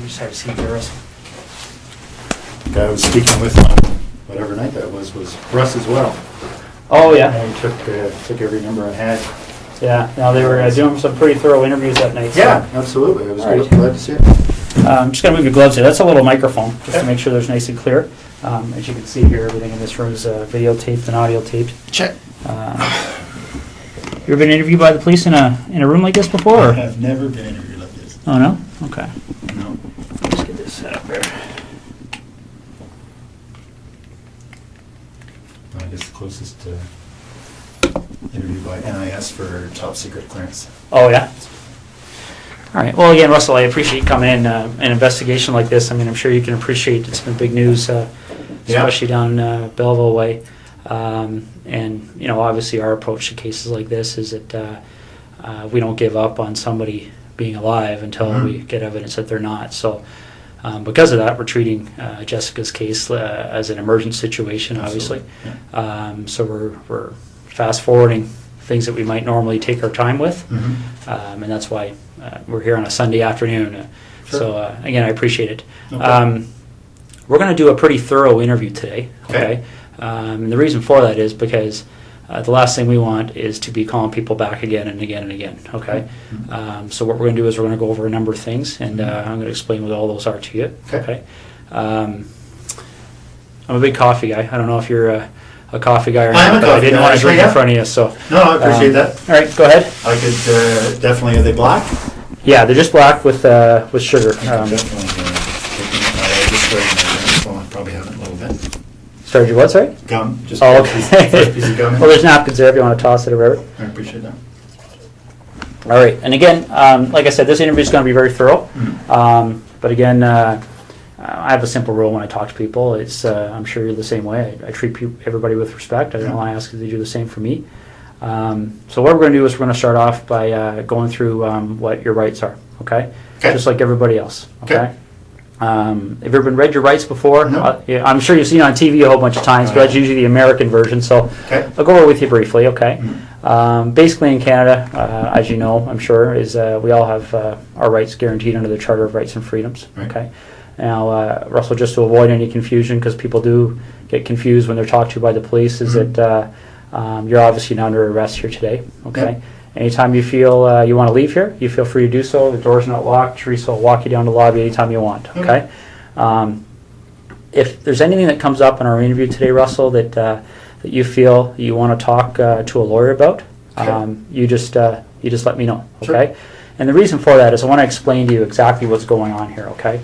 You just have a seat there, Russell. The guy I was speaking with on whatever night that was Russ as well. Oh, yeah. And he took every number I had. Yeah, no, they were doing some pretty thorough interviews that night. So. Yeah, absolutely. I was All right. glad to see it. I'm just going to move your gloves here. That's a little microphone, just to Okay. make sure there's nice and clear. As you can see here, everything in this room is videotaped and audio taped. Check. You ever been interviewed by the police in a room like this before? I Or? have never been interviewed like this. Oh, no? Okay. No. Let's get this set up there. I guess the closest interview by NIS for top secret clearance. Oh, yeah? All right. Well, again, Russell, I appreciate you coming in. An investigation like this, I mean, I'm sure you can appreciate it's been big news, especially down Belleville way. And, you know, obviously our approach to cases like this is that we don't give up on somebody being alive until we get evidence that they're not. So because of that, we're treating Jessica's case as an emergent situation, obviously. Yeah. So we're fast forwarding things that we might normally take our time with. And that's why we're here on a Sunday afternoon. Sure. So again, I appreciate it. Okay. We're going to do a pretty thorough interview today. Okay. And the reason for that is because the last thing we want is to be calling people back again and again and again. Okay. So what we're going to do is we're going to go over a number of things, and I'm going to explain what all those are to you. Okay. I'm a big coffee guy. I don't know if you're a coffee guy or I am not, a but I coffee didn't guy, want to drink actually, in front of you. So No, I appreciate that. all right, go ahead. I could definitely. Are they black? Yeah, they're just black with sugar. Definitely. I just started my phone. I probably haven't a little bit. Started your what, sorry? Gum. Just Oh, first piece of gum. Well, there's napkins there if you want to toss it or whatever. I appreciate that. All right, and again, like I said, this interview is going to be very thorough. But again, I have a simple rule when I talk to people. It's I'm sure you're the same way. I treat everybody with respect. I don't want to ask you to do the same for me. So what we're going to do is we're going to start off by going through what your rights are. Okay? Okay. Just like everybody else. Okay. Okay. Have you ever been read your rights before? No. Yeah, I'm sure you've seen it on TV a whole bunch of times, but that's usually the American version. So Okay. I'll go over with you briefly. Okay. Basically, in Canada, as you know, I'm sure, is we all have our rights guaranteed under the Charter of Rights and Freedoms. Right. Okay. Now, Russell, just to avoid any confusion, because people do get confused when they're talked to by the police, is that you're obviously not under arrest here today. Okay. Yep. Anytime you feel you want to leave here, you feel free to do so. The door's not locked. Teresa will walk you down the lobby anytime you want. Okay. If there's anything that comes up in our interview today, Russell, that you feel you want to talk to a lawyer about, you just let me know. Okay. Sure. And the reason for that is I want to explain to you exactly what's going on here. Okay.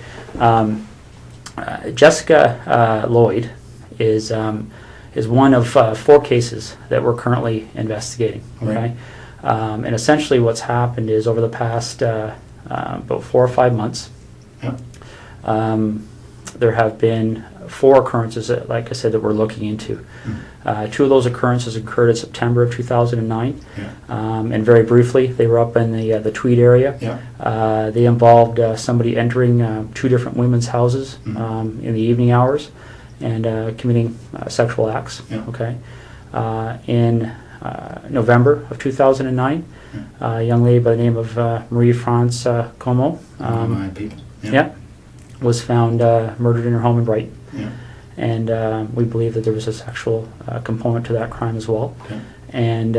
Jessica Lloyd is one of 4 cases that we're currently investigating. Okay. Right. And essentially what's happened is over the past about 4 or 5 months, there have been 4 occurrences, that, like I said, that we're looking into. 2 of those occurrences occurred in September of 2009. And very briefly, they were up in the Tweed area. They involved somebody entering 2 different women's houses in the evening hours and committing sexual acts. Okay. In November of 2009, a young lady by the name of Marie-France Como My people. was found murdered in her home in Brighton. Yeah. And we believe that there was a sexual component to that crime as well. Okay. And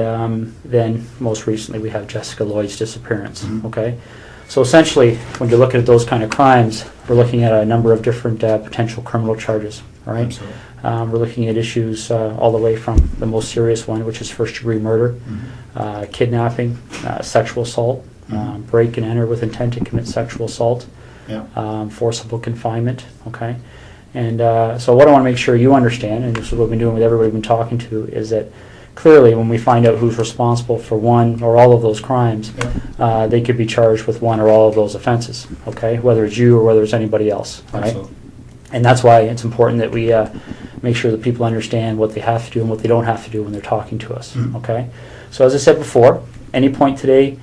then most recently we have Jessica Lloyd's disappearance. Okay. So essentially, when you're looking at those kind of crimes, we're looking at a number of different potential criminal charges. All right. Absolutely. We're looking at issues all the way from the most serious one, which is first-degree murder, kidnapping, sexual assault, break and enter with intent to commit sexual assault, forcible confinement. Okay. And so what I want to make sure you understand, and this is what we've been doing with everybody we've been talking to, is that clearly when we find out who's responsible for one or all of those crimes, they could be charged with one or all of those offenses, okay, whether it's you or whether it's anybody else, right? Absolutely. And that's why it's important that we make sure that people understand what they have to do and what they don't have to do when they're talking to us, okay? So as I said before, any point today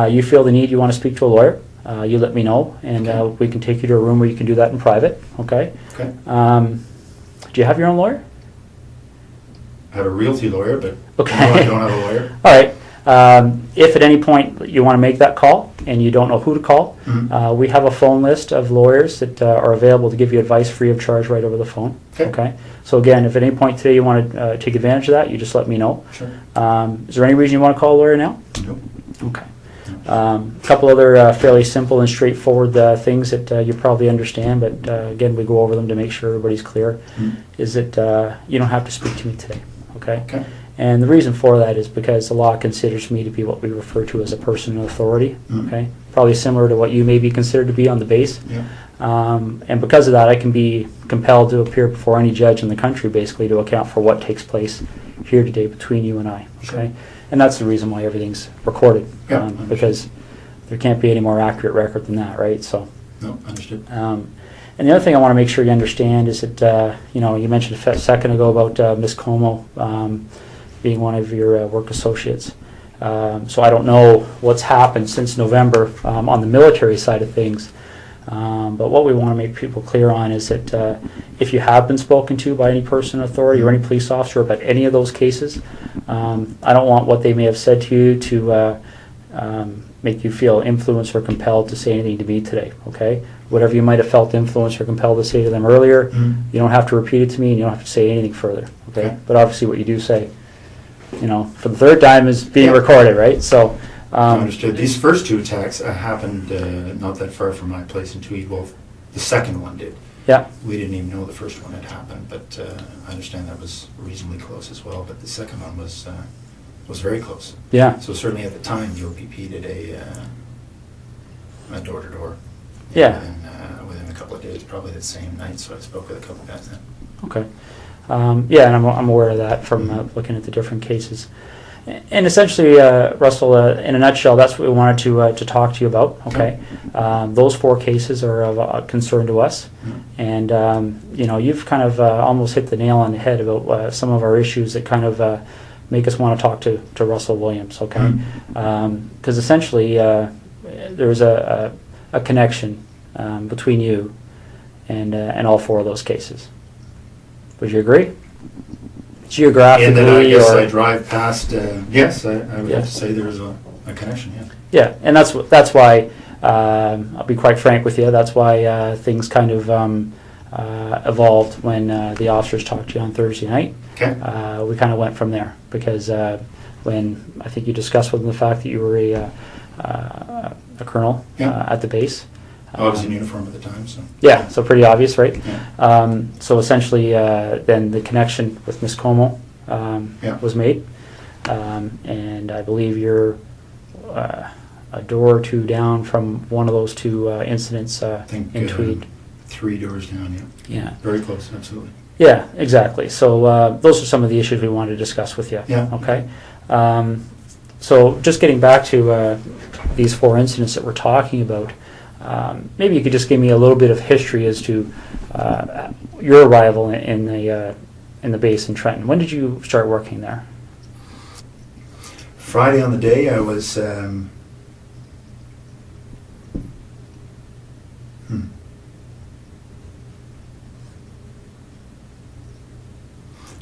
you feel the need, you want to speak to a lawyer, you let me know, and we can take you to a room where you can do that in private, okay? Okay. Do you have your own lawyer? I have a realty lawyer, but Okay. no, I don't have a lawyer. All right. If at any point you want to make that call and you don't know who to call, we have a phone list of lawyers that are available to give you advice free of charge right over the phone. Okay. So again, if at any point today you want to take advantage of that, you just let me know. Sure. Is there any reason you want to call a lawyer now? Nope. Okay. A couple other fairly simple and straightforward things that you probably understand, but again, we go over them to make sure everybody's clear, is that you don't have to speak to me today, okay? Okay. And the reason for that is because the law considers me to be what we refer to as a person of authority, okay? Probably similar to what you may be considered to be on the base. Yeah. And because of that, I can be compelled to appear before any judge in the country, basically, to account for what takes place here today between you and I, okay? Sure. And that's the reason why everything's recorded, Yeah, because there can't be any more accurate record than that, right? So, No, understood. and the other thing I want to make sure you understand is that you know, you mentioned a second ago about Miss Como being one of your work associates. So I don't know what's happened since November on the military side of things. But what we want to make people clear on is that if you have been spoken to by any person in authority or any police officer about any of those cases, I don't want what they may have said to you to make you feel influenced or compelled to say anything to me today, okay? Whatever you might have felt influenced or compelled to say to them earlier, you don't have to repeat it to me and you don't have to say anything further, okay? But obviously what you do say, you know, for the third time is being recorded, right? So. Understood. These first two attacks happened not that far from my place in Tweed. Well, the second one did. Yeah. We didn't even know the first one had happened, but I understand that was reasonably close as well. But the second one was very close. Yeah. So certainly at the time, the OPP did a door-to-door. Yeah. Within a couple of days, probably the same night. So I spoke with a couple of guys then. Okay. Yeah, and I'm aware of that from looking at the different cases. And essentially, Russell, in a nutshell, that's what we wanted to talk to you about. Okay, those four cases are of concern to us, and you know, you've kind of almost hit the nail on the head about some of our issues that kind of make us want to talk to Russell Williams. Okay, because essentially there's a connection between you and all four of those cases. Would you agree? Geographically, and then I guess I drive past. Yes, I would have to say there is a connection. Yeah. Yeah, and that's why I'll be quite frank with you. That's why things kind of evolved when the officers talked to you on Thursday night. Okay. We kind of went from there because when I think you discussed with them the fact that you were a colonel at the base. I was in uniform at the time, so. Yeah, so pretty obvious, right? Yeah. So essentially, then the connection with Miss Como was made, and I believe you're a door or two down from one of those two incidents I think, in Tweed. 3 doors down, yeah. Yeah. Very close, absolutely. Yeah, exactly. So those are some of the issues we wanted to discuss with you. Yeah. Okay. So just getting back to these four incidents that we're talking about. Maybe you could just give me a little bit of history as to your arrival in the base in Trenton. When did you start working there? Friday on the day I was.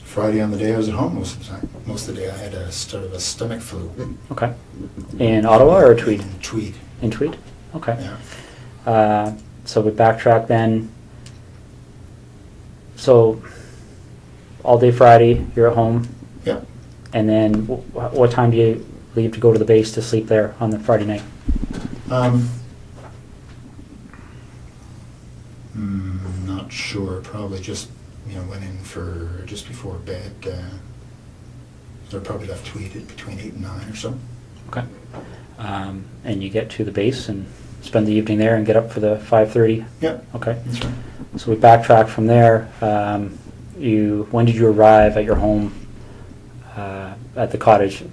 Friday on the day I was at home most of the time. Most of the day I had a sort of a stomach flu. Okay. In Ottawa or Tweed? In Tweed. In Tweed? Okay. Yeah. So we backtrack then. So all day Friday, you're at home. Yep. And then what time do you leave to go to the base to sleep there on the Friday night? Not sure. Probably just went in for just before bed. So I probably left Tweed at between 8 and 9 or so. Okay. And you get to the base and spend the evening there and get up for the 5:30? Yep. Okay. That's right. So we backtrack from there. When did you arrive at your home at the cottage?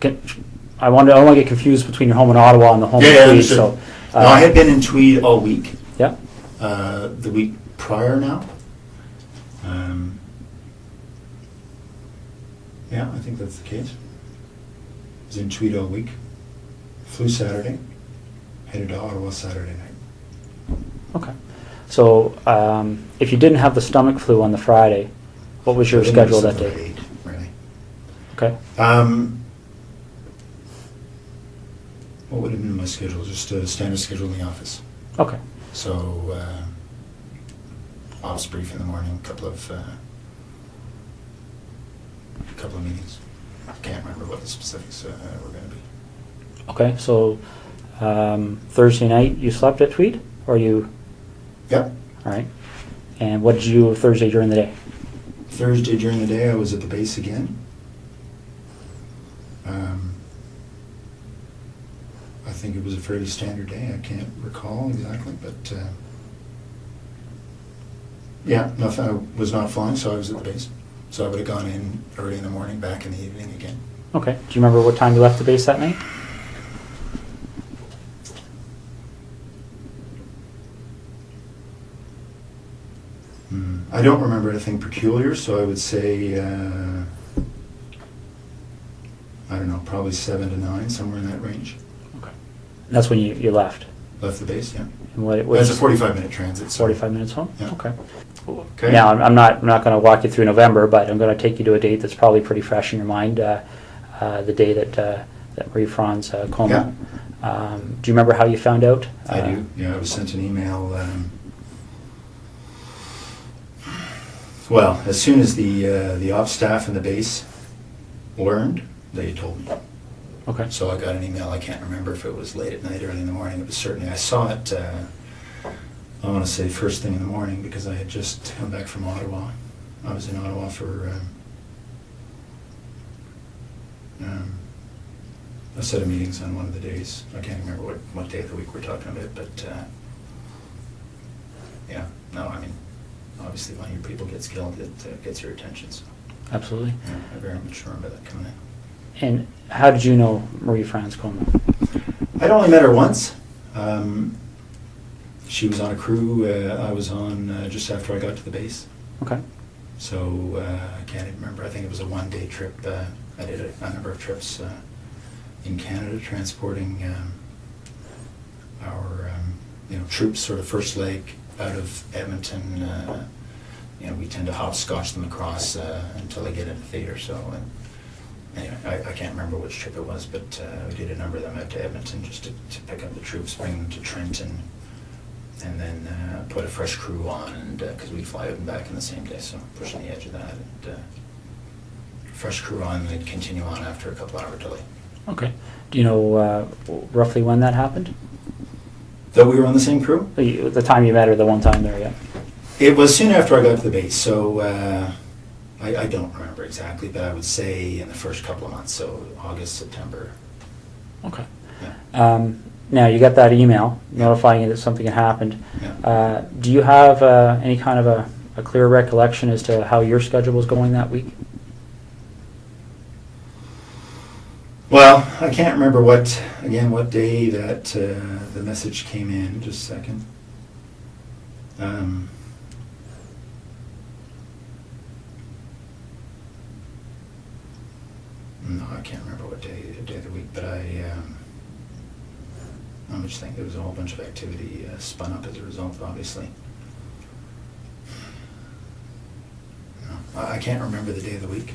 I don't want to get confused between your home in Ottawa and the home in Tweed. So, no, I had been in Tweed all week. Yeah. The week prior now. Yeah, I think that's the case. Was in Tweed all week. Flew Saturday. Headed to Ottawa Saturday night. Okay. So if you didn't have the stomach flu on the Friday, what was your So then it was schedule that something day? like 8, really. Okay. What would have been my schedule? Just a standard schedule in the office. Okay. So, office brief in the morning, couple of meetings. I can't remember what the specifics were going to be. Okay, so Thursday night you slept at Tweed, or you? Yep. All right. And what did you do Thursday during the day? Thursday during the day I was at the base again. I think it was a fairly standard day. I can't recall exactly, but yeah, nothing. I was not flying, so I was at the base. So I would have gone in early in the morning, back in the evening again. Okay. Do you remember what time you left the base that night? I don't remember anything peculiar, so I would say, I don't know, probably 7 to 9, somewhere in that range. Okay. That's when you left? Left the base, yeah. And what That's a 45-minute transit. So 45 minutes home? Yeah. Okay. Okay. Now, I'm not going to walk you through November, but I'm going to take you to a date that's probably pretty fresh in your mind, the day that Marie-France coma. Yeah. Do you remember how you found out? I do. Yeah, I was sent an email. Well, as soon as the ops staff and the base learned, they told me. Okay. So I got an email. I can't remember if it was late at night, early in the morning. It was certainly, I saw it, I want to say first thing in the morning, because I had just come back from Ottawa. I was in Ottawa for a set of meetings on one of the days. I can't remember what day of the week we're talking about, but yeah, no, I mean, obviously when your people gets killed, it gets your attention. So Absolutely. yeah, I very much remember that coming in. And how did you know Marie-France coma? I'd only met her once. She was on a crew I was on just after I got to the base. Okay. So I can't even remember. I think it was a one-day trip. I did a number of trips in Canada, transporting our troops, sort of first leg out of Edmonton. We tend to hopscotch them across until they get into theater. So anyway, I can't remember which trip it was, but we did a number of them out to Edmonton just to pick up the troops, bring them to Trenton, and then put a fresh crew on, and because we'd fly out and back in the same day, so pushing the edge of that, and fresh crew on, and they'd continue on after a couple-hour delay. Okay. Do you know roughly when that happened? That we were on the same crew? The time you met her, the one time there, yeah? It was soon after I got to the base, so I don't remember exactly, but I would say in the first couple of months, so August, September. Okay. Yeah. Now, you got that email notifying you that something had happened. Yeah. Do you have any kind of a clear recollection as to how your schedule was going that week? Well, I can't remember what day that the message came in. Just a second. No, I can't remember what day of the week, but I'm just thinking there was a whole bunch of activity spun up as a result, obviously. No, I can't remember the day of the week.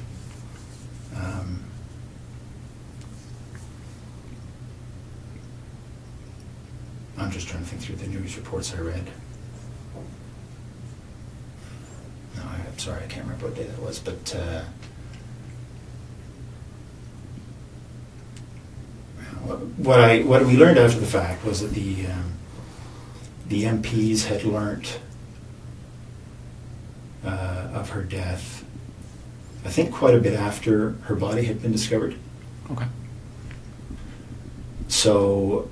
I'm just trying to think through the news reports I read. No, I'm sorry, I can't remember what day that was, but what we learned after the fact was that the MPs had learnt of her death, I think quite a bit after her body had been discovered. Okay. So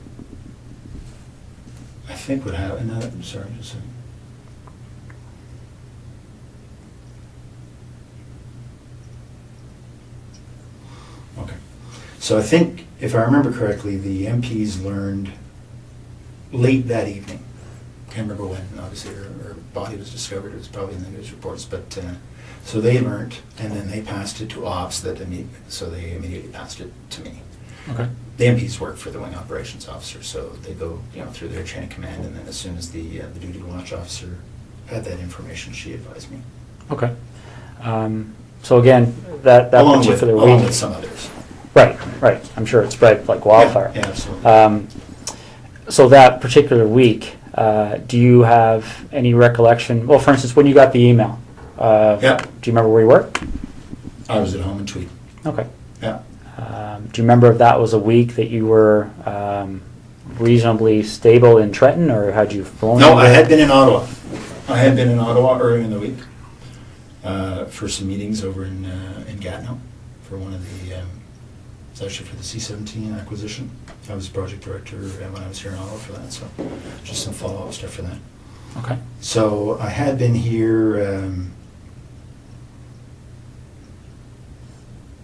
I think what happened, I'm sorry, just a second. Okay. So I think, if I remember correctly, the MPs learned late that evening. Can't remember when, obviously her body was discovered. It was probably in the news reports. But so they learned, and then they passed it to ops. So they immediately passed it to me. Okay. The MPs work for the wing operations officer, so they go through their chain of command, and then as soon as the duty watch officer had that information, she advised me. Okay. So again, that along particular with week, some others. Right, right. I'm sure it spread like wildfire. Yeah, absolutely. So that particular week, do you have any recollection? Well, for instance, when you got the email, Yeah. do you remember where you were? I was at home in Tweed. Okay. Yeah. Do you remember if that was a week that you were reasonably stable in Trenton, or had you flown? No, over? I had been in Ottawa. I had been in Ottawa earlier in the week for some meetings over in Gatineau for one of the, it's actually for the C-17 acquisition. I was project director when I was here in Ottawa for that, so just some follow-up stuff for that. Okay. So I had been here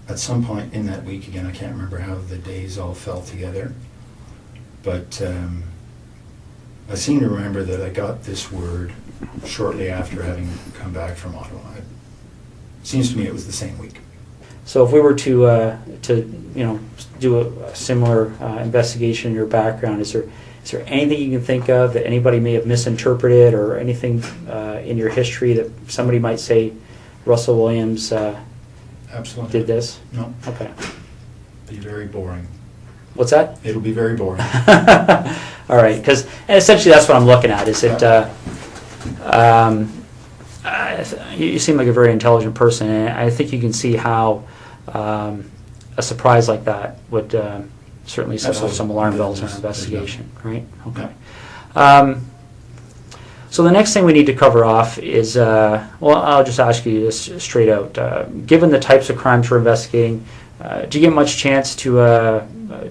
at some point in that week. Again, I can't remember how the days all fell together, but I seem to remember that I got this word shortly after having come back from Ottawa. It seems to me it was the same week. So if we were to do a similar investigation in your background, is there anything you can think of that anybody may have misinterpreted, or anything in your history that somebody might say Russell Williams Absolutely. did this? No. Okay. Be very boring. What's that? It'll be very boring. All right, because essentially that's what I'm looking at. Is it? You seem like a very intelligent person, and I think you can see how a surprise like that would certainly set off Absolutely. some alarm bells in There's our investigation, right? Okay. Yeah. So the next thing we need to cover off is, well, I'll just ask you this straight out. Given the types of crimes we're investigating, do you get much chance to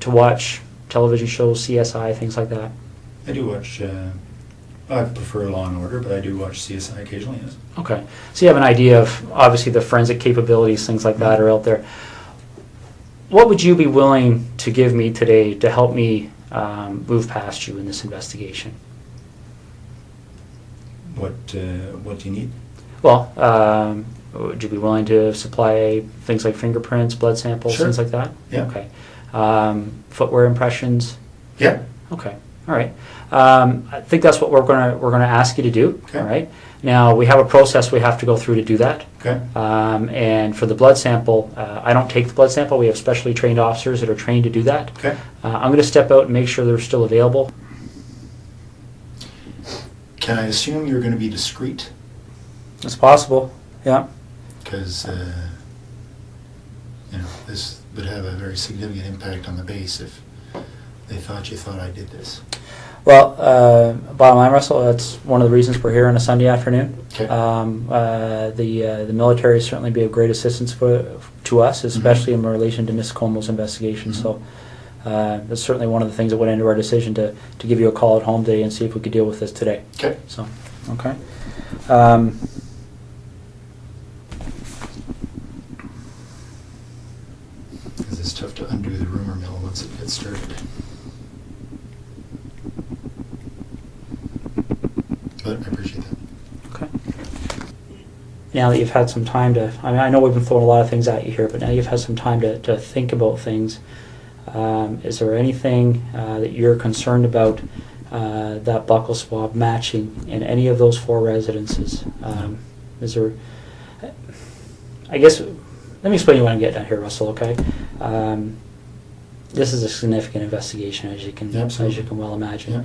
watch television shows, CSI, things like that? I do watch, I prefer Law and Order, but I do watch CSI occasionally, yes. Okay. So you have an idea of, obviously, the forensic capabilities, things like that are out there. What would you be willing to give me today to help me move past you in this investigation? What do you need? Well, would you be willing to supply things like fingerprints, blood samples, Sure. things like that? Yeah. Okay. Footwear impressions? Yeah. Okay. All right. I think that's what we're gonna ask you to do. Okay. All right. Now we have a process we have to go through to do that. Okay. And for the blood sample, I don't take the blood sample. We have specially trained officers that are trained to do that. Okay. I'm going to step out and make sure they're still available. Can I assume you're going to be discreet? It's possible. Yeah. Because this would have a very significant impact on the base if they thought you thought I did this. Well, bottom line, Russell, that's one of the reasons we're here on a Sunday afternoon. Okay. The military certainly be of great assistance to us, especially in relation to Ms. Como's investigation. Mhm. So that's certainly one of the things that went into our decision to give you a call at home today and see if we could deal with this today. Okay. So, okay. Because it's tough to undo the rumor mill once it gets started. But I appreciate that. Okay. Now that you've had some time to, I know we've been throwing a lot of things at you here, but now you've had some time to think about things. Is there anything that you're concerned about that buccal swab matching in any of those 4 residences? Is there? I guess let me explain what I'm getting at here, Russell. Okay. This is a significant investigation, as you can well imagine.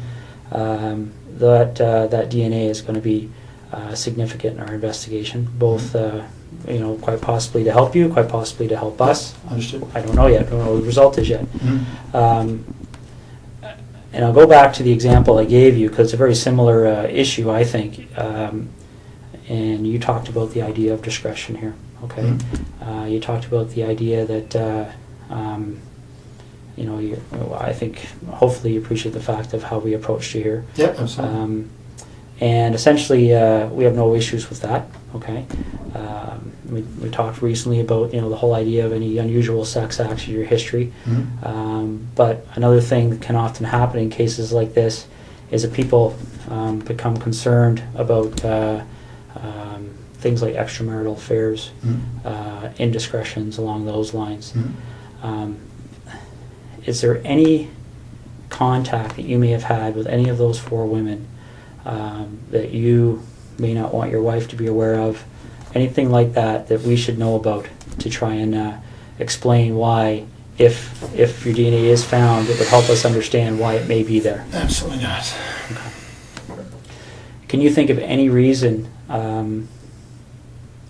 Yeah. That DNA is going to be significant in our investigation, both quite possibly to help you, quite possibly to help us. Understood. I don't know yet. I don't know what the result is yet. Mm-hmm. And I'll go back to the example I gave you because it's a very similar issue, I think. And you talked about the idea of discretion here. Okay. Mm-hmm. You talked about the idea that I think hopefully you appreciate the fact of how we approached you here. Yeah, absolutely. And essentially, we have no issues with that. Okay. We talked recently about the whole idea of any unusual sex acts in your history. Mm-hmm. But another thing that can often happen in cases like this is that people become concerned about things like extramarital affairs, Mm-hmm. indiscretions along those lines. Mm-hmm. Is there any contact that you may have had with any of those 4 women that you may not want your wife to be aware of? Anything like that that we should know about to try and explain why if your DNA is found, it would help us understand why it may be there. Absolutely not. Can you think of any reason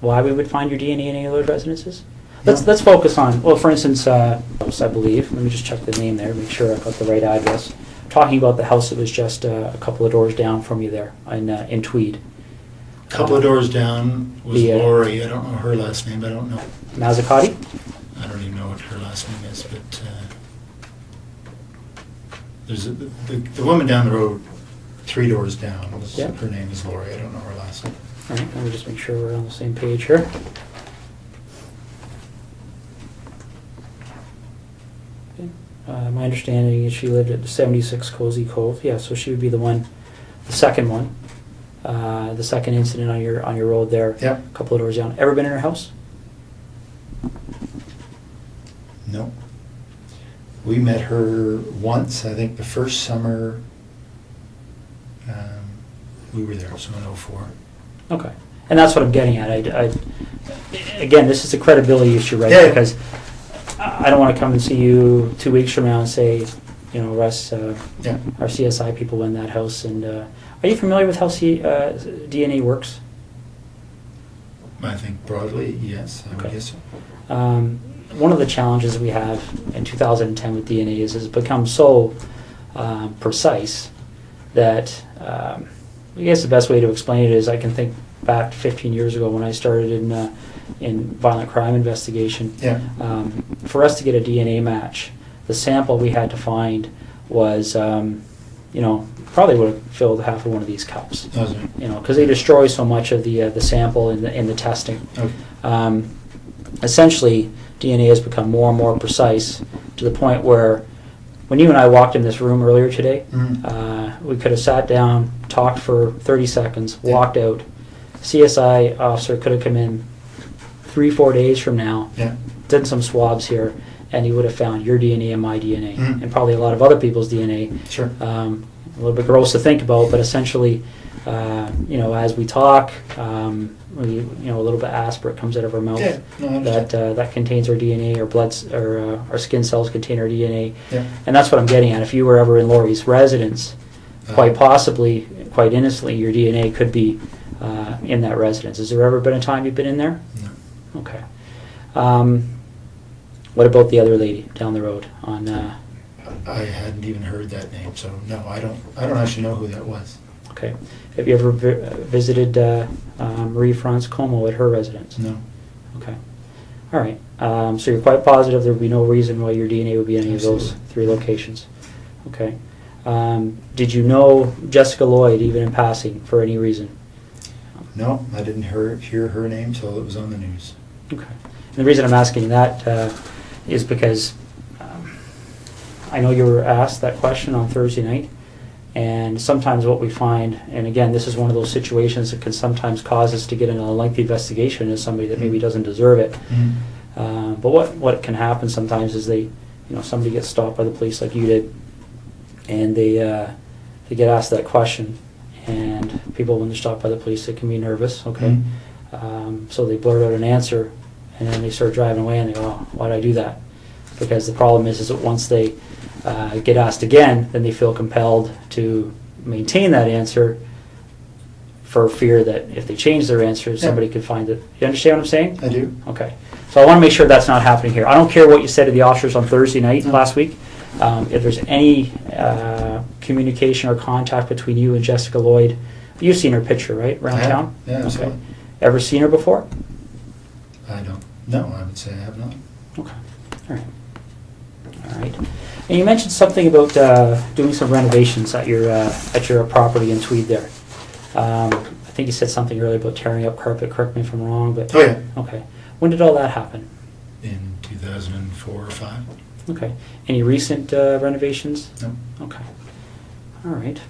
why we would find your DNA in any of those residences? Let's focus on, well, for instance, house, I believe. Let me just check the name there, make sure I've got the right address. Talking about the house that was just a couple of doors down from you there in Tweed. A couple of doors down was Lori. I don't know her last name. I don't know. Mazzacati? I don't even know what her last name is, but there's the woman down the road, 3 doors down. Her name is Lori. I don't know her last name. All right, let me just make sure we're on the same page here. Okay. My understanding is she lived at 76 Cozy Cove. Yeah, so she would be the one, the second one, the second incident on your road there. Yep. A couple of doors down. Ever been in her house? No. We met her once, I think the first summer we were there, so in 04. Okay. And that's what I'm getting at. Again, this is a credibility issue, right? Yeah. Because I don't want to come and see you 2 weeks from now and say, Russ, our CSI people went in that house. And are you familiar with how DNA works? I think broadly, yes, I would guess so. One of the challenges we have in 2010 with DNA is it's become so precise that I guess the best way to explain it is I can think back 15 years ago when I started in violent crime investigation. Yeah. For us to get a DNA match, the sample we had to find was, probably would have filled half of one of these cups. Because they destroy so much of the sample in the testing. Okay. Essentially, DNA has become more and more precise to the point where when you and I walked in this room earlier today, we could have sat down, talked for 30 seconds, walked out. CSI officer could have come in 3-4 days from now, done some swabs here, and he would have found your DNA and my DNA, and probably a lot of other people's DNA. Sure. A little bit gross to think about, but essentially, as we talk, a little bit aspirate comes out of our mouth that contains our DNA, our bloods, or our skin cells contain our DNA, and that's what I'm getting at. If you were ever in Lori's residence, quite possibly, quite innocently, your DNA could be in that residence. Has there ever been a time you've been in there? No. Okay. What about the other lady down the road on? I hadn't even heard that name, so no, I don't actually know who that was. Okay. Have you ever visited Marie France Como at her residence? No. Okay. All right. So you're quite positive there would be no reason why your DNA would be in any of those 3 locations. Okay. Did you know Jessica Lloyd even in passing for any reason? No, I didn't hear her name till it was on the news. Okay. And the reason I'm asking that is because I know you were asked that question on Thursday night, and sometimes what we find, and again, this is one of those situations that can sometimes cause us to get into a lengthy investigation as somebody that maybe doesn't deserve it. But what can happen sometimes is somebody gets stopped by the police like you did, and they get asked that question, and people, when they're stopped by the police, they can be nervous, okay? So they blurt out an answer, and then they start driving away, and they go, oh, why did I do that? Because the problem is that once they get asked again, then they feel compelled to maintain that answer for fear that if they change their answer, somebody could find it. You understand what I'm saying? I do. Okay. So I want to make sure that's not happening here. I don't care what you said to the officers on Thursday night last week. If there's any communication or contact between you and Jessica Lloyd, you've seen her picture, right, around town? Yeah, absolutely. Okay. Ever seen her before? I don't. No, I would say I have not. Okay. All right. All right. And you mentioned something about doing some renovations at your property in Tweed there. I think you said something earlier about tearing up carpet. Correct me if I'm wrong, but oh yeah. Okay. When did all that happen? In 2004 or 5. Okay. Any recent renovations? No. Okay. All right.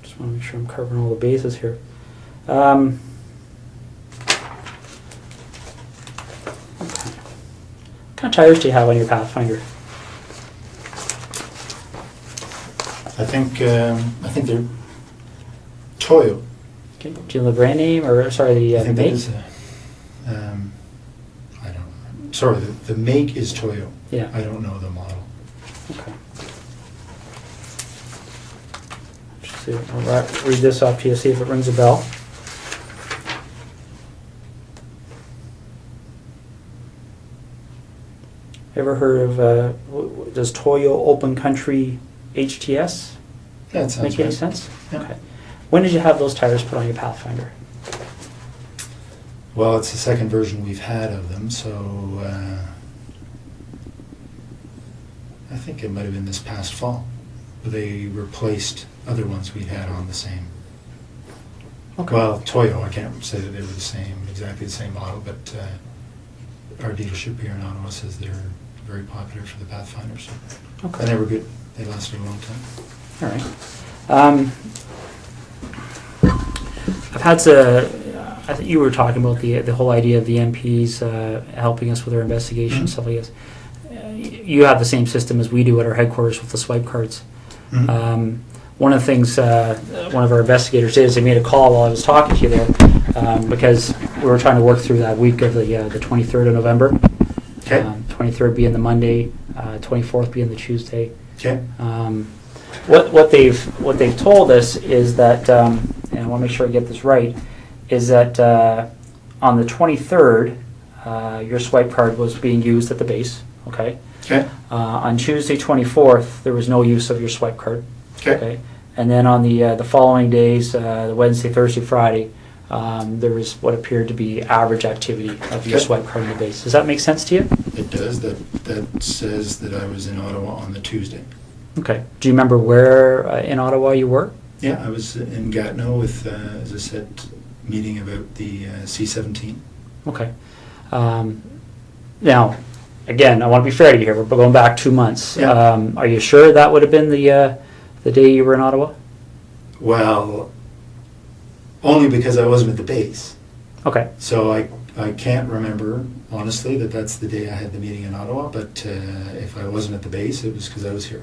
Just want to make sure I'm covering all the bases here. Okay. What kind of tires do you have on your Pathfinder? I think they're Toyo. Okay. Do you know the brand name, or sorry, the I think that make? is I don't know. Sorry, the make is Toyo. Yeah. I don't know the model. Okay. Just see, I'll read this off to you, see if it rings a bell. Ever heard of, does Toyo Open Country HTS That sounds make any right. sense? Yeah. Okay. When did you have those tires put on your Pathfinder? Well, it's the second version we've had of them, so I think it might have been this past fall. They replaced other ones we'd had on the same. Okay. Well, Toyo, I can't say that they were the same, exactly the same model, but our dealership here in Ottawa says they're very popular for the Pathfinders. Okay. And they were good. They lasted a long time. All right. I've had to. I think you were talking about the whole idea of the MPs helping us with our investigation, stuff like this. You have the same system as we do at our headquarters with the swipe cards. Mhm. One of the things one of our investigators did is they made a call while I was talking to you there because we were trying to work through that week of the 23rd of November. Okay. 23rd being the Monday, 24th being the Tuesday. Okay. What they've told us is that, and I want to make sure I get this right, is that on the 23rd, your swipe card was being used at the base. Okay. Okay. On Tuesday 24th, there was no use of your swipe card. Okay. And then on the following days, the Wednesday, Thursday, Friday, there was what appeared to be average activity of your Okay. swipe card in the base. Does that make sense to you? It does. That says that I was in Ottawa on the Tuesday. Okay. Do you remember where in Ottawa you were? Yeah, I was in Gatineau with, as I said, meeting about the C-17. Okay. Now, again, I want to be fair to you here. We're going back 2 months. Yeah. Are you sure that would have been the day you were in Ottawa? Well, only because I wasn't at the base. Okay. So I can't remember, honestly, that that's the day I had the meeting in Ottawa, but if I wasn't at the base, it was because I was here.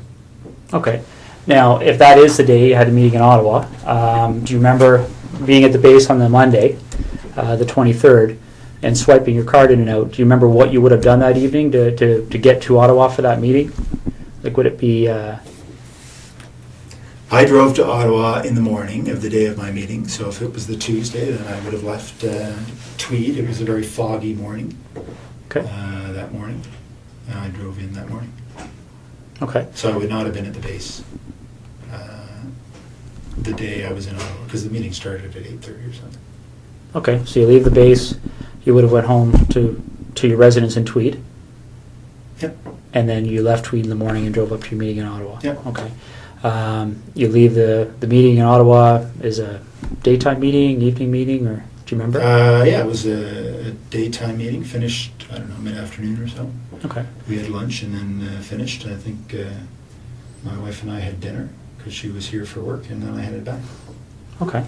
Okay. Now, if that is the day you had a meeting in Ottawa, do you remember being at the base on the Monday, the 23rd, and swiping your card in and out? Do you remember what you would have done that evening to get to Ottawa for that meeting? Like, would it be... I drove to Ottawa in the morning of the day of my meeting, so if it was the Tuesday, then I would have left Tweed. It was a very foggy morning Okay. that morning. I drove in that morning. Okay. So I would not have been at the base the day I was in Ottawa, because the meeting started at 8:30 or something. Okay. So you leave the base, you would have went home to your residence in Tweed, Yep. and then you left Tweed in the morning and drove up to your meeting in Ottawa. Yep. Okay. You leave the meeting in Ottawa is a daytime meeting, evening meeting, or do you remember? Yeah, it was a daytime meeting, finished, I don't know, mid-afternoon or so. Okay. We had lunch and then finished. I think my wife and I had dinner because she was here for work, and then I headed back. Okay.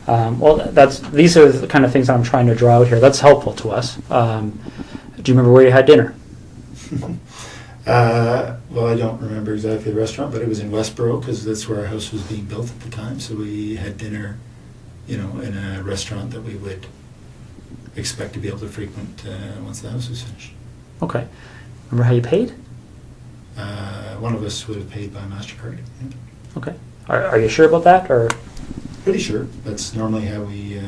Well, these are the kind of things I'm trying to draw out here. That's helpful to us. Do you remember where you had dinner? Well, I don't remember exactly the restaurant, but it was in Westboro because that's where our house was being built at the time. So we had dinner, in a restaurant that we would expect to be able to frequent once the house was finished. Okay. Remember how you paid? One of us would have paid by MasterCard. Yeah. Okay. Are you sure about that, or? Pretty sure. That's normally how we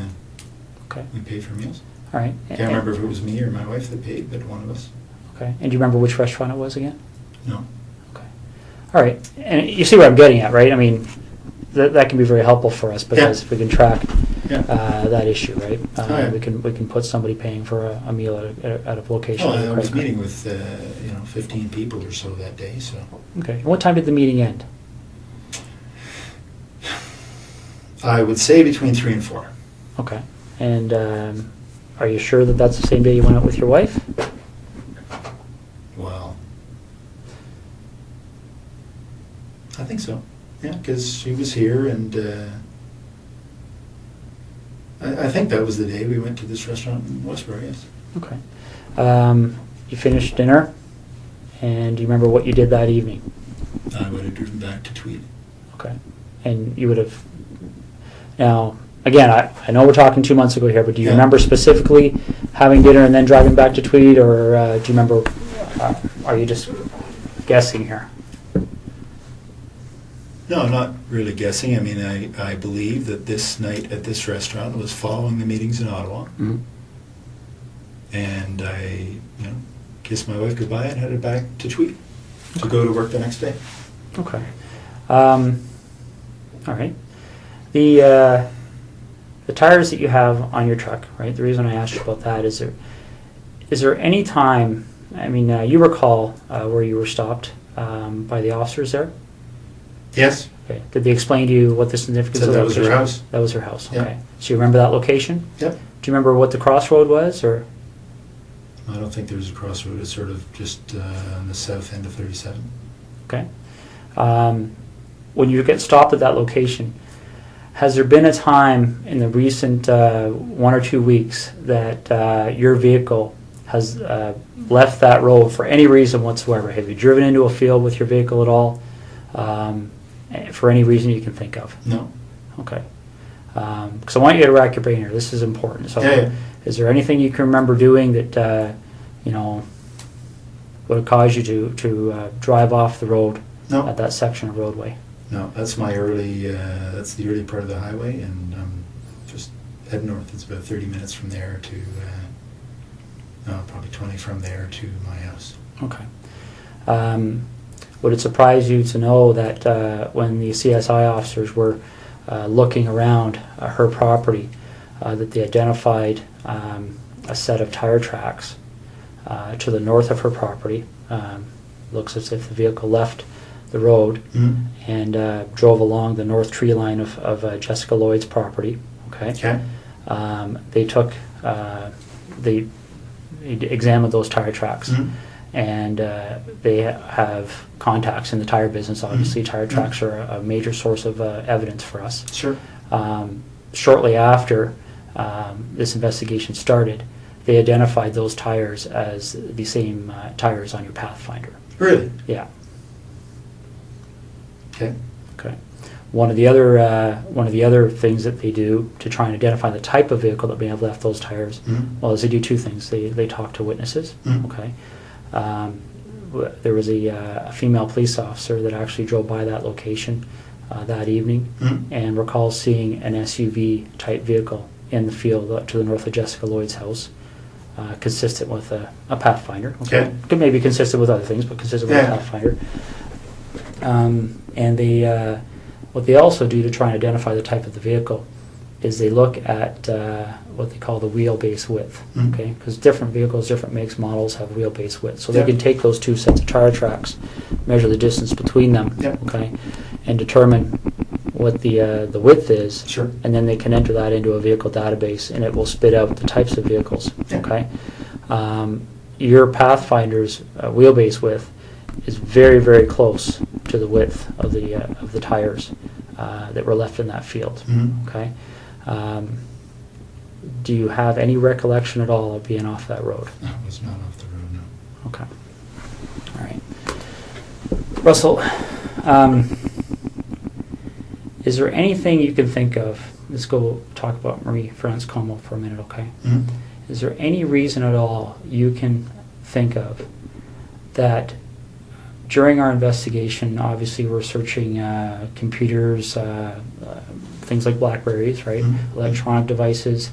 Okay. pay for meals. All right. Can't remember if it was me or my wife that paid, but one of us. Okay. And do you remember which restaurant it was again? No. Okay. All right. And you see where I'm getting at, right? I mean, that can be very helpful for us because if we can track Yeah. that issue, right? Yeah. We can put somebody paying for a meal at a location. Well, with a I was credit card. meeting with 15 people or so that day. So Okay. And what time did the meeting end? I would say between 3 and 4. Okay. And are you sure that that's the same day you went out with your wife? Well, I think so. Yeah, because she was here, and I think that was the day we went to this restaurant in Westboro. Yes. Okay. You finished dinner, and do you remember what you did that evening? I would have driven back to Tweed. Okay. And you would have... Now, again, I know we're talking 2 months ago here, but do you Yeah. remember specifically having dinner and then driving back to Tweed, or do you remember, are you just guessing here? No, I'm not really guessing. I mean, I believe that this night at this restaurant was following the meetings in Ottawa. Mm-hmm. And I, kissed my wife goodbye and headed back to Tweed to go to work the next day. Okay. All right. The tires that you have on your truck, right? The reason I asked you about that is there any time? I mean, you recall where you were stopped by the officers there? Yes. Okay. Did they explain to you what the significance of Said that that was her location? house. That was her house. Yeah. Okay. So you remember that location? Yep. Do you remember what the crossroad was, or? I don't think there was a crossroad. It's sort of just on the south end of 37. Okay. When you get stopped at that location, has there been a time in the recent 1 or 2 weeks that your vehicle has left that road for any reason whatsoever? Have you driven into a field with your vehicle at all, for any reason you can think of? No. Okay. Because I want you to rack your brain here. This is important. So, Yeah. is there anything you can remember doing that would have caused you to drive off the road No. at that section of roadway? No, that's my early. That's the early part of the highway, and just head north. It's about 30 minutes from there to, probably 20 from there to my house. Okay. Would it surprise you to know that when the CSI officers were looking around her property, that they identified a set of tire tracks to the north of her property? Looks as if the vehicle left the road and drove along the north tree line of Jessica Lloyd's property. Okay. Okay. They took, they examined those tire tracks, and they have contacts in the tire business. Obviously, tire tracks are a major source of evidence for us. Sure. Shortly after this investigation started, they identified those tires as the same tires on your Pathfinder. Really? Yeah. Okay. Okay. One of the other things that they do to try and identify the type of vehicle that may have left those tires, well, is they do two things. They talk to witnesses. Okay. There was a female police officer that actually drove by that location that evening and recalls seeing an SUV type vehicle in the field to the north of Jessica Lloyd's house, consistent with a Pathfinder. Okay. Could maybe consistent with other things, but consistent with a Pathfinder. And they, what they also do to try and identify the type of the vehicle is they look at what they call the wheelbase width. Okay, because different vehicles, different makes, models have wheelbase width. So they can take those two sets of tire tracks, measure the distance between them. Okay, and determine what the width is. Sure. And then they can enter that into a vehicle database, and it will spit out the types of vehicles. Okay, your Pathfinder's wheelbase width is very, very close to the width of the tires that were left in that field. Okay. Do you have any recollection at all of being off that road? No, it was not off the road, no. Okay. All right. Russell, is there anything you can think of? Let's go talk about Marie-France Como for a minute, okay? Is there any reason at all you can think of that during our investigation, obviously we're searching computers, things like Blackberries, right? Electronic devices,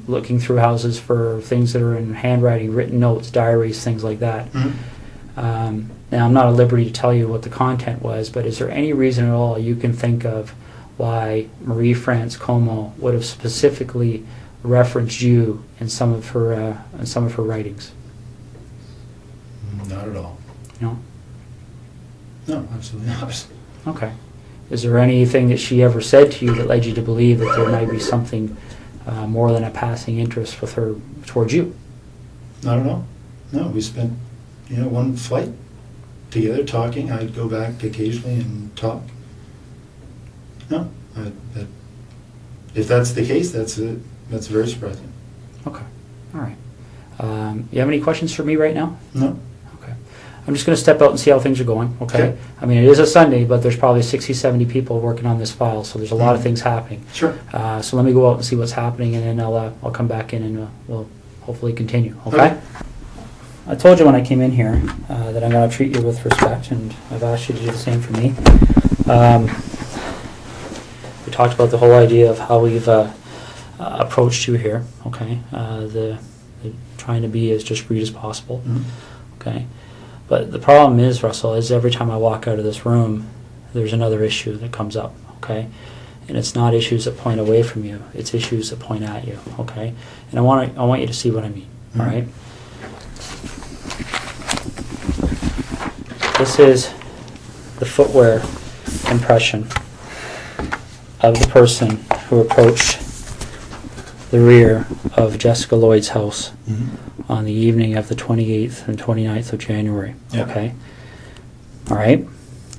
looking through houses for things that are in handwriting, written notes, diaries, things like that. Now, I'm not at liberty to tell you what the content was, but is there any reason at all you can think of why Marie-France Como would have specifically referenced you in some of her writings? Not at all. No? No, absolutely not. Okay. Is there anything that she ever said to you that led you to believe that there might be something more than a passing interest with her towards you? Not at all. No, we spent, one flight together talking. I'd go back occasionally and talk. No, if that's the case, that's very surprising. Okay. All right. You have any questions for me right now? No. Okay. I'm just going to step out and see how things are going, okay? Okay. I mean, it is a Sunday, but there's probably 60, 70 people working on this file, so there's a lot of things happening. Sure. So let me go out and see what's happening, and then I'll come back in and we'll hopefully continue, okay? Okay. I told you when I came in here that I'm going to treat you with respect, and I've asked you to do the same for me. We talked about the whole idea of how we've approached you here, okay? The trying to be as discreet as possible, okay? But the problem is, Russell, is every time I walk out of this room, there's another issue that comes up, okay? And it's not issues that point away from you, it's issues that point at you, okay? And I want you to see what I mean, all right? This is the footwear impression of the person who approached the rear of Jessica Lloyd's house on the evening of the 28th and 29th of January. Yeah. Okay? All right?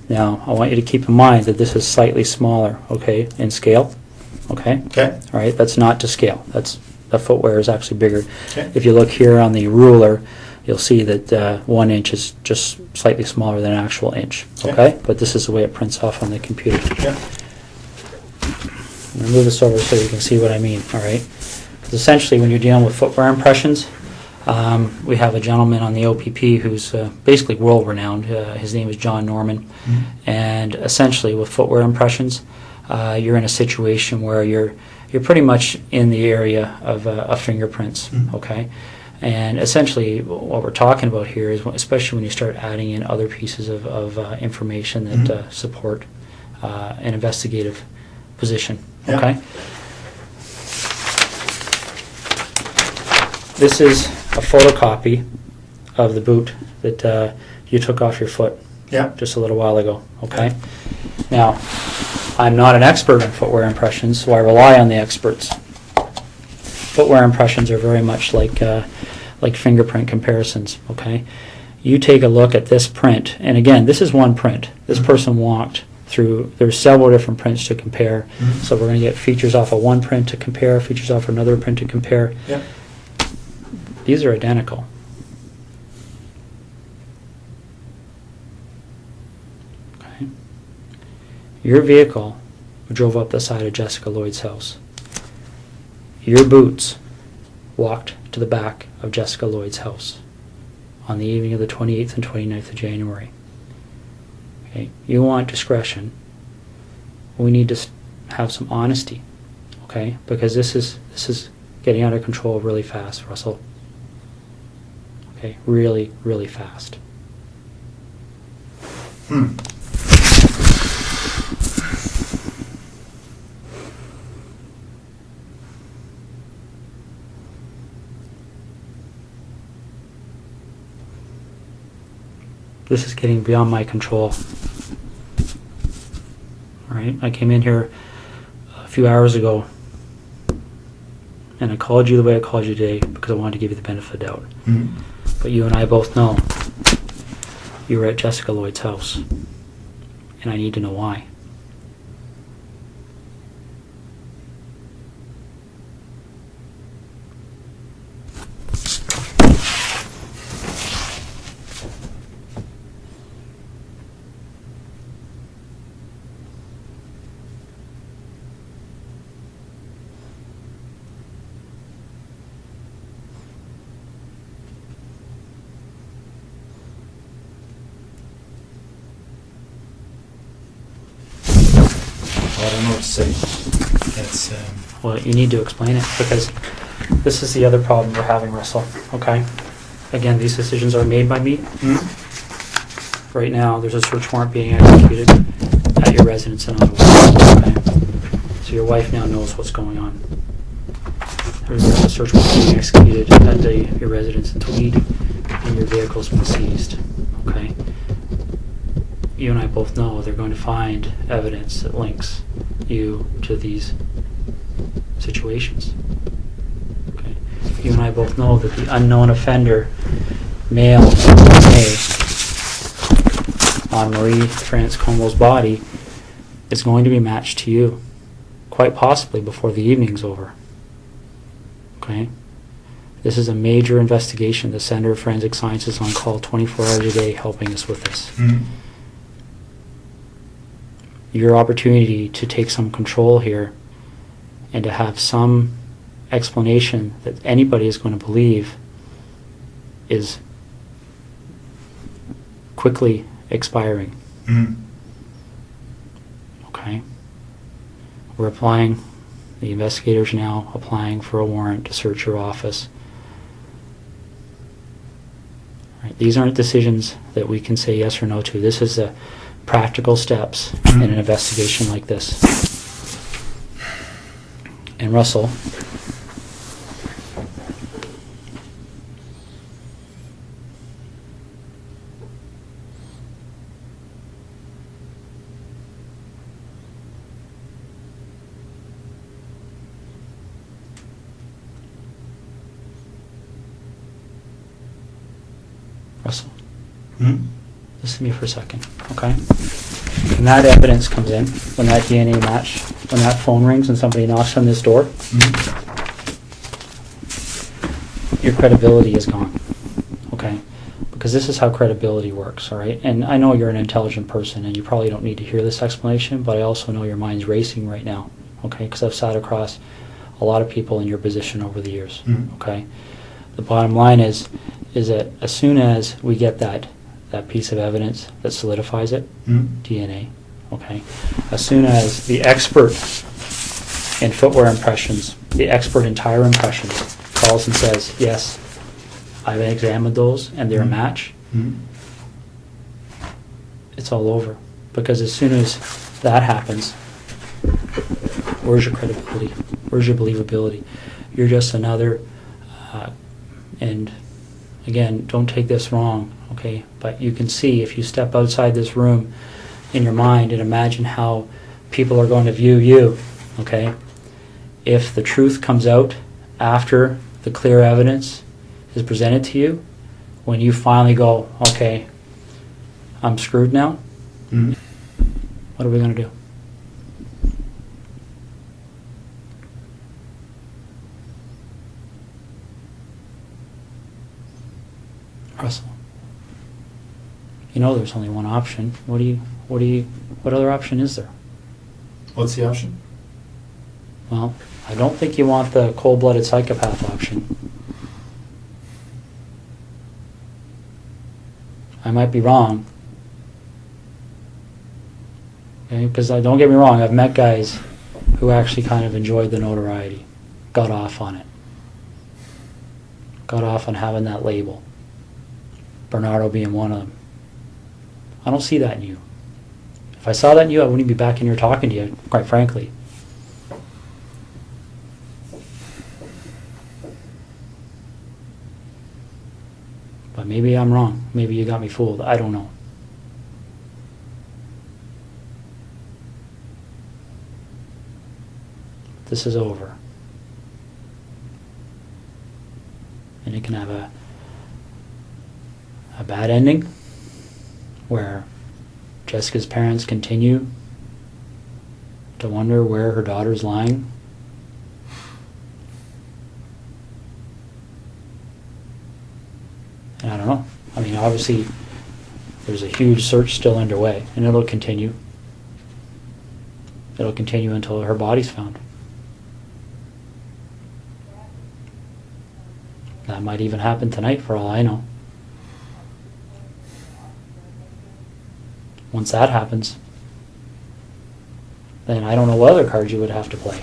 Now, I want you to keep in mind that this is slightly smaller, okay, in scale. Okay? Okay. All right? That's not to scale. The footwear is actually bigger. Okay. If you look here on the ruler, you'll see that 1 inch is just slightly smaller than an actual inch. Okay. Okay? But this is the way it prints off on the computer. Yeah. I'm going to move this over so you can see what I mean, all right? Because essentially when you're dealing with footwear impressions, we have a gentleman on the OPP who's basically world-renowned. His name is John Norman. And essentially with footwear impressions, you're in a situation where you're pretty much in the area of fingerprints, okay? And essentially what we're talking about here is, especially when you start adding in other pieces of information that support an investigative position. Yeah. Okay. This is a photocopy of the boot that you took off your foot Yeah. just a little while ago. Okay. Now, I'm not an expert in footwear impressions, so I rely on the experts. Footwear impressions are very much like fingerprint comparisons. Okay. You take a look at this print, and again, this is one print. This person walked through, there's several different prints to compare. So we're going to get features off of one print to compare, features off another print to compare. Yeah. These are identical. Okay. Your vehicle drove up the side of Jessica Lloyd's house. Your boots walked to the back of Jessica Lloyd's house on the evening of the 28th and 29th of January. Okay. You want discretion. We need to have some honesty, okay? Because this is getting out of control really fast, Russell. Okay, really, really fast. This is getting beyond my control. All right, I came in here a few hours ago and I called you the way I called you today because I wanted to give you the benefit of the doubt. But you and I both know you were at Jessica Lloyd's house, and I need to know why. I don't know what to say. It's Well, you need to explain it because this is the other problem we're having, Russell. Okay? Again, these decisions are made by me. Right now, there's a search warrant being executed at your residence in Ottawa. Okay? So your wife now knows what's going on. There's a search warrant being executed at your residence in Tweed, and your vehicle's been seized. Okay? You and I both know they're going to find evidence that links you to these situations. Okay. You and I both know that the unknown offender, male DNA on Marie France Comeau's body is going to be matched to you, quite possibly before the evening's over. Okay? This is a major investigation. The Center of Forensic Science is on call 24 hours a day helping us with this. Your opportunity to take some control here and to have some explanation that anybody is going to believe is quickly expiring. Okay? We're applying, the investigators now applying for a warrant to search your office. Right, these aren't decisions that we can say yes or no to. This is the practical steps in an investigation like this. And Russell, listen to me for a second, okay? When that evidence comes in, when that DNA match, when that phone rings and somebody knocks on this door, your credibility is gone, okay? Because this is how credibility works, all right? And I know you're an intelligent person and you probably don't need to hear this explanation, but I also know your mind's racing right now, okay? Because I've sat across a lot of people in your position over the years, okay? The bottom line is that as soon as we get that piece of evidence that solidifies it, DNA, okay? As soon as the expert in footwear impressions, the expert in tire impressions calls and says, yes, I've examined those and they're a match, it's all over. Because as soon as that happens, where's your credibility? Where's your believability? You're just another, and again, don't take this wrong, okay? But you can see if you step outside this room in your mind and imagine how people are going to view you, okay? If the truth comes out after the clear evidence is presented to you, when you finally go, okay, I'm screwed now, what are we going to do? Russell, you know there's only one option. What other option is there? What's the option? Well, I don't think you want the cold-blooded psychopath option. I might be wrong. Okay, because don't get me wrong, I've met guys who actually kind of enjoyed the notoriety, got off on it, got off on having that label. Bernardo being one of them. I don't see that in you. If I saw that in you, I wouldn't be back in here talking to you, quite frankly. But maybe I'm wrong. Maybe you got me fooled. I don't know. This is over. And it can have a bad ending where Jessica's parents continue to wonder where her daughter's lying. And I don't know. I mean, obviously, there's a huge search still underway, and it'll continue. It'll continue until her body's found. That might even happen tonight, for all I know. Once that happens, then I don't know what other cards you would have to play.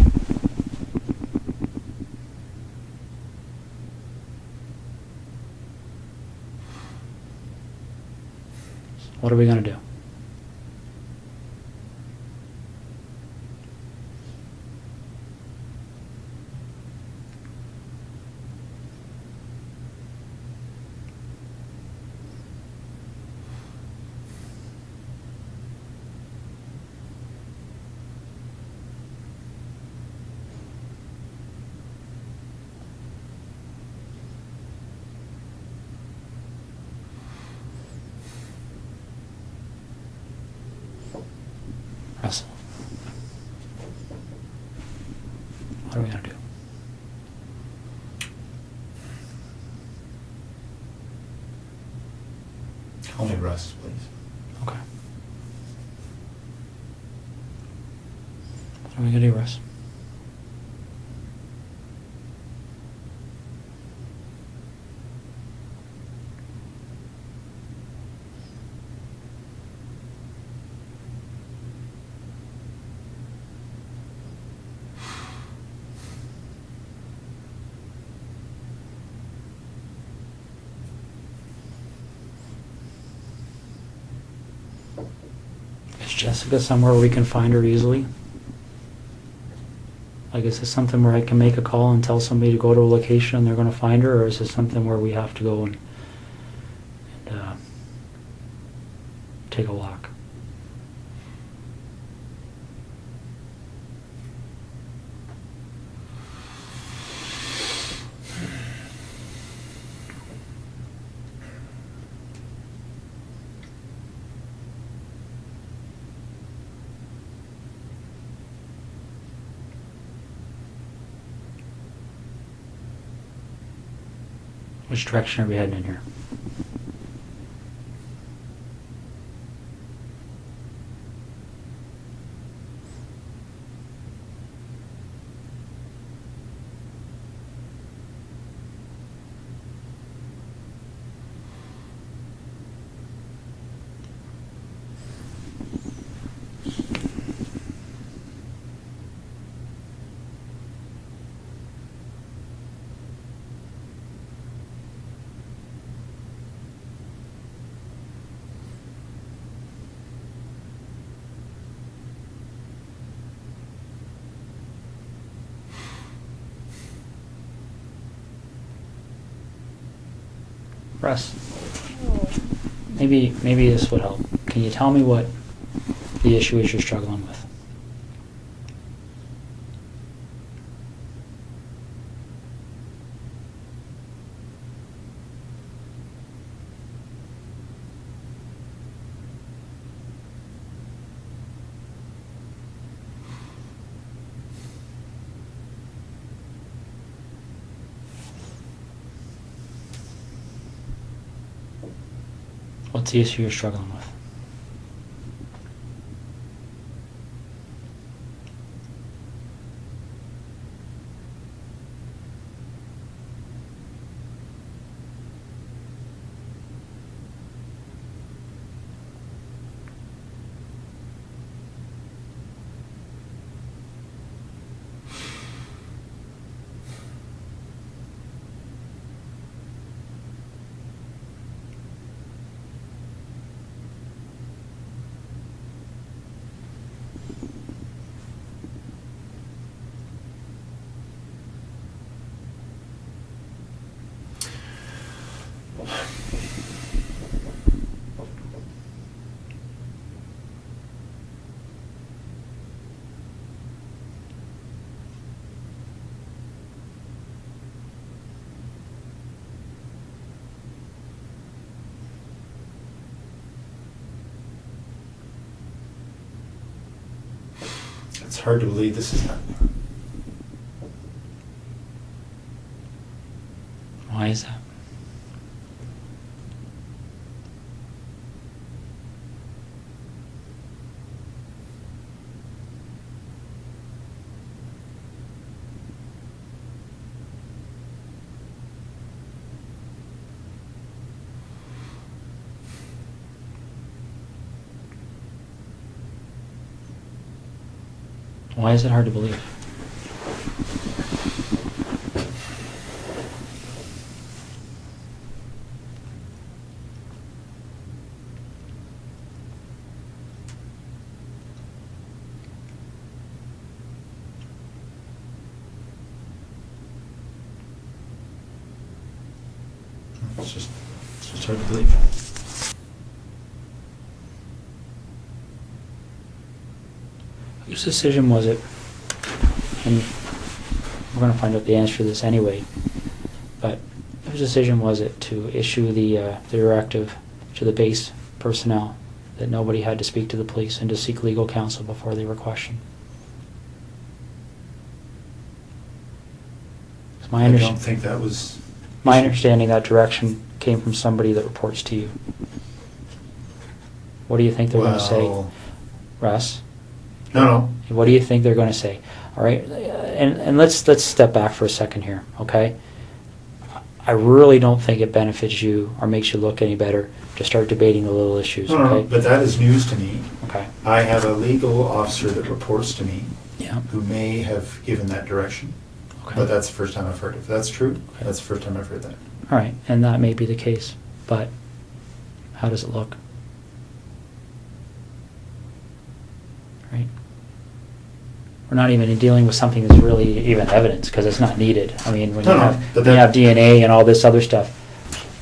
What are we going to do? Russell, what are we going to do? Russ, please. Okay. What are we gonna do, Russ? Is Jessica somewhere we can find her easily? Like, is this something where I can make a call and tell somebody to go to a location and they're going to find her, or is this something where we have to go and take a walk? Which direction are we heading in here? Russ, maybe this would help. Can you tell me what the issue is you're struggling with? What's the issue you're struggling with? It's hard to believe this is happening. Why is that? Why is it hard to believe? It's just hard to believe. Whose decision was it? And we're going to find out the answer to this anyway. But whose decision was it to issue the directive to the base personnel that nobody had to speak to the police and to seek legal counsel before they were questioned? It's I don't think that was... my understanding that direction came from somebody that reports to you. What do you think they're going to say, Well, Russ? no. What do you think they're going to say? All right, and let's step back for a second here, okay? I really don't think it benefits you or makes you look any better to start debating the little issues, No, okay? but that is news to me. Okay. I have a legal officer that reports to me Yeah. who may have given that direction, Okay. but that's the first time I've heard it. If that's true, Okay. that's the first time I've heard that. All right, and that may be the case, but how does it look? Right? We're not even dealing with something that's really even evidence because it's not needed. I mean, when No, you no, have, but when you that- have DNA and all this other stuff,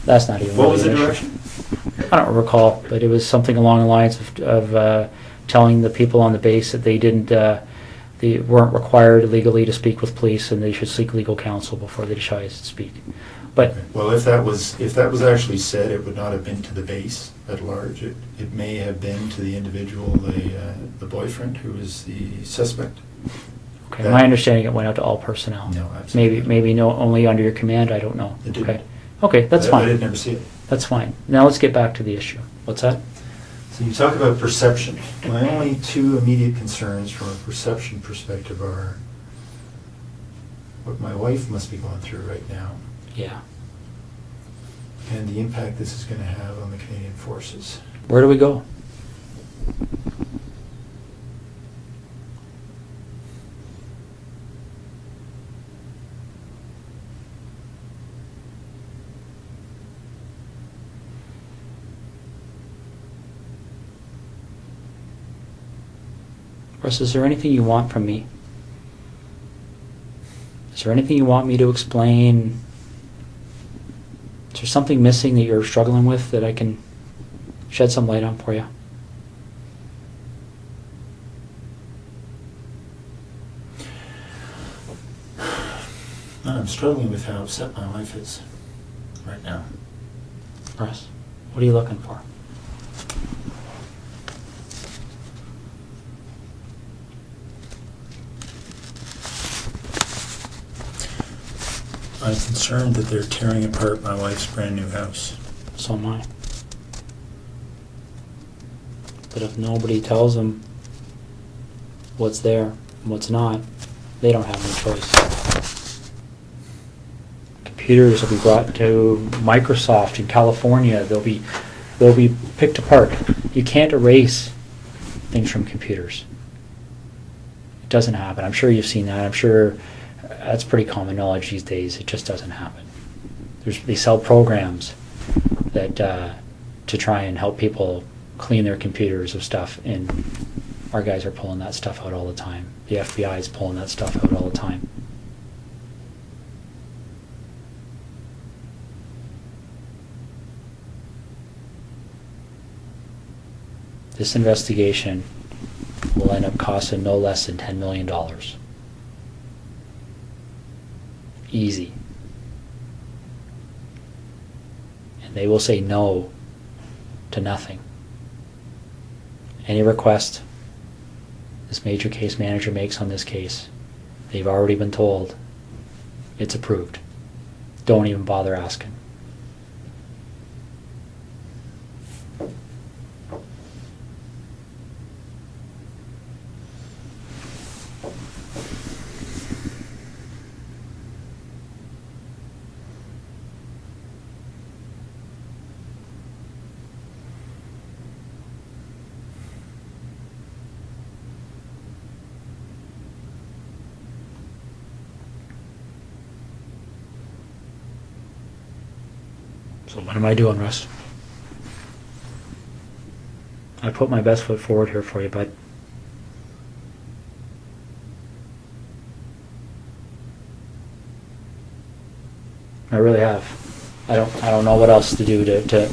that's not even What really was the an issue. direction? I don't recall, but it was something along the lines of telling the people on the base that they weren't required legally to speak with police and they should seek legal counsel before they decide to speak. But Well, if that was actually said, it would not have been to the base at large. It may have been to the individual, the boyfriend who is the suspect. okay, my understanding it went out to all personnel. No, absolutely. Maybe no, only under your command. I don't know. It didn't. Okay, okay, that's I fine. did never see it. That's fine. Now let's get back to the issue. What's that? So you talk about perception. My only two immediate concerns from a perception perspective are what my wife must be going through right now Yeah. and the impact this is going to have on the Canadian Forces. Where do we go? Russ, is there anything you want from me? Is there anything you want me to explain? Is there something missing that you're struggling with that I can shed some light on for you? I'm struggling with how upset my wife is right now. Russ, what are you looking for? I'm concerned that they're tearing apart my wife's brand new house. So am I. But if nobody tells them what's there and what's not, they don't have any choice. Computers will be brought to Microsoft in California. They'll be picked apart. You can't erase things from computers. It doesn't happen. I'm sure you've seen that. I'm sure that's pretty common knowledge these days. It just doesn't happen. They sell programs that to try and help people clean their computers of stuff, and our guys are pulling that stuff out all the time. The FBI is pulling that stuff out all the time. This investigation will end up costing no less than $10 million. Easy. And they will say no to nothing. Any request this major case manager makes on this case, they've already been told it's approved. Don't even bother asking. So what am I doing, Russ? I put my best foot forward here for you, bud. I really have. I don't know what else to do to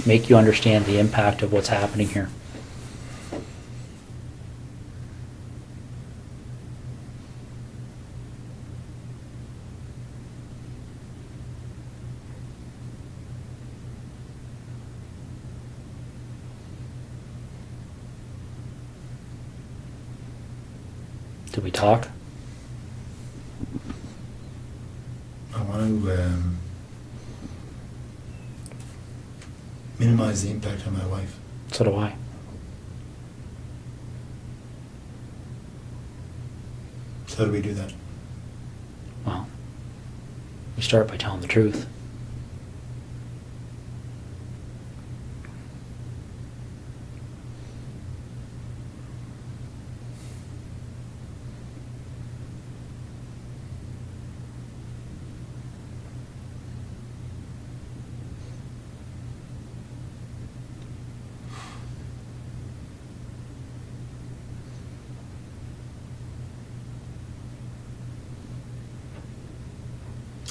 make you understand the impact of what's happening here. Did we talk? I want to minimize the impact on my wife. So do I. So how do we do that? Well, we start by telling the truth.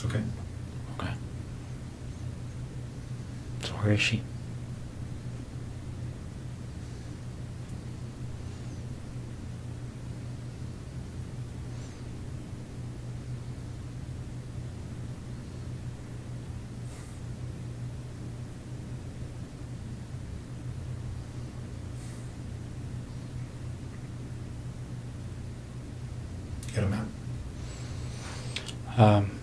Okay. Okay. So where is she? Get a map.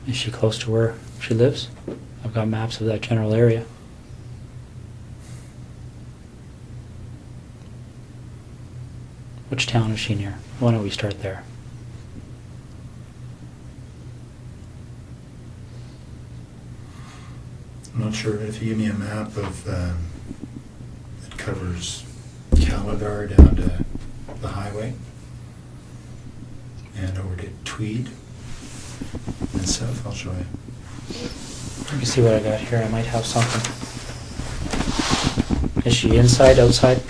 Is she close to where she lives? I've got maps of that general area. Which town is she near? Why don't we start there? I'm not sure if you give me a map of that covers Calabar down to the highway and over to Tweed and south, I'll show you. Let me see what I got here. I might have something. Is she inside, outside?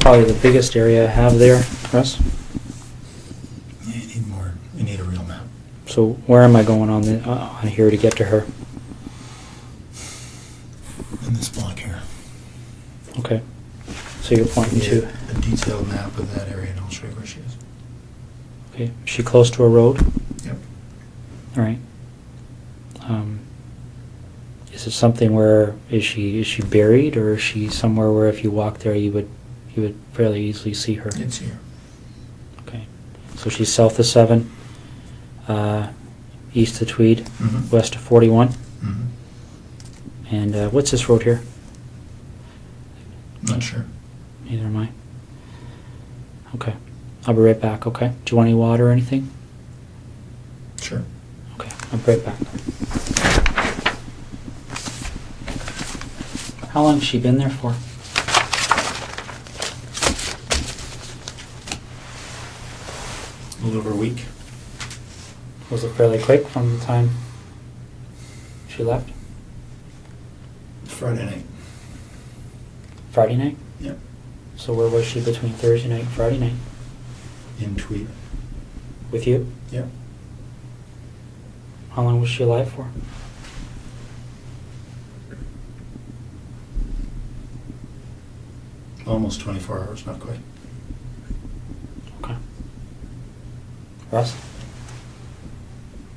Probably the biggest area I have there, Russ. Yeah, you need more. You need a real map. So where am I going on here to get to her? In this block here. Okay. So you're pointing to. A detailed map of that area, and I'll show you where she is. Okay. Is she close to a road? Yep. All right. Is it something where is she buried, or is she somewhere where if you walk there you would fairly easily see her? It's here. Okay. So she's south of 7, east of Tweed, west of 41. And what's this road here? Not sure. Neither am I. Okay. I'll be right back, okay? Do you want any water or anything? Sure. Okay, I'll be right back. How long has she been there for? A little over a week. Was it fairly quick from the time she left? Friday night. Friday night? Yep. So where was she between Thursday night and Friday night? In Tweed. With you? Yep. How long was she alive for? Almost 24 hours, not quite. Okay. Russ?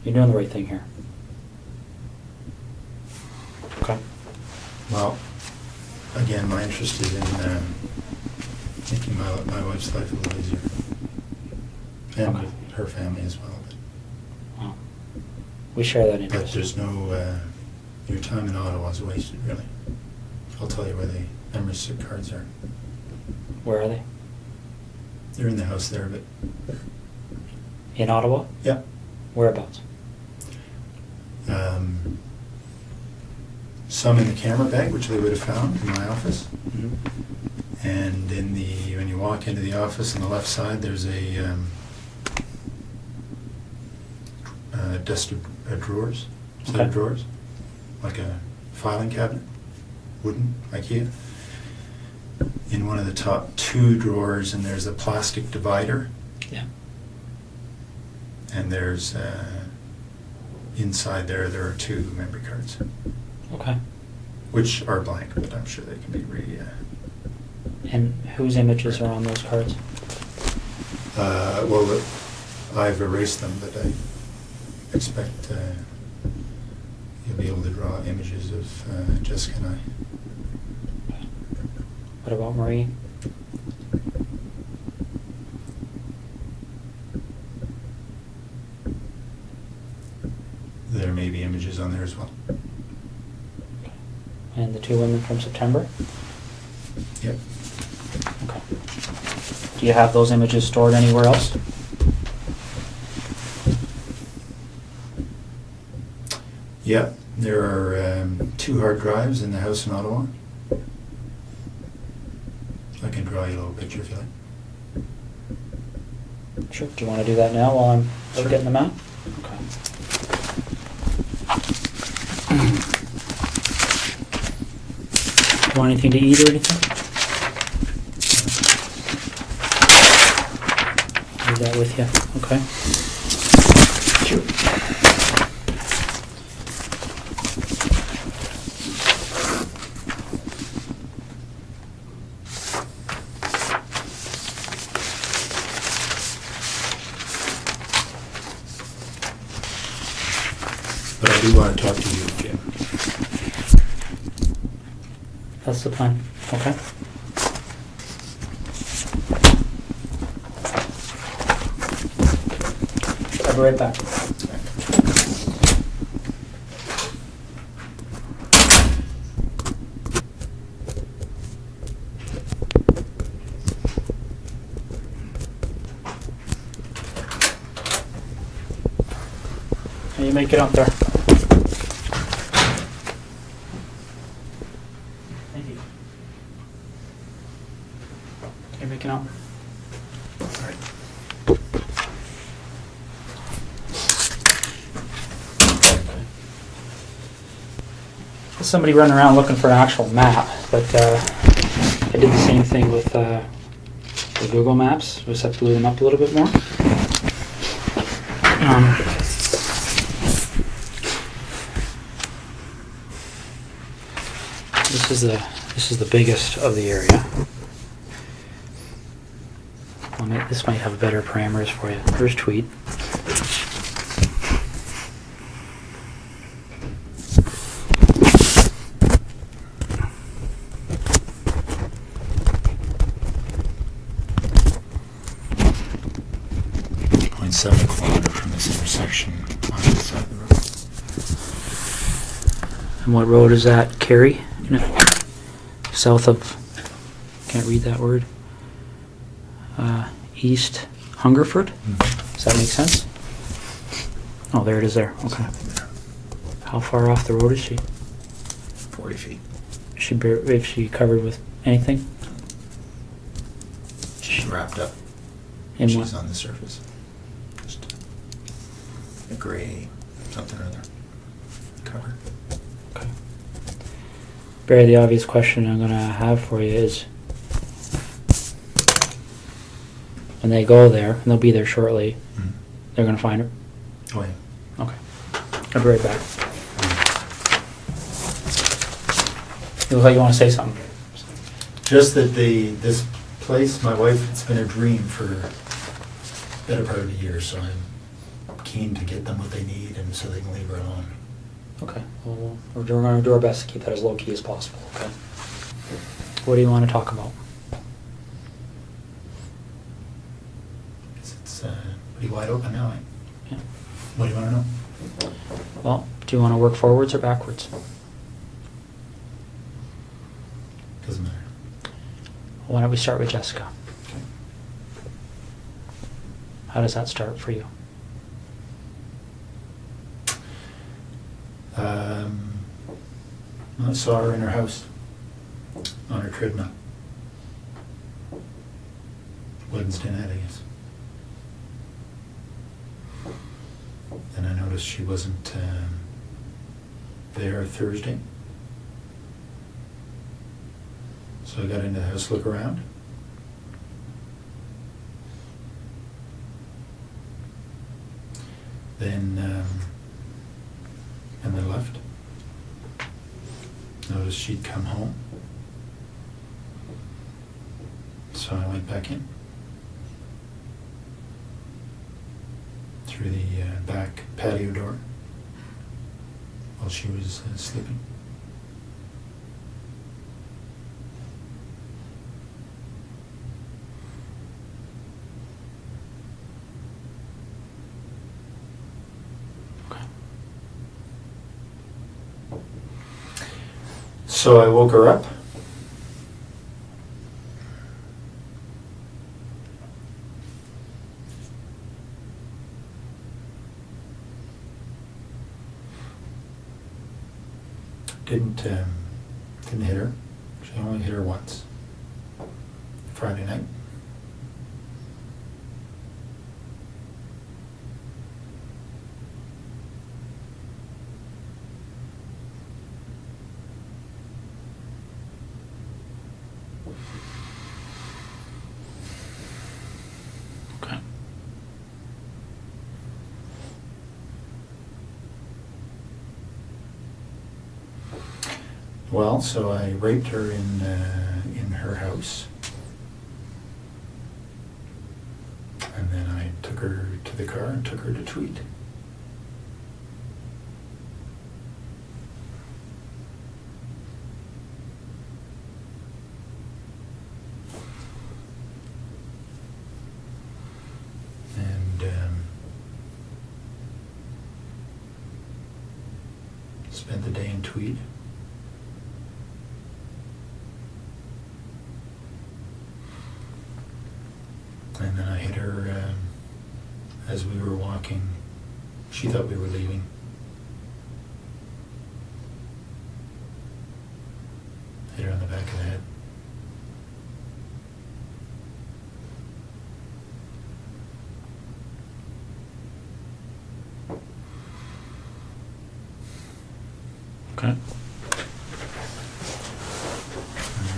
You're doing the right thing here. Okay. Well, again, my interest is in making my wife's life a little easier. And Okay. with her family as well. Well, we share that But interest. there's no, your time in Ottawa is wasted, really. I'll tell you where the membership cards are. Where are they? They're in the house there, but In Ottawa? yeah. Whereabouts? Some in the camera bag, which they would have found in my office. Mm-hmm. And when you walk into the office on the left side, there's a desk of drawers, set Okay. of drawers, like a filing cabinet, wooden, IKEA. In one of the top 2 drawers, and there's a plastic divider, Yeah. and there's inside there are 2 memory cards, Okay. which are blank, but I'm sure they can be And whose images are on those cards? well, I've erased them, but I expect be able to draw images of Jessica and I. What about Marie? There may be images on there as well. And the 2 women from September? Yep. Okay. Do you have those images stored anywhere else? Yep. There are 2 hard drives in the house in Ottawa. I can draw you a little picture if you like. Sure. Do you want to do that now while I'm Sure. getting them out? Okay. Want anything to eat or anything? Leave that with you. Okay. Sure. But I do want to talk to you, Jim. That's the plan. Okay. I'll be right back. Can you make it up there? Thank you. Can you make it up? All right. Somebody running around looking for an actual map, but I did the same thing with the Google Maps. Just have to load them up a little bit more. This is the biggest of the area. Well, this might have better parameters for you. Here's Tweed. .7 kilometer from this intersection on the side of the road. And what road is that? Kerry? South of, can't read that word. East Hungerford? Does that make sense? Oh, there it is there. Okay. How far off the road is she? 40 feet. Is she covered with anything? She's wrapped up. In She's what? on the surface. Just a gray something or other cover. Okay. Barry, the obvious question I'm going to have for you is, when they go there, and they'll be there shortly, they're going to find her? Oh, yeah. Okay. I'll be right back. You look like you want to say something. Just that this place, my wife, it's been a dream for the better part of a year, so I'm keen to get them what they need and so they can leave her alone. Okay. Well, we're going to do our best to keep that as low key as possible. Okay. What do you want to talk about? It's pretty wide open now, eh? Yeah. What do you want to know? Well, do you want to work forwards or backwards? Doesn't matter. Why don't we start with Jessica? Okay. How does that start for you? I saw her in her house on her treadmill. Wednesday night, I guess. And I noticed she wasn't there Thursday. So I got into the house to look around. Then left. Noticed she'd come home. So I went back in. Through the back patio door. while she was sleeping. Okay. So I woke her up. Didn't hit her. She only hit her once. Friday night. Okay. Well, so I raped her in her house, and then I took her to the car and took her to Tweed. And spent the day in Tweed. And then I hit her as we were walking. She thought we were leaving. Hit her on the back of the head. Okay.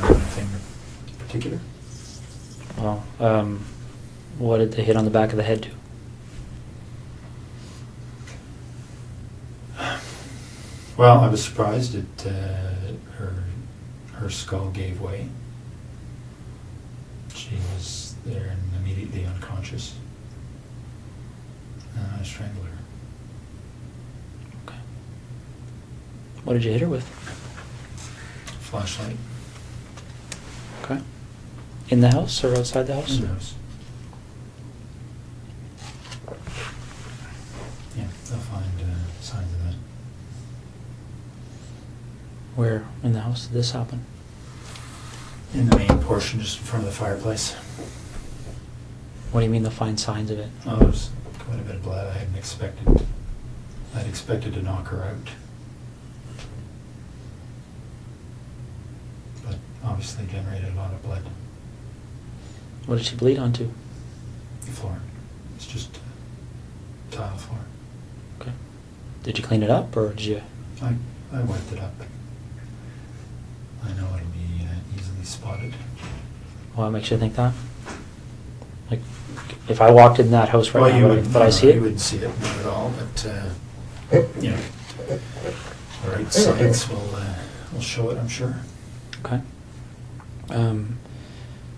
Anything in particular? Well, what did the hit on the back of the head do? Well, I was surprised that her skull gave way. She was there and immediately unconscious. And I strangled her. Okay. What did you hit her with? Flashlight. Okay. In the house or outside the house? In the house. Yeah, they'll find signs of that. Where in the house did this happen? In the main portion, just in front of the fireplace. What do you mean they'll find signs of it? Oh, there's quite a bit of blood. I hadn't expected. I'd expected to knock her out. But obviously generated a lot of blood. What did she bleed onto? The floor. It's just tile floor. Okay. Did you clean it up or did you? I wiped it up. I know it'll be easily spotted. What makes you think that? Like, if I walked in that house right Well, now, would I see you it? wouldn't see it, not at all, but, you know, the right science will show it, I'm sure. Okay.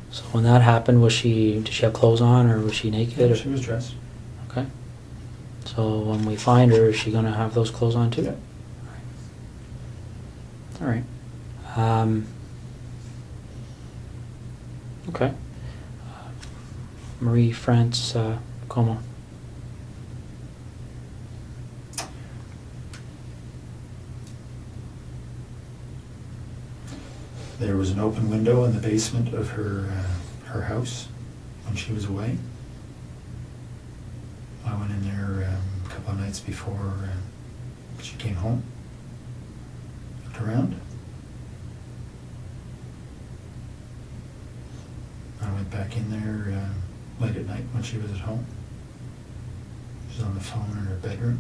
So when that happened, did she have clothes on or was she naked? Yeah, or? she was dressed. Okay. So when we find her, is she going to have those clothes on too? Yeah. All right. Okay. Marie France Como. There was an open window in the basement of her house when she was away. I went in there a couple of nights before she came home. Looked around. I went back in there late at night when she was at home. She was on the phone in her bedroom.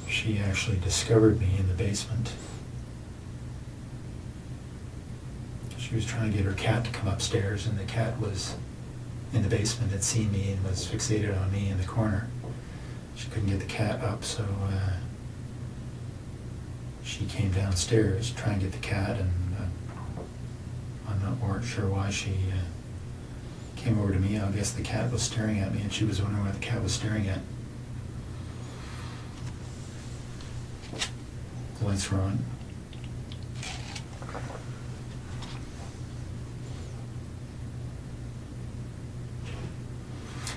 She actually discovered me in the basement. She was trying to get her cat to come upstairs, and the cat was in the basement, had seen me and was fixated on me in the corner. She couldn't get the cat up, so she came downstairs to try and get the cat, and I'm not sure why she came over to me. I guess the cat was staring at me, and she was wondering what the cat was staring at. The lights were on.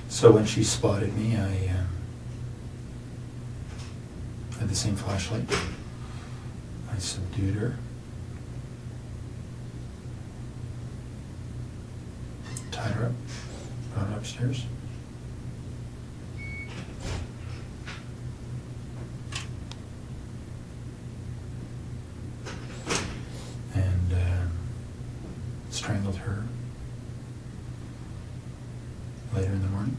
So when she spotted me, I had the same flashlight. I subdued her. Tied her up, brought her upstairs. And strangled her later in the morning.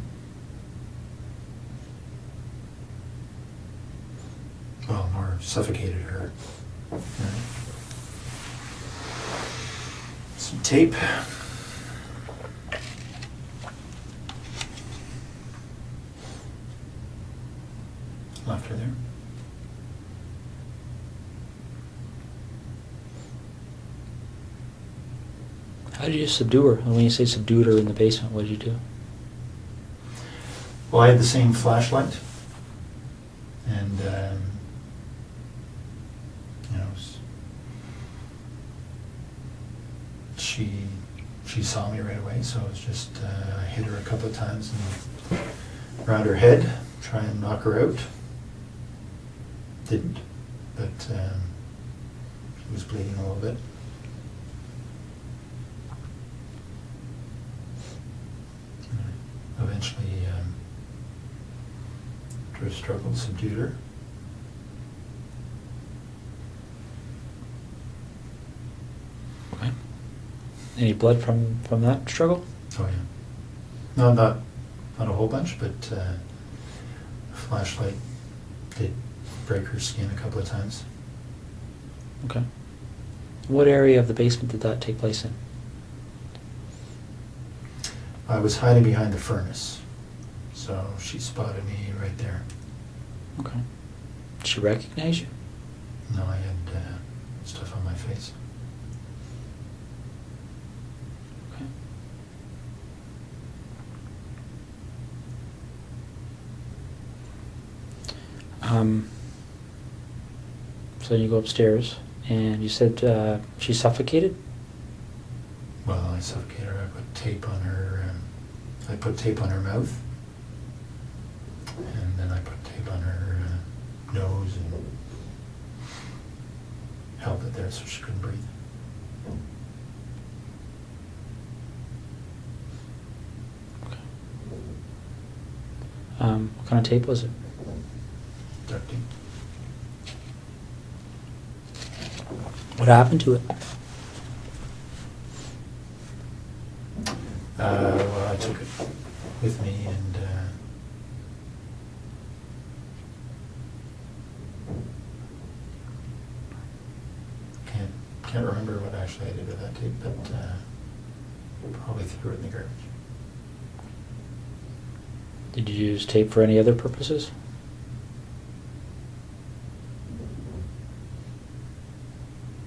Well, more suffocated her. Some tape. Left her there. How did you subdue her? And when you say subdued her in the basement, what did you do? Well, I had the same flashlight, and you know, she saw me right away. So it was just I hit her a couple of times and around her head, try and knock her out. Didn't, but she was bleeding a little bit. Eventually, through a struggle, subdued her. Okay. Any blood from that struggle? Oh yeah. No, not a whole bunch, but a flashlight did break her skin a couple of times. Okay. What area of the basement did that take place in? I was hiding behind the furnace, so she spotted me right there. Okay. Did she recognize you? No, I had stuff on my face. Okay. So then you go upstairs, and you said she suffocated? Well, I suffocated her. I put tape on her. I put tape on her mouth, and then I put tape on her nose and held it there so she couldn't breathe. Okay. What kind of tape was it? Duct tape. What happened to it? Well, I took it with me and can't remember what actually I did with that tape, but probably threw it in the garbage. Did you use tape for any other purposes?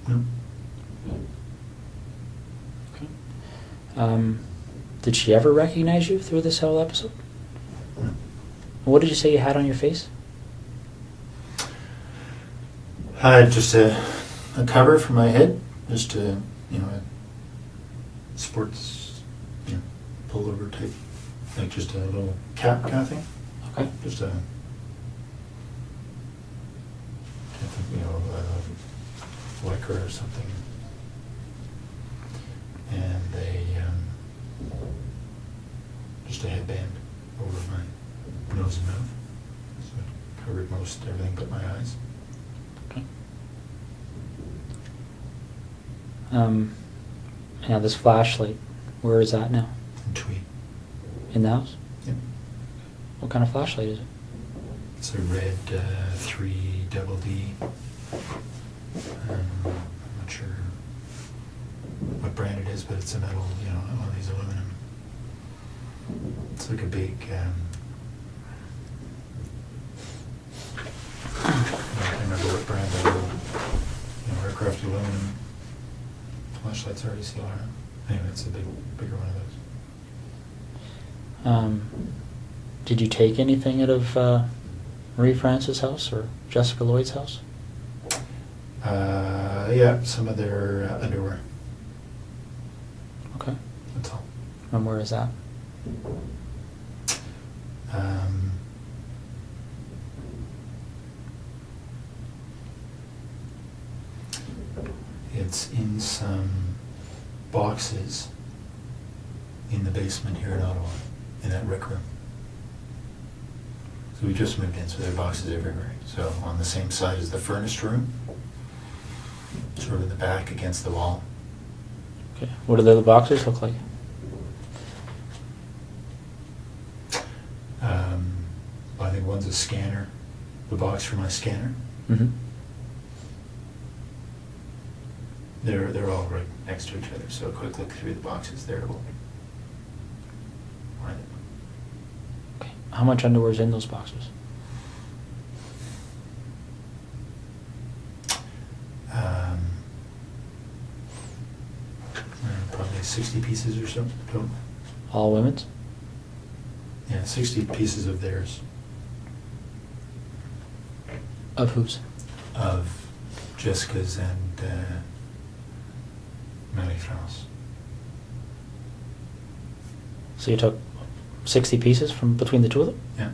No. Okay. Did she ever recognize you through this whole episode? No. What did you say you had on your face? I had just a cover for my head, just a, a sports, pullover type, like just a little cap kind of thing. Okay. Just a, lycra or something. And just a headband over my nose and mouth. So it covered most everything but my eyes. Okay. Now this flashlight, where is that now? And tweed. In the house? Yep. What kind of flashlight is it? It's a red 3DD. I'm not sure what brand it is, but it's a metal, one of these aluminum. It's like a big, I can't remember what brand of aircraft aluminum flashlights already see around. Anyway, it's a bigger one of those. Did you take anything out of Marie France's house or Jessica Lloyd's house? Yeah, some of their underwear. Okay. That's all. And where is that? It's in some boxes in the basement here in Ottawa, in that rec room. So we just moved in, so there are boxes everywhere. So on the same side as the furnace room, sort of in the back against the wall. Okay. What do the other boxes look like? I think one's a scanner, the box for my scanner. Mm-hmm. They're all right next to each other, so a quick look through the boxes there will find it. Okay. How much underwear is in those boxes? Probably 60 pieces or so. Total. All women's? Yeah, 60 pieces of theirs. Of whose? Of Jessica's and Marie France. So you took 60 pieces from between the two of them? Yeah.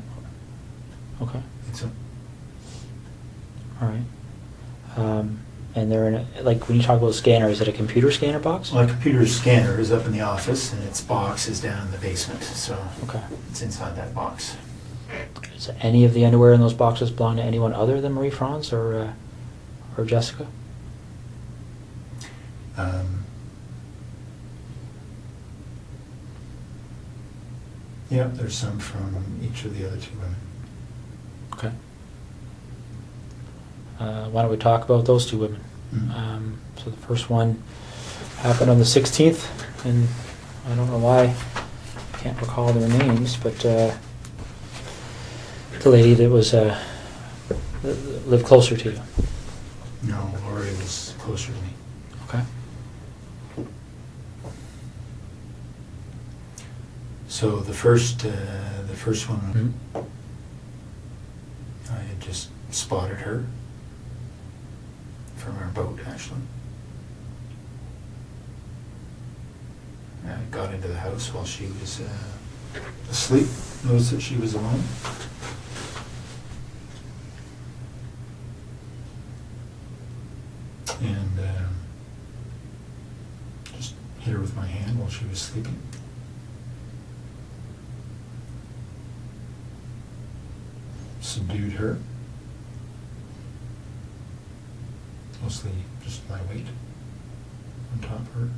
Okay. I think so. All right. And they're in a, like when you talk about a scanner, is it a computer scanner box? My computer scanner is up in the office, and its box is down in the basement, so Okay. it's inside that box. Does any of the underwear in those boxes belong to anyone other than Marie France or Jessica? Yeah, there's some from each of the other two women. Okay. Why don't we talk about those two women? Mhm. So the first one happened on the 16th, and I don't know why I can't recall their names, but the lady that was lived closer to you. No, Lori was closer to me. Okay. So the first one, Mhm. I had just spotted her from our boat, actually. I got into the house while she was asleep, noticed that she was alone. And just hit her with my hand while she was sleeping. Subdued her. Mostly just my weight on top of her.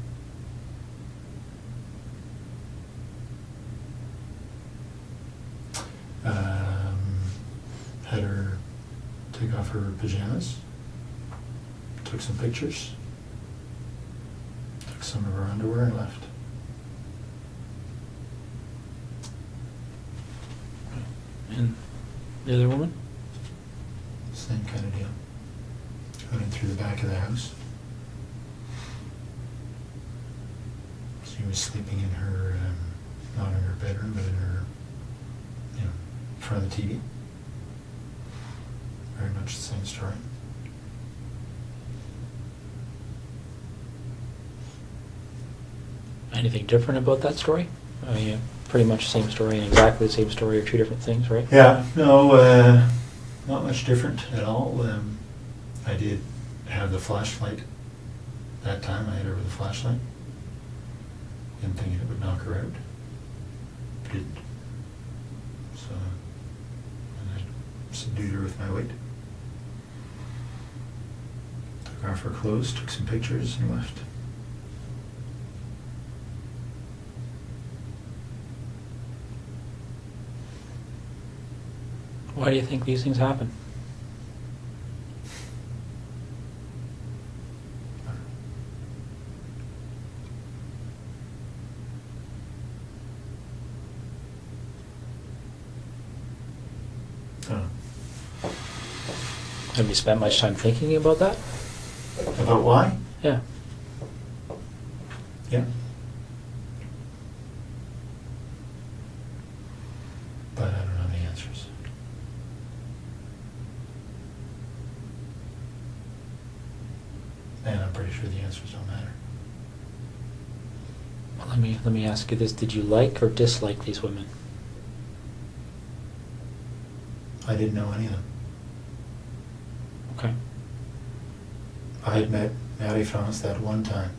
Had her take off her pajamas. Took some pictures. Took some of her underwear and left. And the other woman? Same kind of deal. Went in through the back of the house. She was sleeping in her, not in her bedroom, but in her, in front of the TV. Very much the same story. Anything different about that story? I mean, pretty much the same story and exactly the same story are two different things, right? Yeah, no, not much different at all. I did have the flashlight that time. I hit her with a flashlight. Didn't think it would knock her out. Did. So, and I subdued her with my weight. Took off her clothes, took some pictures, and left. Why do you think these things happen? Have you spent much time thinking about that? About why? Yeah. Yeah. Let me ask you this: did you like or dislike these women? I didn't know any of them. Okay. I had met Maddie France that one time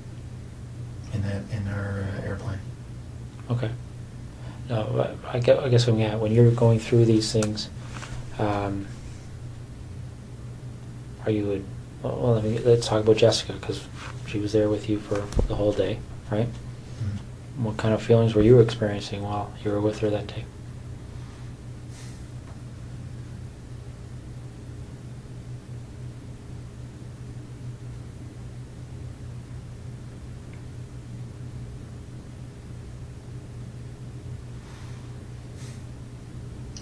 in our airplane. Okay. No, I guess when you're going through these things, are you? Well, let's talk about Jessica, because she was there with you for the whole day, right? Mm-hmm. What kind of feelings were you experiencing while you were with her that day?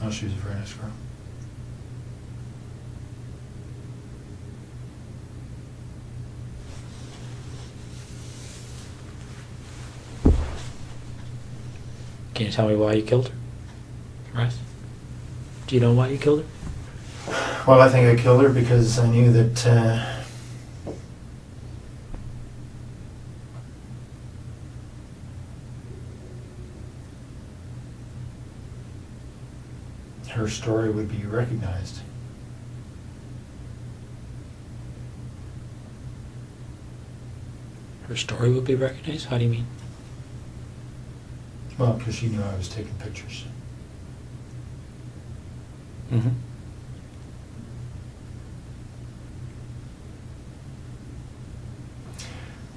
Oh, she was a very nice girl. Can you tell me why you killed her? Right? Do you know why you killed her? Well, I think I killed her because I knew that her story would be recognized. Her story would be recognized? How do you mean? Well, because she knew I was taking pictures. Mm-hmm.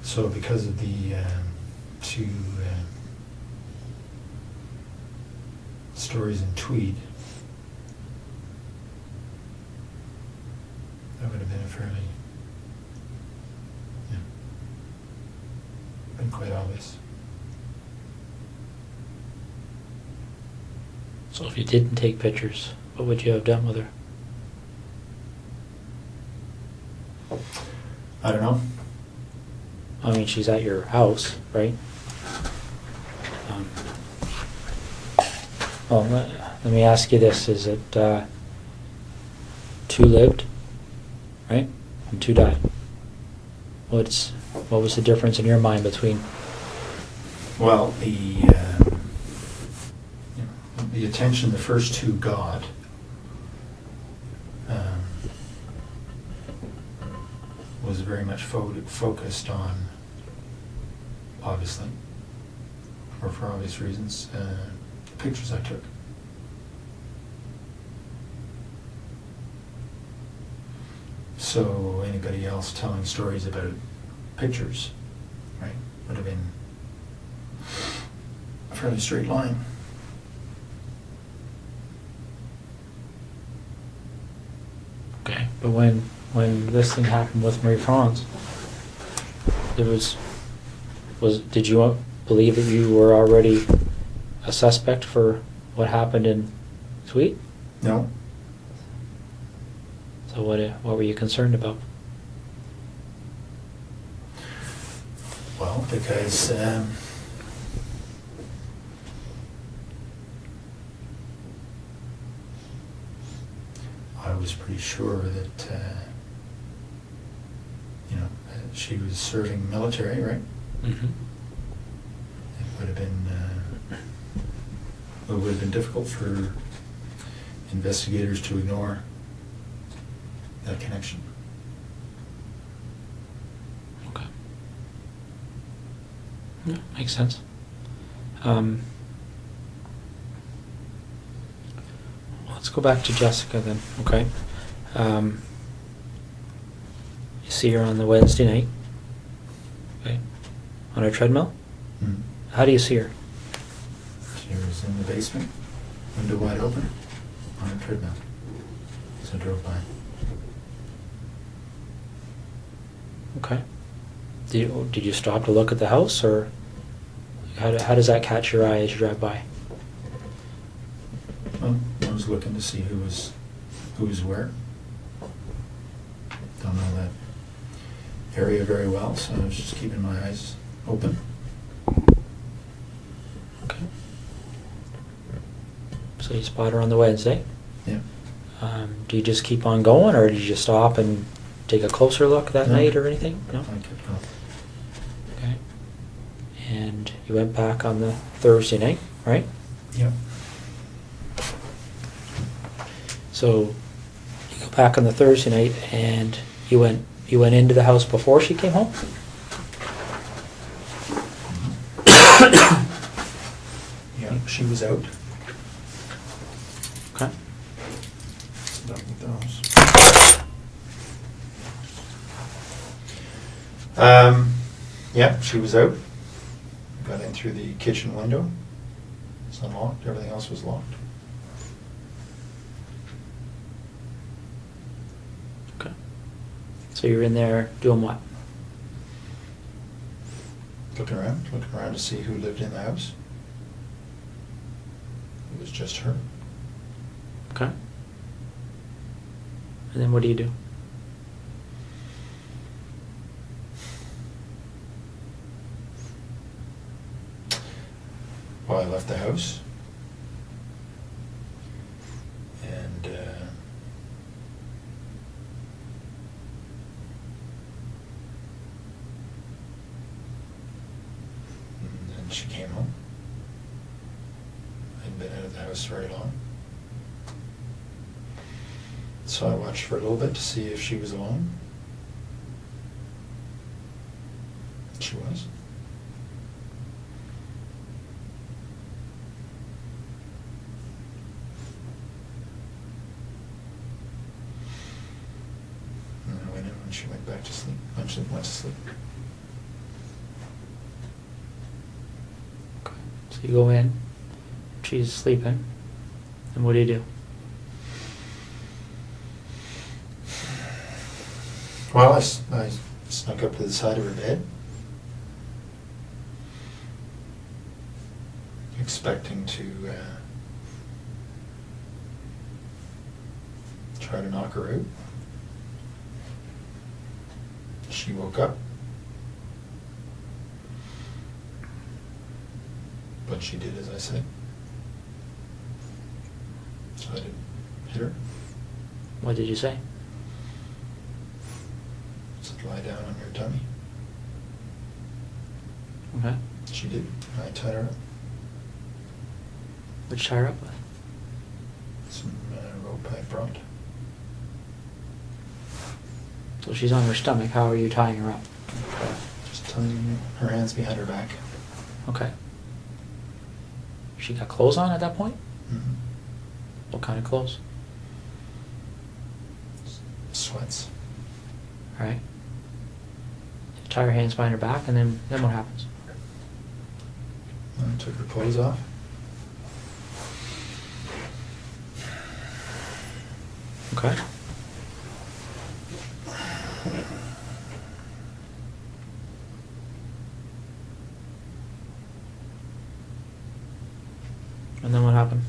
So because of the two stories in Tweed, that would have been a fairly, been quite obvious. So if you didn't take pictures, what would you have done with her? I don't know. I mean, she's at your house, right? Well, let me ask you this. Is it 2 lived, right? And 2 died. What was the difference in your mind between? Well, the attention the first 2 got was very much focused on, obviously, or for obvious reasons, the pictures I took. So anybody else telling stories about pictures, right, would have been a fairly straight line. Okay, but when this thing happened with Marie France, did you believe that you were already a suspect for what happened in Tweed? No. So what were you concerned about? Well, because I was pretty sure that she was serving military, right? Mm-hmm. It would have been difficult for investigators to ignore that connection. Okay. Yeah, makes sense. Let's go back to Jessica then, okay? You see her on the Wednesday night, okay? On her treadmill? Mm-hmm. How do you see her? She was in the basement, window wide open, on a treadmill. So I drove by. Okay. Did you stop to look at the house, or how does that catch your eye as you drive by? Well, I was looking to see who was where. Don't know that area very well, so I was just keeping my eyes open. Okay. So you spot her on the Wednesday. Yeah. Do you just keep on going, or did you stop and take a closer look that No. night or anything? No? I kept going. Okay. And You went back on the Thursday night, right? Yep. So you go back on the Thursday night, and you went into the house before she came home? Yeah, she was out. Okay. Done with those. Yeah, she was out. Got in through the kitchen window. It's unlocked. Everything else was locked. Okay. So you're in there doing what? Looking around to see who lived in the house. It was just her. Okay. And then what do you do? Well, I left the house. And then she came home. I hadn't been out of the house very long. So I watched for a little bit to see if she was alone. She was. And I went in when she went back to sleep. When she went to sleep. Okay. So you go in, she's sleeping, and what do you do? Well, I snuck up to the side of her bed, expecting to try to knock her out. She woke up, but she did as I said, so I didn't hit her. What did you say? Said, lie down on your tummy. Okay. She did. I tied her up. What'd you tie her up with? Some rope I brought. So she's on her stomach. How are you tying her up? Just tying her hands behind her back. Okay. She got clothes on at that point? Mm-hmm. What kind of clothes? Sweats. All right. You tie her hands behind her back, and then what happens? I took her clothes off. Okay. And then what happened?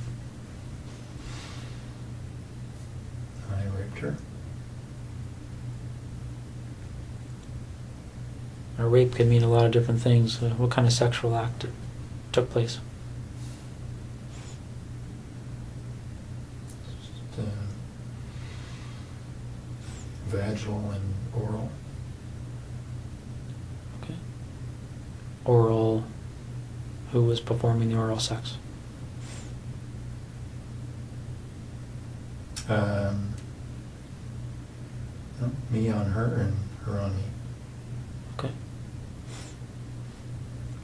I raped her. A rape can mean a lot of different things. What kind of sexual act took place? Just, vaginal and oral. Okay. Oral. Who was performing the oral sex? No, me on her and her on me. Okay.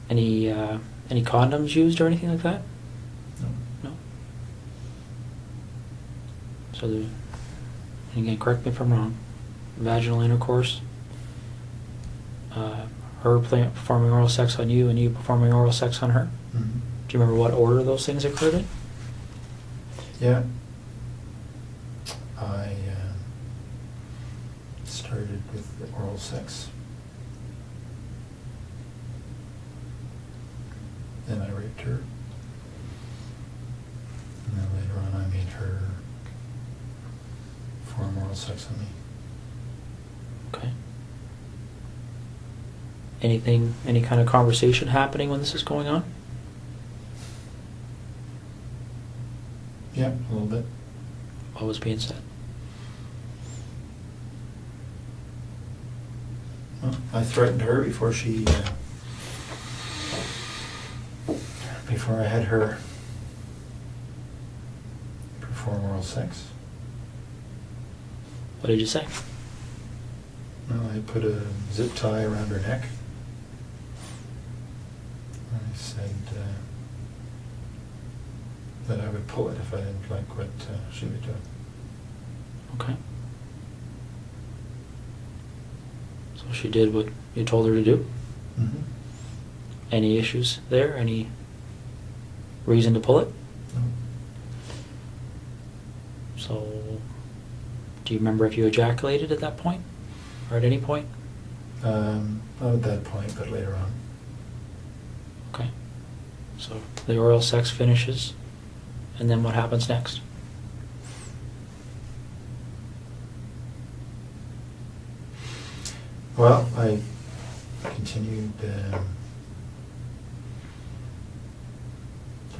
Any condoms used or anything like that? No. No. So and again, correct me if I'm wrong. Vaginal intercourse. Her performing oral sex on you, and you performing oral sex on her. Mm-hmm. Do you remember what order those things occurred in? Yeah. I started with the oral sex. Then I raped her. And then later on I made her perform oral sex on me. Okay. Any kind of conversation happening when this is going on? Yeah, a little bit. What was being said? Well, I threatened her before she before I had her perform oral sex. What did you say? Well, I put a zip tie around her neck. I said that I would pull it if I didn't like what she was doing. Okay. So she did what you told her to do? Mm-hmm. Any issues there? Any reason to pull it? No. So, do you remember if you ejaculated at that point? Or at any point? Not at that point, but later on. Okay. So, the oral sex finishes, and then what happens next? Well, I continued to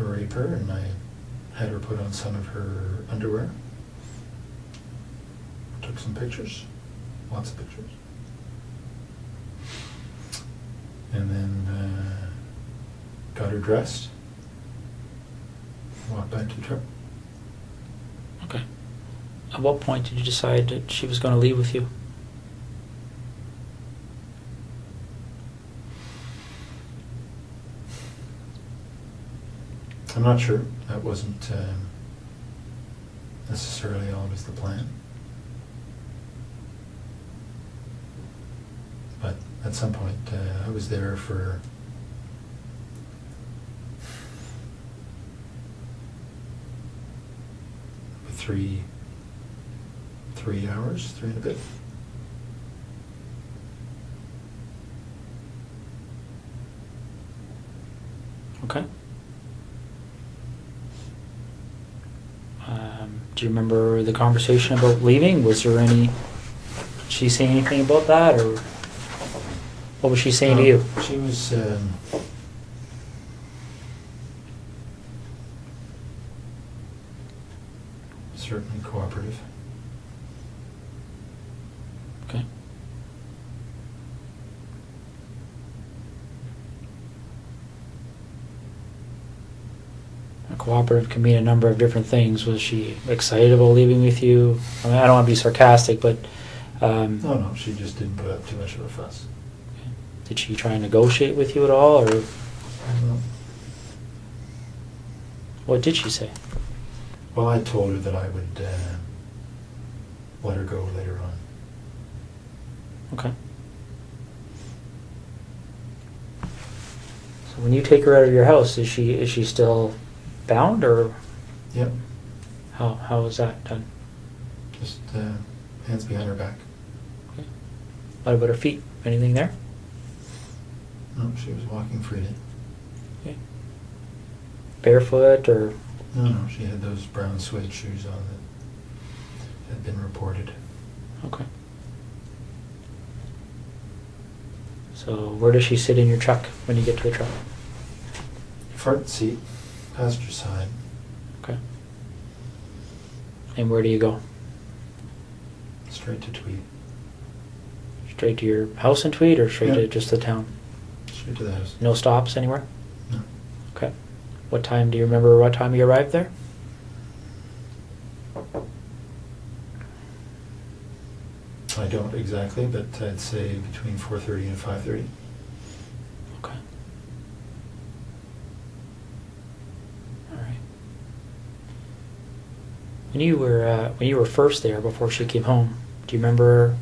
rape her, and I had her put on some of her underwear. Took some pictures, lots of pictures. And then got her dressed, walked back to the truck. Okay. At what point did you decide that she was going to leave with you? I'm not sure. That wasn't necessarily always the plan. But at some point, I was there for three hours, 3 and a bit. Okay. Do you remember the conversation about leaving? Was there any... Did she say anything about that, or what was she saying to you? She was certainly cooperative. Okay. Cooperative can mean a number of different things. Was she excited about leaving with you? I mean, I don't want to be sarcastic, but No, she just didn't put up too much of a fuss. did she try and negotiate with you at all, or No. what did she say? Well, I told her that I would let her go later on. Okay. So when you take her out of your house, is she still bound, or Yep, how is that done? just hands behind her back. Okay. What about her feet? Anything there? No, she was walking freely. Okay. Barefoot, or No, she had those brown suede shoes on that had been reported. okay. So where does she sit in your truck when you get to the truck? Front seat, passenger side, Okay. And where do you go? straight to Tweed, Straight to your house in Tweed, or straight Yeah. to just the town? straight to the house. No stops anywhere? No. Okay. What time, do you remember what time you arrived there? I don't exactly, but I'd say between 4:30 and 5:30. Okay. All right. When you were first there before she came home, do you remember?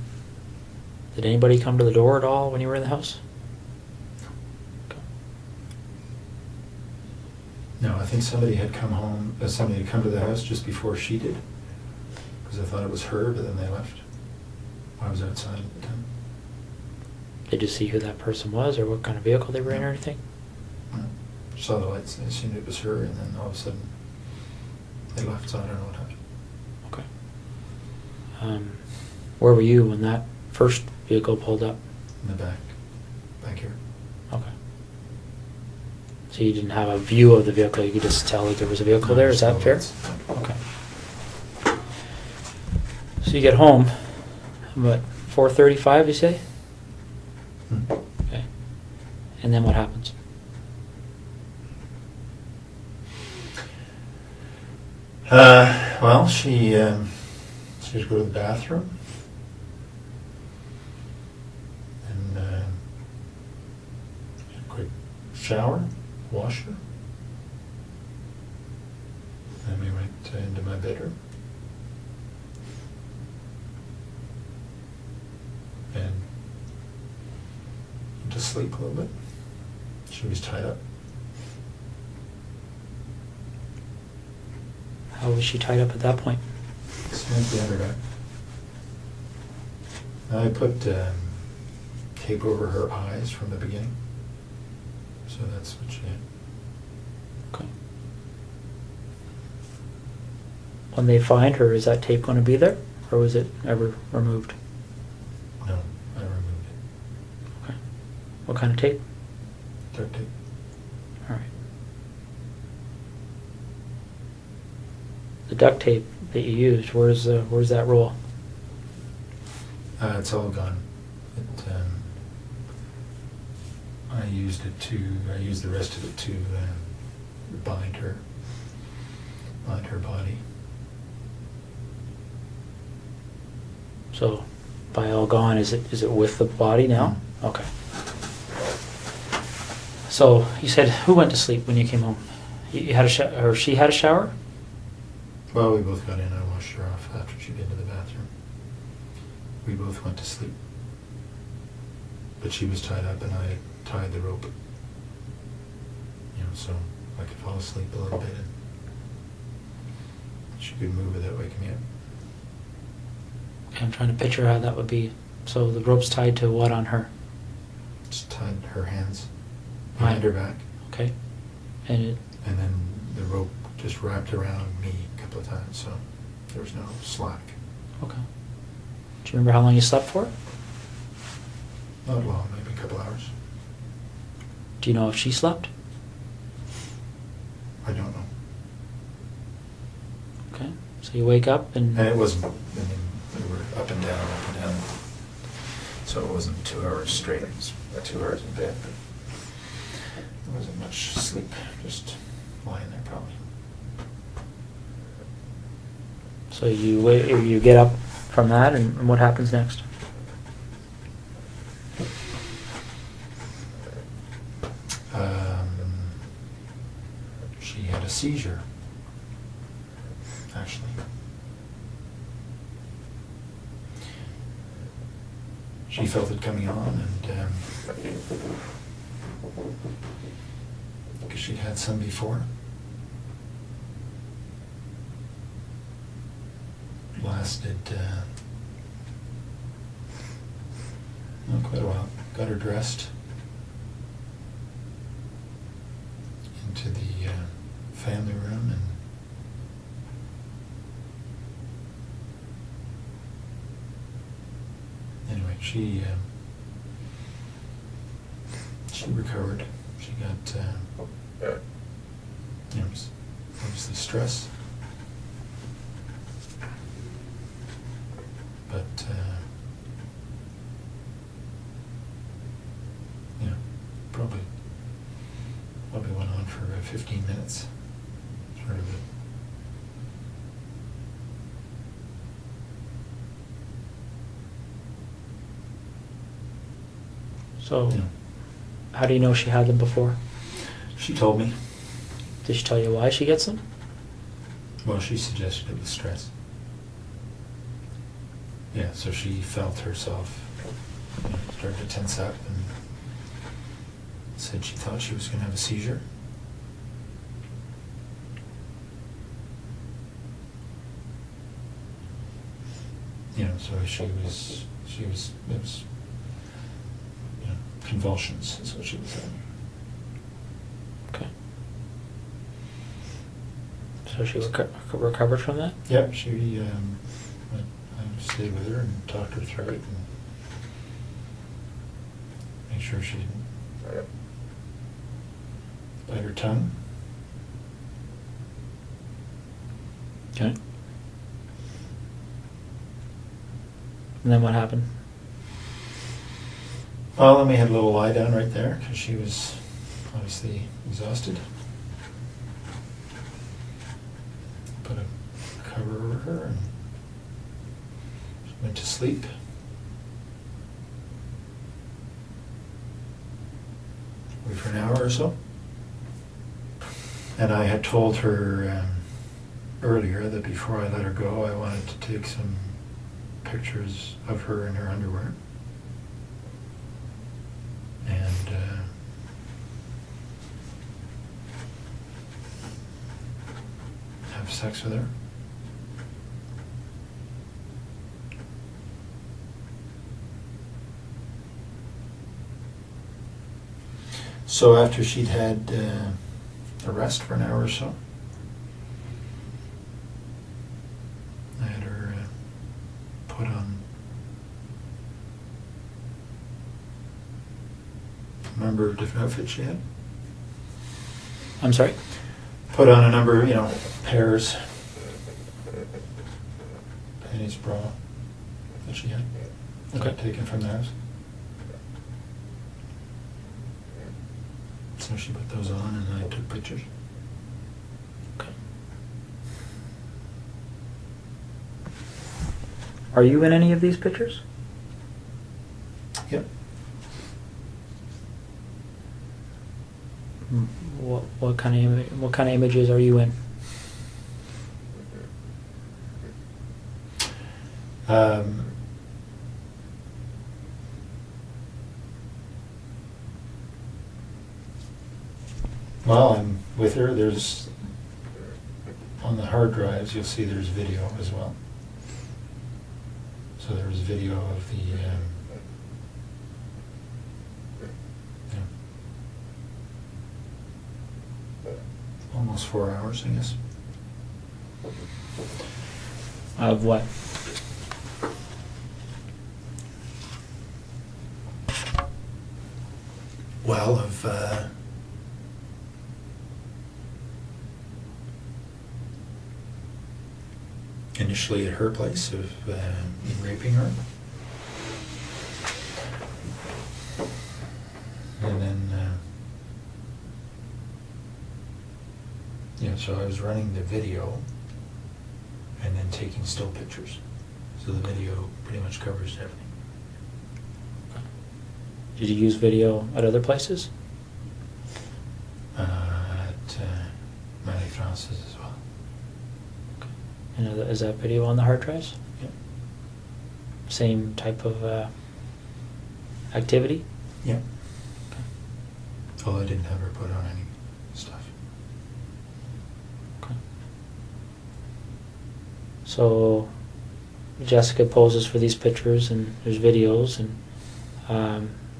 Did anybody come to the door at all when you were in the house? Okay. No, I think somebody had come home, somebody had come to the house just before she did, because I thought it was her, but then they left. I was outside at the time. Did you see who that person was, or what kind of vehicle they were in, or anything? No. Saw the lights, and I assumed it was her, and then all of a sudden they left, so I don't know what happened. Okay. Where were you when that first vehicle pulled up? In the back here. Okay. So you didn't have a view of the vehicle, you could just tell that there was a vehicle there, is that fair? Okay. So you get home, what, 4:35 you say? Hmm. Okay. And then what happens? Well, she would go to the bathroom and get a quick shower, wash her. Then we went into my bedroom and to sleep a little bit. She was tied up. How was she tied up at that point? Hands behind her back. I put tape over her eyes from the beginning. So that's what she had. Okay. When they find her, is that tape going to be there, or was it ever removed? No, I removed it. Okay. What kind of tape? Duct tape. All right. The duct tape that you used, where's that roll? It's all gone. I used the rest of it to bind her body. So, by all gone, is it with the body now? Mm. Okay. So you said, who went to sleep when you came home? You had a shower, or she had a shower? Well, we both got in. I washed her off after she'd been to the bathroom. We both went to sleep. But she was tied up and I tied the rope. So I could fall asleep a little bit and she could move without waking me up. I'm trying to picture how that would be. So the rope's tied to what on her? Just tied her hands behind her back. Okay. And then the rope just wrapped around me a couple of times, so there was no slack. okay. Do you remember how long you slept for? Not long, maybe a couple hours. Do you know if she slept? I don't know. Okay. So you wake up and And it wasn't, we were up and down, so it wasn't 2 hours straight. It was 2 hours in bed, but there wasn't much sleep, just lying there probably. so you get up from that, and what happens next? She had a seizure, actually. She felt it coming on, and because she'd had some before. Lasted quite a while. Got her dressed into the family room, and anyway, she recovered. She got obviously stress, but probably went on for about 15 minutes. Sort of it. So, Yeah. how do you know she had them before? She told me. Did she tell you why she gets them? Well, she suggested it was stress. Yeah, so she felt herself start to tense up and said she thought she was going to have a seizure. So it was convulsions is what she was saying. Okay. So she recovered from that? Yep, I stayed with her and talked her through it and made sure she didn't bite her tongue. Okay. And then what happened? Well, then we had a little lie down right there because she was obviously exhausted. Put a cover over her, and she went to sleep. Wait for an hour or so. And I had told her earlier that before I let her go, I wanted to take some pictures of her in her underwear. And have sex with her. So after she'd had a rest for an hour or so, I had her put on, remember different outfits she had? I'm sorry? Put on a number, pairs, panties, bra that she had. That Okay. I'd taken from the house. So she put those on and I took pictures. Okay. Are you in any of these pictures? Yep. What kind of images are you in? Well, I'm with her. There's on the hard drives. You'll see there's video as well. So there's video of the almost 4 hours, I guess. Of what? Well, of initially at her place of raping her, and then so I was running the video and then taking still pictures. So the video pretty much covers everything. Did you use video at other places? At Manic Francis as well. And is that video on the hard drives? Yep. Same type of activity? Yep. Although I didn't have her put on any stuff. Okay. So Jessica poses for these pictures and there's videos and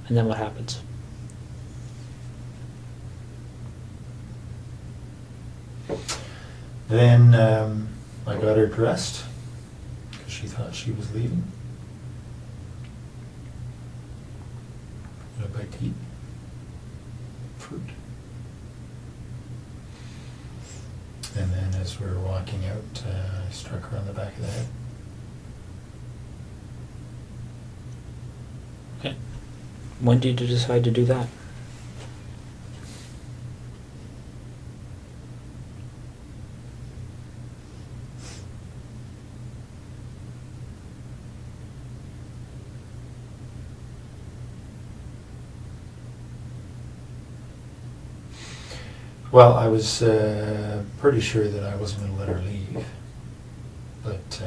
then what happens? Then I got her dressed because she thought she was leaving. Got a bite to eat. Fruit. And then as we were walking out, I struck her on the back of the head. Okay. When did you decide to do that? Well, I was pretty sure that I wasn't going to let her leave, but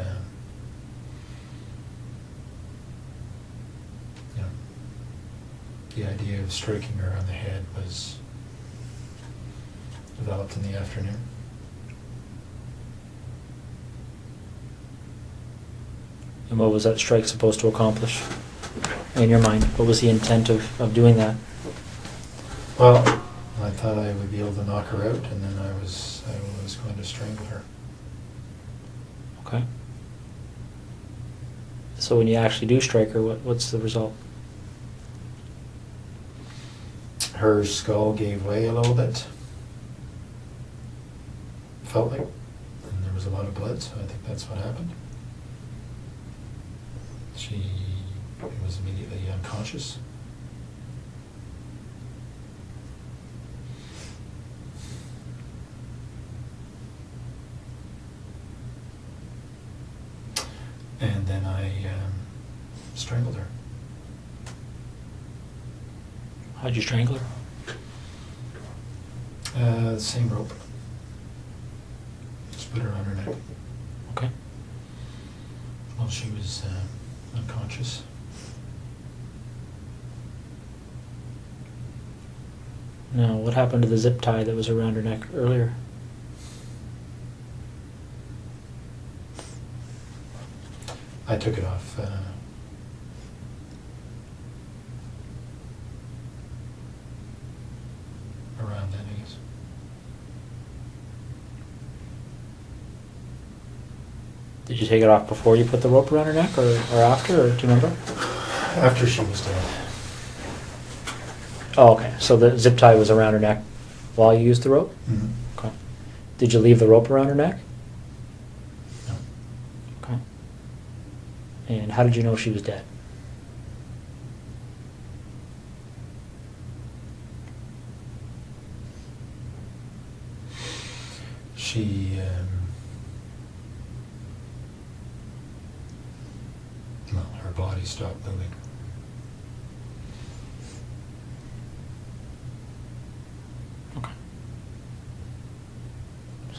the idea of striking her on the head was developed in the afternoon. And what was that strike supposed to accomplish in your mind? What was the intent of doing that? Well, I thought I would be able to knock her out, and then I was going to strangle her. Okay. So when you actually do strike her, what's the result? Her skull gave way a little bit. Felt like, and there was a lot of blood, so I think that's what happened. She was immediately unconscious. And then I strangled her. How'd you strangle her? The same rope. Just put her on her neck Okay. while she was unconscious. Now, what happened to the zip tie that was around her neck earlier? I took it off. Around then, I guess. Did you take it off before you put the rope around her neck, or after, or do you remember? After she was dead. Oh, okay. So the zip tie was around her neck while you used the rope? Mm-hmm. Okay. Did you leave the rope around her neck? No. Okay. And how did you know she was dead? She, well, her body stopped moving. Okay.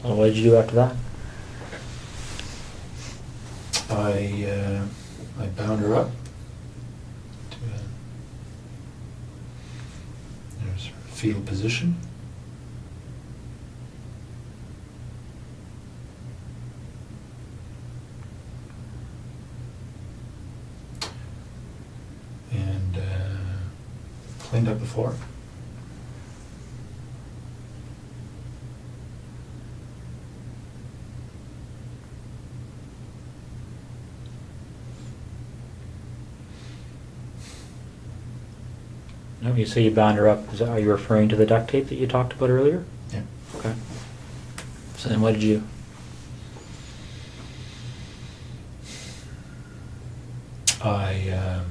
So what did you do after that? I bound her up to there's her fetal position. And cleaned up the floor. No, you say you bound her up. Are you referring to the duct tape that you talked about earlier? Yeah. Okay. So then what did you... I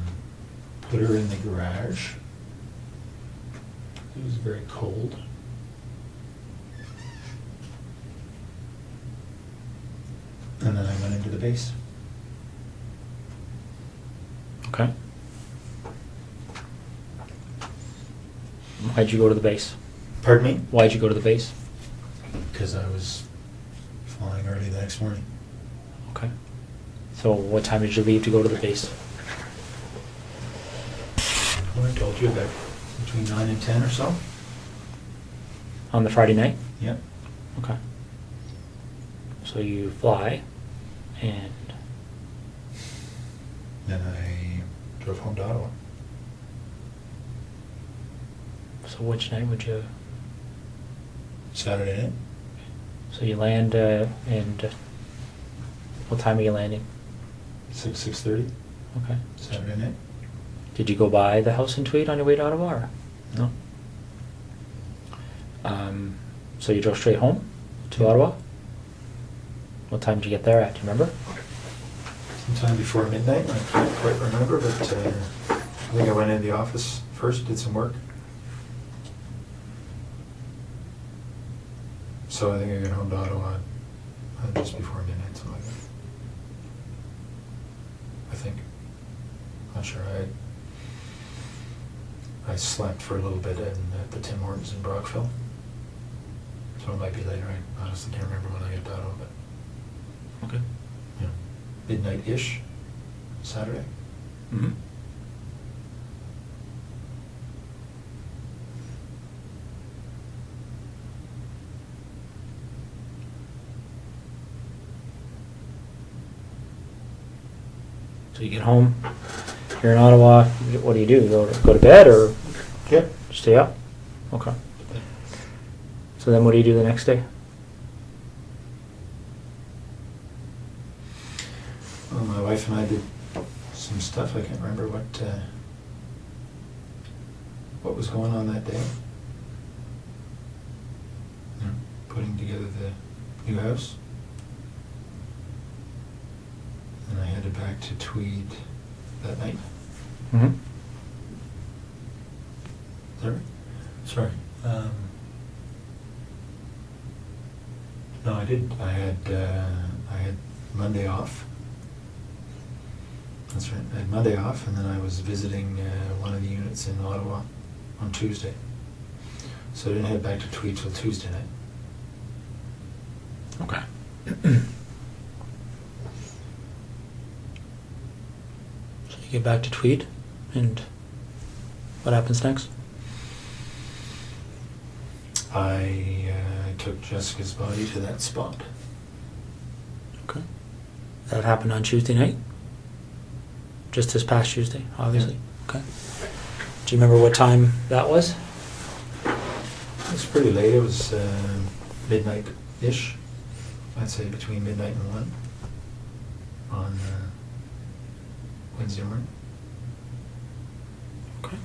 put her in the garage. It was very cold. And then I went into the base. Okay. Why'd you go to the base? Pardon me? Why'd you go to the base? Because I was flying early the next morning. Okay. So what time did you leave to go to the base? Well, I told you about between 9 and 10 or so. On the Friday night? Yep. Okay. So you fly, and Then I drove home to Ottawa. so which night would you... Saturday night. So you land, and what time are you landing? 6:30. Okay. Saturday night. Did you go by the house in Tweed on your way to Ottawa? Or? No. So you drove straight home to Ottawa? What time did you get there at? Do you remember? Sometime before midnight. I can't quite remember, but I think I went into the office first, did some work. So I think I got home to Ottawa just before midnight, something like that. I think. Not sure. I slept for a little bit at the Tim Hortons in Brockville. So it might be later. I honestly can't remember when I got to Ottawa, but Okay. yeah, midnight-ish, Saturday. Mm-hmm. So you get home, you're in Ottawa, what do? Go to bed, or Yeah. stay up? Okay. So then what do you do the next day? Well, my wife and I did some stuff. I can't remember what was going on that day. You know, putting together the new house. And I headed back to Tweed that night. Mm-hmm. Is that right? Sorry. No, I didn't. I had Monday off. That's right. I had Monday off, and then I was visiting one of the units in Ottawa on Tuesday. So I didn't head back to Tweed till Tuesday night. Okay. So you get back to Tweed, and what happens next? I took Jessica's body to that spot. Okay. That happened on Tuesday night? Just this past Tuesday, obviously. Okay. Do you remember what time that was? It was pretty late. It was midnight-ish. I'd say between midnight and 1 on Wednesday morning. Okay.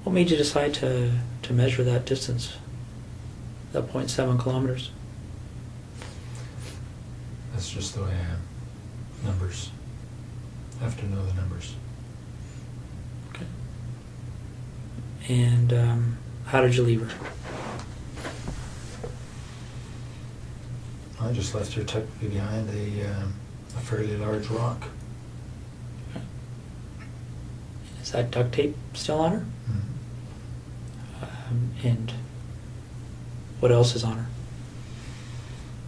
What made you decide to measure that distance, that 0.7 kilometers? That's just the way I am. Numbers. I have to know the numbers. Okay. And how did you leave her? I just left her tucked behind a fairly large rock. Okay. Is that duct tape still on her? Mm-hmm. And what else is on her?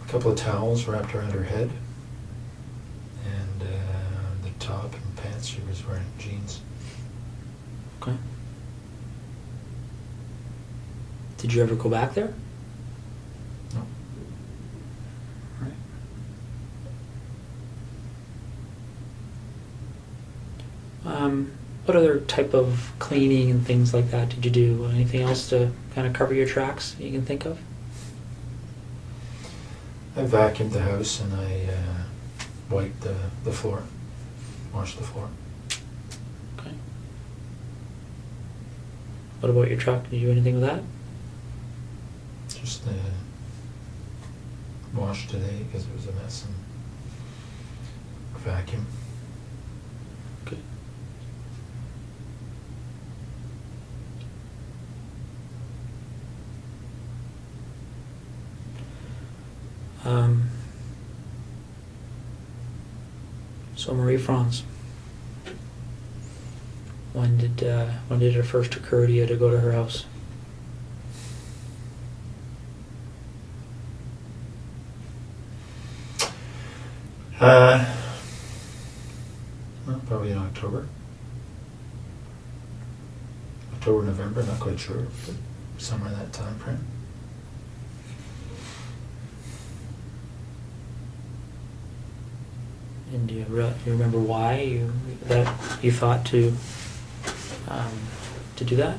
A couple of towels wrapped around her head, and the top and pants, she was wearing jeans. Okay. Did you ever go back there? No. Right. What other type of cleaning and things like that did you do? Anything else to kind of cover your tracks that you can think of? I vacuumed the house and I wiped the floor, washed the floor. Okay. What about your truck? Did you do anything with that? Just washed today because it was a mess, and vacuum. Okay. So Marie France, when did it first occur to you to go to her house? Well, probably in October. October, November, not quite sure, but somewhere in that time frame. And do you remember why you thought to do that?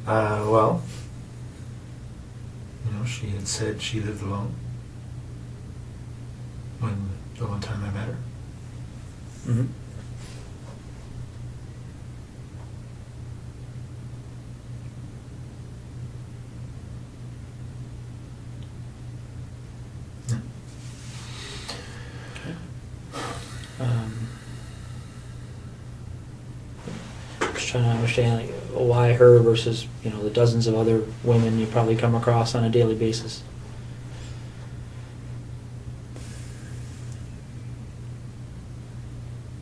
Well, she had said she lived alone when the one time I met her. Mm-hmm. Yeah. Okay. Just trying to understand why her versus the dozens of other women you probably come across on a daily basis.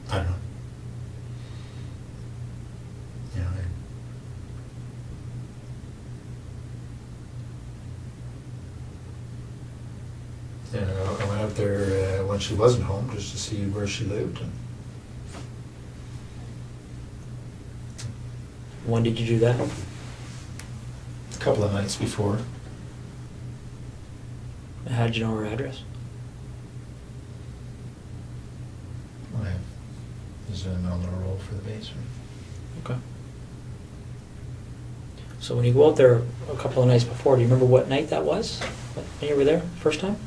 I don't know. I went out there when she wasn't home just to see where she lived. And When did you do that? a couple of nights before. How did you know her address? There's a nominal roll for the basement. Okay. So when you go out there a couple of nights before, do you remember what night that was when you were there first time?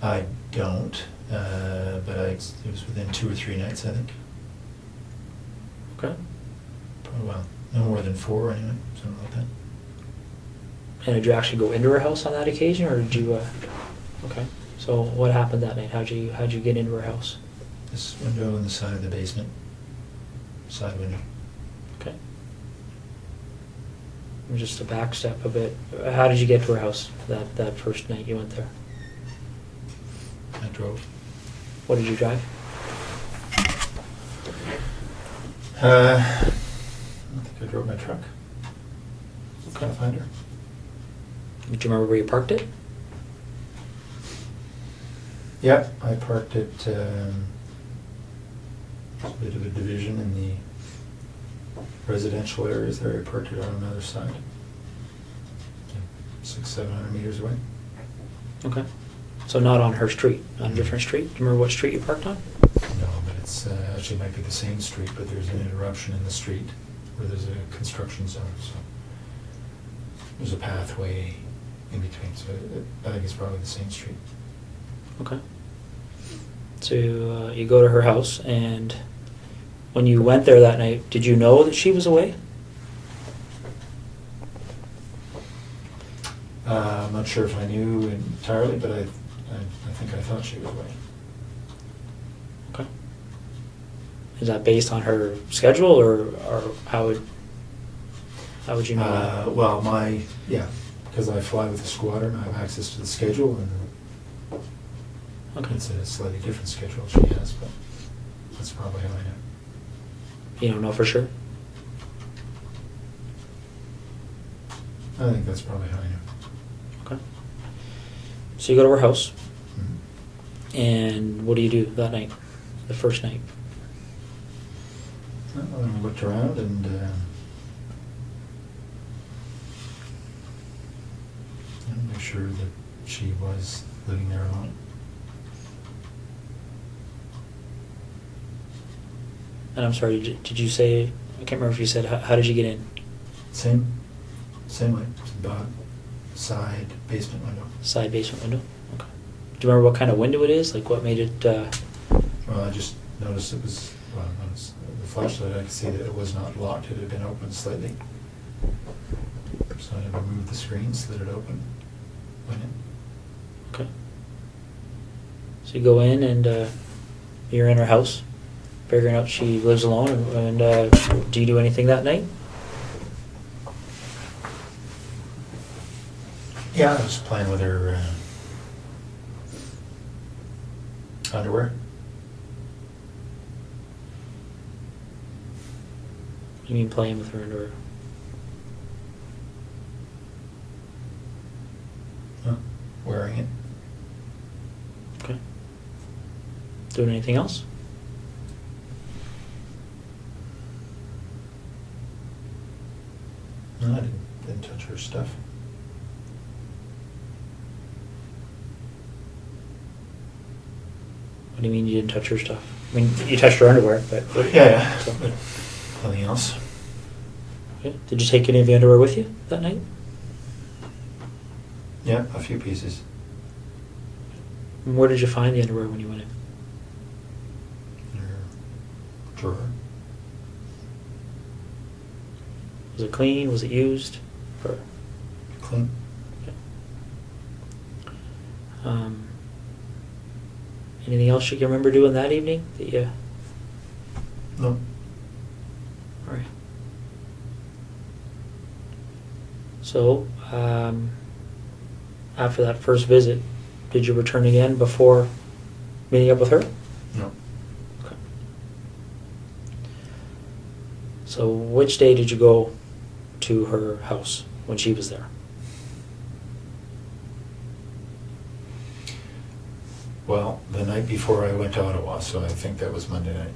I don't, but it was within 2 or 3 nights, I think. Okay. Probably, well, no more than 4 anyway, something like that. And did you actually go into her house on that occasion, or did you? Okay. So what happened that night? How'd you get into her house? This window on the side of the basement, side window. Just a back step a bit. How did you get to her house that first night you went there? I drove. What did you drive? I think I drove my truck. Okay. Finder. Do you remember where you parked it? Yeah, I parked it. There's a bit of a division in the residential areas there. I parked it on another side, 600-700 meters away. Okay. So not on her street, on a different street? Do you remember what street you parked on? No, but it's actually might be the same street, but there's an interruption in the street where there's a construction zone. So there's a pathway in between. So I think it's probably the same street. Okay. So you go to her house, and when you went there that night, did you know that she was away? I'm not sure if I knew entirely, but I think I thought she was away. Okay. Is that based on her schedule, or how would you know that? Well, because I fly with the squadron, I have access to the schedule, and Okay. it's a slightly different schedule she has, but that's probably how I know. You don't know for sure? I think that's probably how I know. Okay. So you go to her house, Mhm. and what do you do that night, the first night? Well, I looked around and make sure that she was living there alone. And I'm sorry, did you say, I can't remember if you said, how did you get in? Same way. About side basement window. Side basement window? Okay. Do you remember what kind of window it is? Like what made it, Well, I just noticed it was, the flashlight, I could see that it was not locked. It had been opened slightly. So I removed the screen so that it opened. Went in. okay. So you go in and you're in her house, figuring out she lives alone, and do you do anything that night? Yeah, I was playing with her underwear. You mean playing with her underwear? Wearing it. Okay. Doing anything else? No, I didn't touch her stuff. What do you mean you didn't touch her stuff? I mean, you touched her underwear, but... Yeah. So- But nothing else. Okay. Did you take any of the underwear with you that night? Yeah, a few pieces. And where did you find the underwear when you went in? In her drawer. Was it clean? Was it used? Or, Clean. um, anything else you can remember doing that evening? That you... No. All right. So, after that first visit, did you return again before meeting up with her? No. Okay. So, which day did you go to her house when she was there? Well, the night before I went to Ottawa, so I think that was Monday night.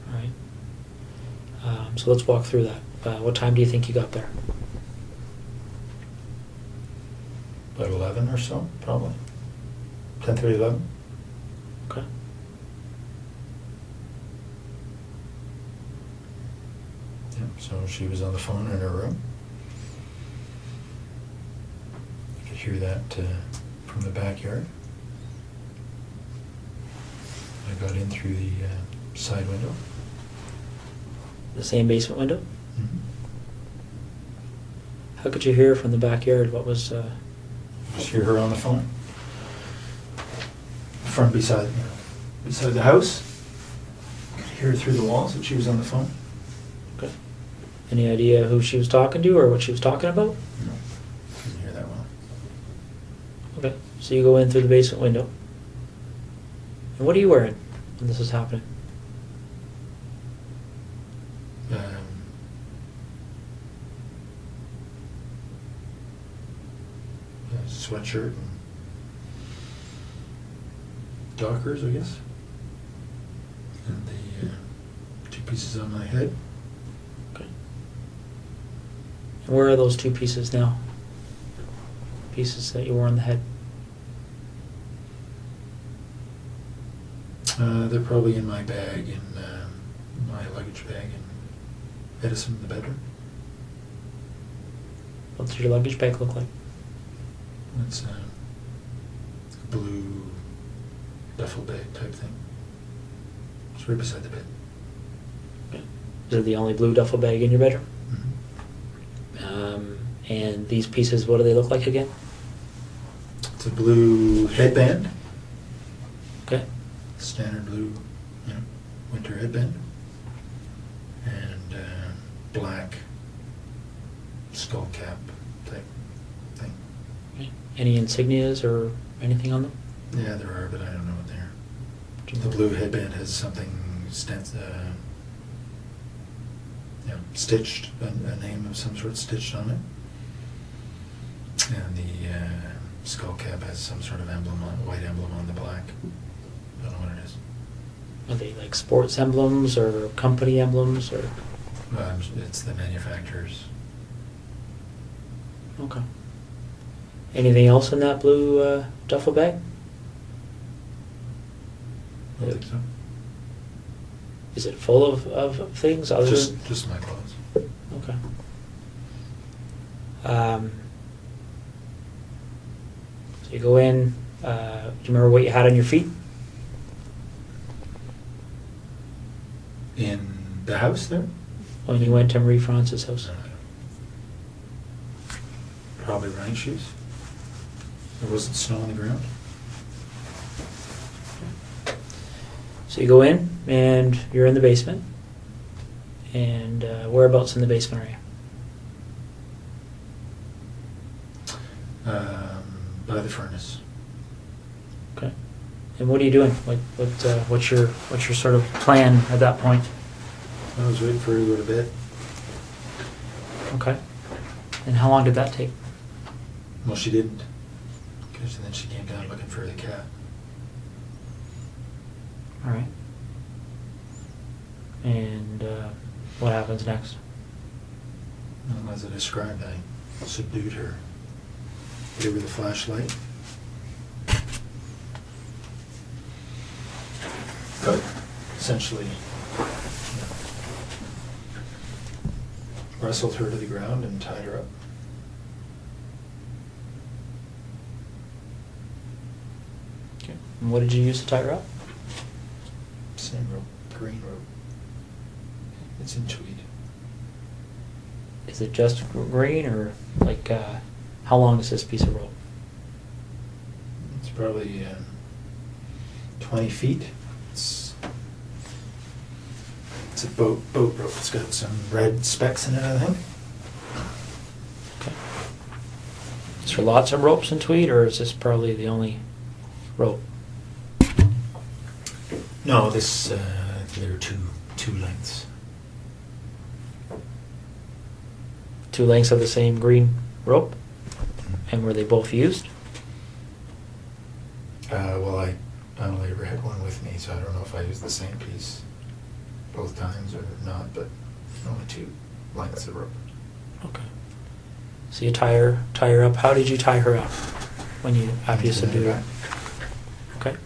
All right. So let's walk through that. What time do you think you got there? About 11 or so, probably. 10:30, 11. Okay. Yeah, so she was on the phone in her room. I could hear that from the backyard. I got in through the side window. The same basement window? Mm-hmm. How could you hear from the backyard? What was... Just hear her on the phone. From beside the house. Could hear through the walls that she was on the phone. Okay. Any idea who she was talking to or what she was talking about? No, couldn't hear that well. Okay. So you go in through the basement window. And what are you wearing when this is happening? A sweatshirt and Dockers, I guess. And the 2 pieces on my head. Okay. And where are those 2 pieces now? Pieces that you wore on the head? They're probably in my bag, in my luggage bag in Edison, the bedroom. What does your luggage bag look like? It's a blue duffel bag type thing. It's right beside the bed. Okay. Is it the only blue duffel bag in your bedroom? Mm-hmm. And these pieces, what do they look like again? It's a blue headband. Okay. Standard blue, winter headband. And black skull cap type thing. Okay. Any insignias or anything on them? Yeah, there are, but I don't know what they are. Do you The know? blue headband has something stitched, a name of some sort stitched on it. And the skull cap has some sort of emblem, white emblem on the black. I don't know what it is. Are they like sports emblems or company emblems or? It's the manufacturer's. Okay. Anything else in that blue duffel bag? I don't think so. Is it full of things other than? Just my clothes. Okay. So you go in. Do you remember what you had on your feet? In the house there? When you went to Marie France's house? Probably running shoes. There wasn't snow on the ground. So you go in and you're in the basement. And whereabouts in the basement are you? By the furnace. Okay. And what are you doing? What's your sort of plan at that point? I was waiting for her to go to bed. Okay. And how long did that take? Well, she didn't. Because then she came down looking for the cat. All right. And what happens next? And as I described, I subdued her. Gave her the flashlight. But essentially, wrestled her to the ground and tied her up. Okay. And what did you use to tie her up? Same rope, green rope. It's in tweed. Is it just green or like how long is this piece of rope? It's probably 20 feet. It's a boat rope. It's got some red specks in it, I think. Okay. Is there lots of ropes in tweed, or is this probably the only rope? No, this there are two lengths. 2 lengths of the same green rope? And were they both used? Well, I only ever had one with me, so I don't know if I used the same piece both times or not, but only 2 lengths of rope. Okay. So you tie her up. How did you tie her up after you subdued her? Okay.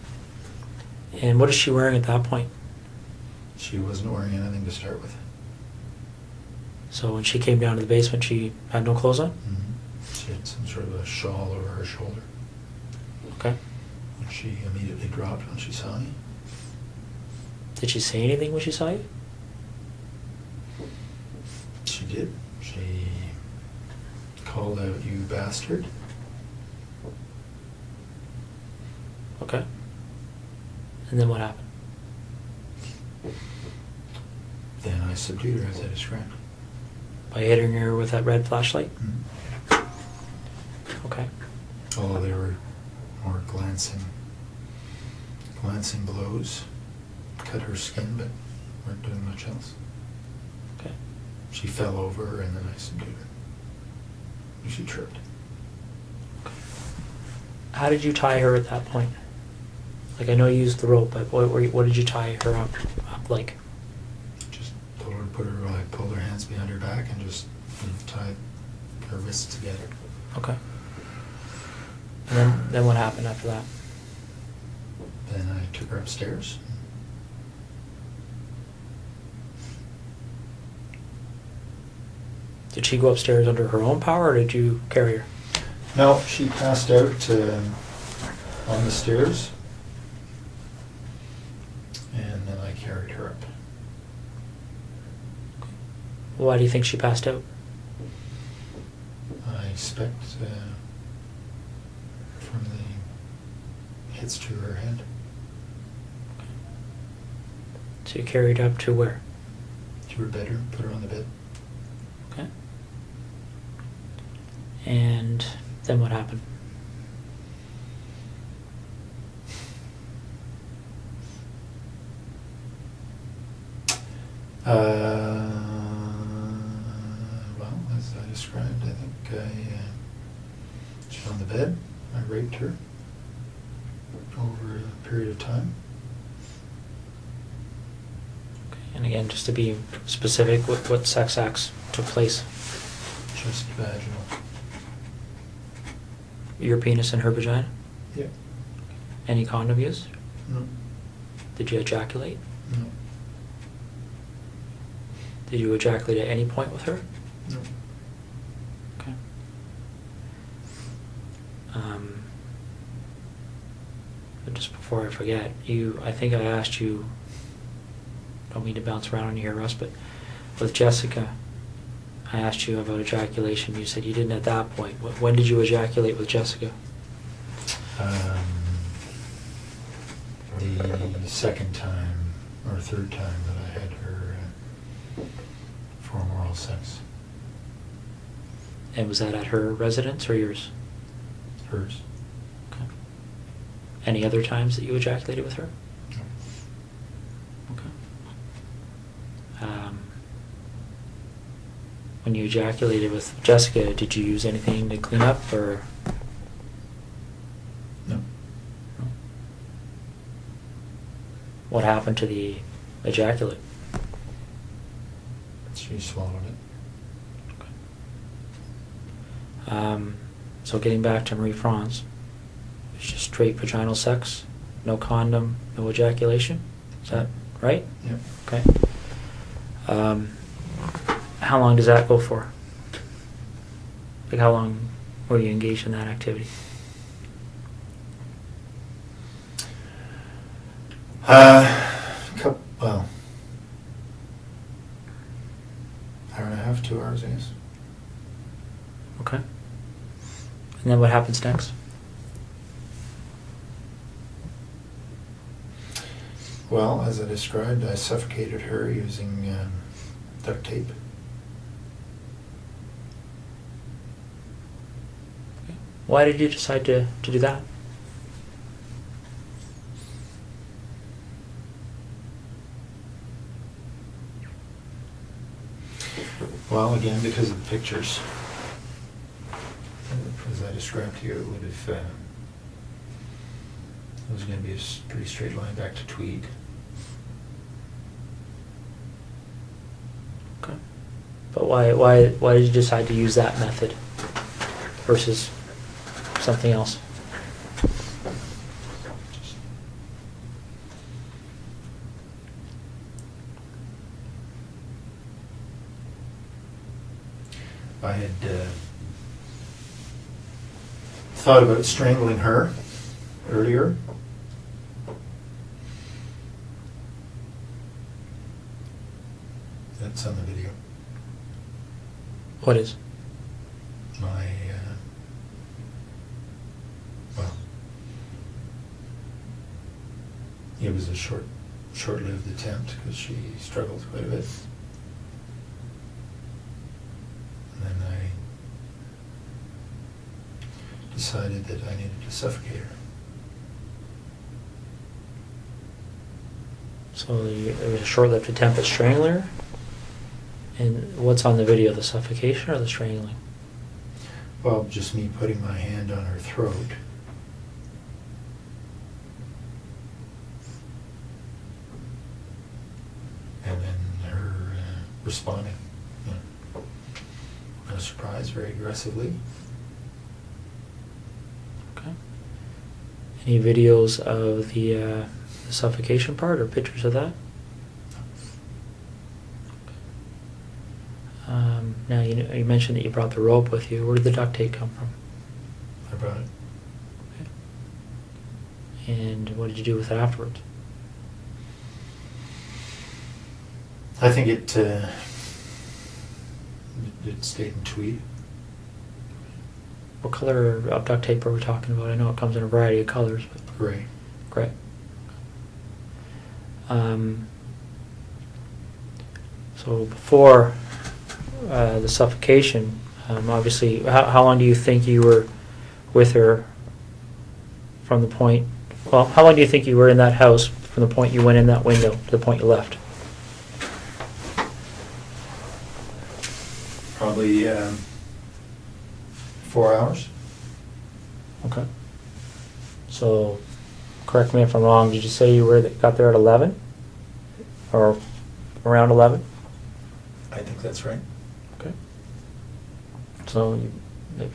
And what is she wearing at that point? She wasn't wearing anything to start with. So when she came down to the basement, she had no clothes on? Mm-hmm. She had some sort of a shawl over her shoulder. Okay. Which she immediately dropped when she saw me. Did she say anything when she saw you? She did. She called out, "You bastard." Okay. And then what happened? subdued her as I described. By hitting her with that red flashlight? Mhm. Okay. Although they were more glancing blows, cut her skin, but weren't doing much else. Okay. She fell over and then I subdued her. She tripped. How did you tie her at that point? Like, I know you used the rope, but what did you tie her up like? Just told her to put her, I pulled her hands behind her back and just tied her wrists together. Okay. And then what happened after that? Then I took her upstairs. Did she go upstairs under her own power, or did you carry her? No, she passed out on the stairs, and then I carried her up. Why do you think she passed out? I expect from the hits to her head. So you carried her up to where? To her bedroom, put her on the bed. Okay. And then what happened? Well, as I described, I think she's on the bed. I raped her over a period of time. Okay. And again, just to be specific, what sex acts took place? Just vaginal. Your penis in her vagina? Yeah. Any condom used? No. Did you ejaculate? No. Did you ejaculate at any point with her? No. Okay. But just before I forget, I think I asked you, don't mean to bounce around on you here, Russ, but with Jessica, I asked you about ejaculation. You said you didn't at that point. When did you ejaculate with Jessica? The second time or third time that I had her for oral sex. And was that at her residence or yours? Hers. Okay. Any other times that you ejaculated with her? No. Okay. When you ejaculated with Jessica, did you use anything to clean up, or? No. No. What happened to the ejaculate? She swallowed it. Okay. So getting back to Marie France, it's just straight vaginal sex, no condom, no ejaculation. Is that right? Yep. Okay. How long does that go for? Like, how long were you engaged in that activity? Well, hour and a half, 2 hours, I guess. Okay. And then what happens next? Well, as I described, I suffocated her using duct tape. Why did you decide to do that? Well, again, because of the pictures. As I described to you, it would have. It was going to be a pretty straight line back to Tweed. Okay. But why did you decide to use that method versus something else? I had thought about strangling her earlier. That's on the video. What is? My, well, it was a short-lived attempt because she struggled quite a bit. decided that I needed to suffocate her. So there was a short-lived attempt at strangling her? And what's on the video, the suffocation or the strangling? Well, just me putting my hand on her throat. And then her responding. No surprise, very aggressively. Okay. Any videos of the suffocation part or pictures of that? Now you mentioned that you brought the rope with you. Where did the duct tape come from? I brought it. Okay. And what did you do with it afterwards? I think it stayed in tweed. What color of duct tape are we talking about? I know it comes in a variety of colors, but Gray. gray. So before the suffocation, obviously, how long do you think you were with her from the point, well, how long do you think you were in that house from the point you went in that window to the point you left? Probably 4 hours. Okay. So, correct me if I'm wrong, did you say you got there at 11? Or around 11? I think that's right. Okay. So, you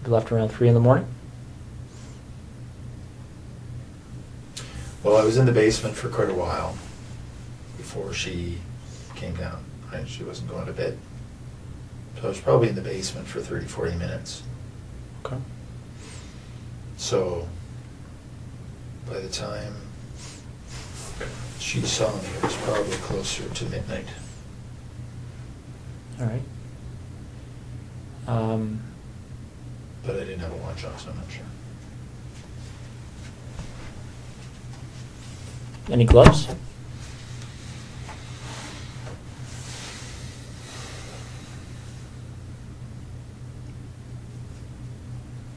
left around 3 in the morning? Well, I was in the basement for quite a while before she came down. She wasn't going to bed. So I was probably in the basement for 30, 40 minutes. Okay. So by the time she saw me, it was probably closer to midnight. All right. But I didn't have a watch on, so I'm not sure. Any gloves?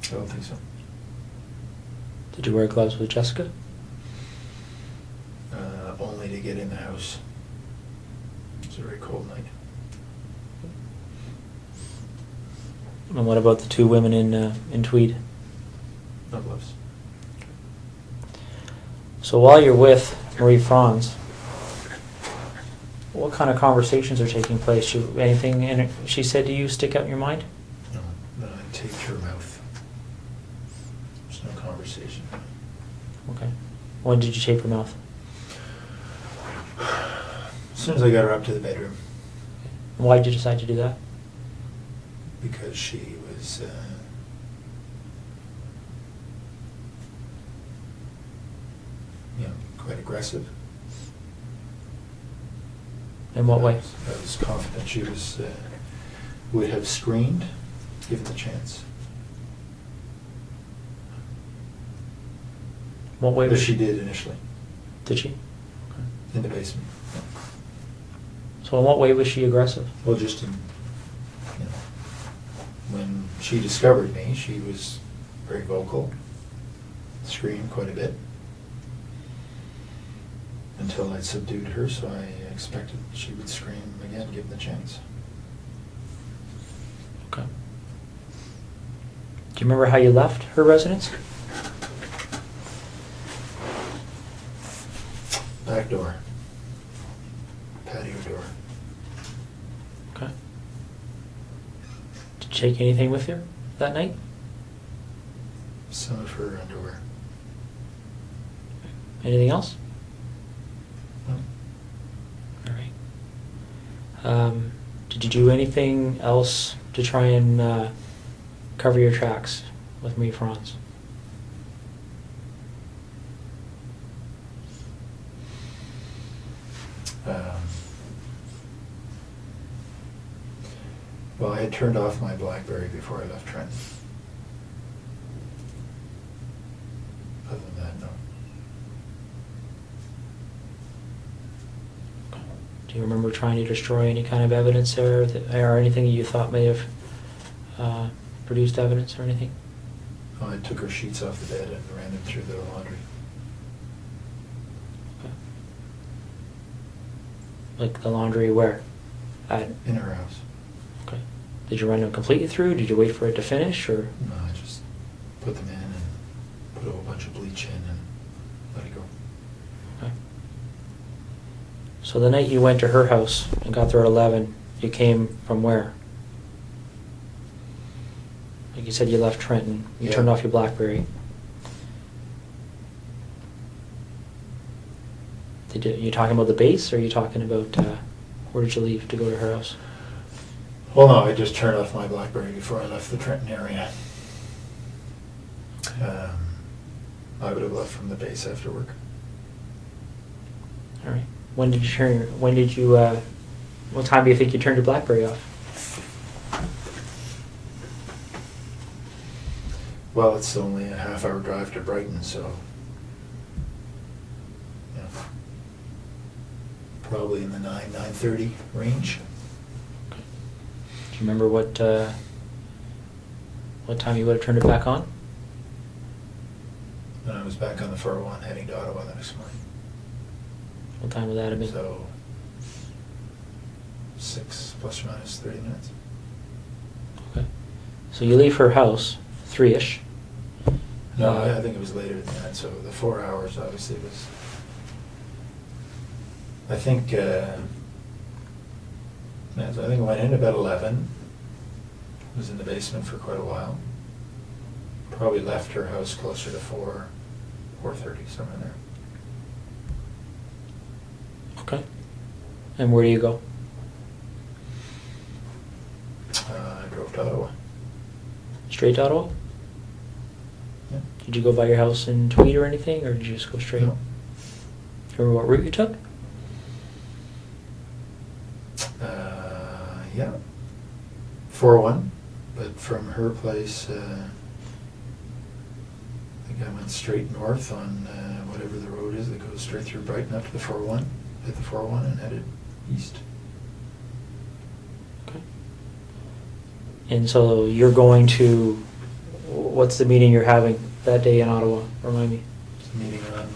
I don't think so. Did you wear gloves with Jessica? Only to get in the house. It was a very cold night. And what about the 2 women in tweed? No gloves. So while you're with Marie Franz, what kind of conversations are taking place? Anything she said to you stick out in your mind? No, then I taped her mouth. There's no conversation. Okay. When did you tape her mouth? As soon as I got her up to the bedroom, Why did you decide to do that? because she was quite aggressive. In what way? I was confident she would have screamed given the chance. What way But was she did initially, Did she? Okay. in the basement. So in what way was she aggressive? Well, just in, when she discovered me, she was very vocal, screamed quite a bit, until I'd subdued her, so I expected she would scream again, given the chance. Okay. Do you remember how you left her residence? Back door. Patio door. Okay. Did you take anything with you that night? Some of her underwear. Anything else? No. All right. Did you do anything else to try and cover your tracks with Marie Franz? Well, I had turned off my BlackBerry before I left Trenton. Other than that, no. Do you remember trying to destroy any kind of evidence there, or anything that you thought may have produced evidence or anything? I took her sheets off the bed and ran them through the laundry. Okay. Like the laundry where? In her house. Okay. Did you run them completely through? Did you wait for it to finish, or? No, I just put them in and put a whole bunch of bleach in and let it go. Okay. So the night you went to her house and got there at 11, you came from where? Like you said, you left Trenton. You Yeah. turned off your BlackBerry. You talking about the base, or are you talking about where did you leave to go to her house? Well, no, I just turned off my BlackBerry before I left the Trenton area. Okay. I would have left from the base after work. All right. When did you turn? When did you? What time do you think you turned your BlackBerry off? Well, it's only a half-hour drive to Brighton, so yeah, probably in the 9:30 range. Okay. Do you remember what time you would have turned it back on? And I was back on the 401 heading to Ottawa the next morning. What time would that have been? So 6 plus or minus 30 minutes. Okay. So you leave her house 3-ish. No, I think it was later than that. So the 4 hours obviously was. I think I went in about 11. Was in the basement for quite a while. Probably left her house closer to 4:30, somewhere there. Okay. And where do you go? I drove to Ottawa. Straight to Ottawa? Yeah. Did you go by your house in Tweed or anything, or did you just go straight? No. Remember what route you took? Yeah. 401, but from her place, I think I went straight north on whatever the road is that goes straight through Brighton up to the 401, hit the 401 and headed east. Okay. And so you're going to, what's the meeting you're having that day in Ottawa? Remind me. It's a meeting on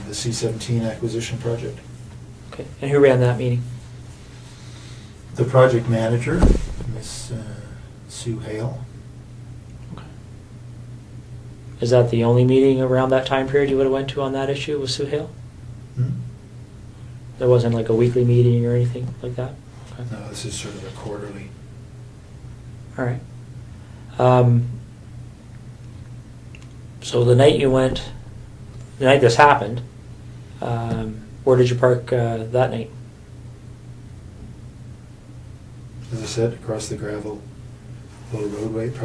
the C-17 acquisition project. Okay. And who ran that meeting? The project manager, Miss Sue Hale. Okay. Is that the only meeting around that time period you would have went to on that issue with Sue Hale? Hmm? There wasn't like a weekly meeting or anything like that? Okay. No, this is sort of a quarterly. All right. So the night this happened, where did you park that night? As I said, across the gravel little roadway, it's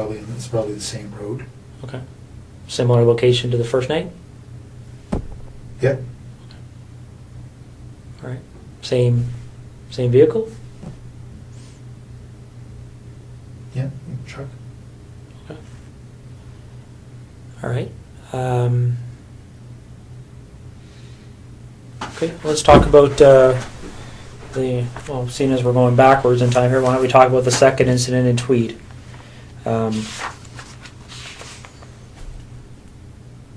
probably the same road. Okay. Similar location to the first night? Yep. All right. Same vehicle? Yeah, truck. Okay. All right. Okay, let's talk about seeing as we're going backwards in time here, why don't we talk about the second incident in Tweed?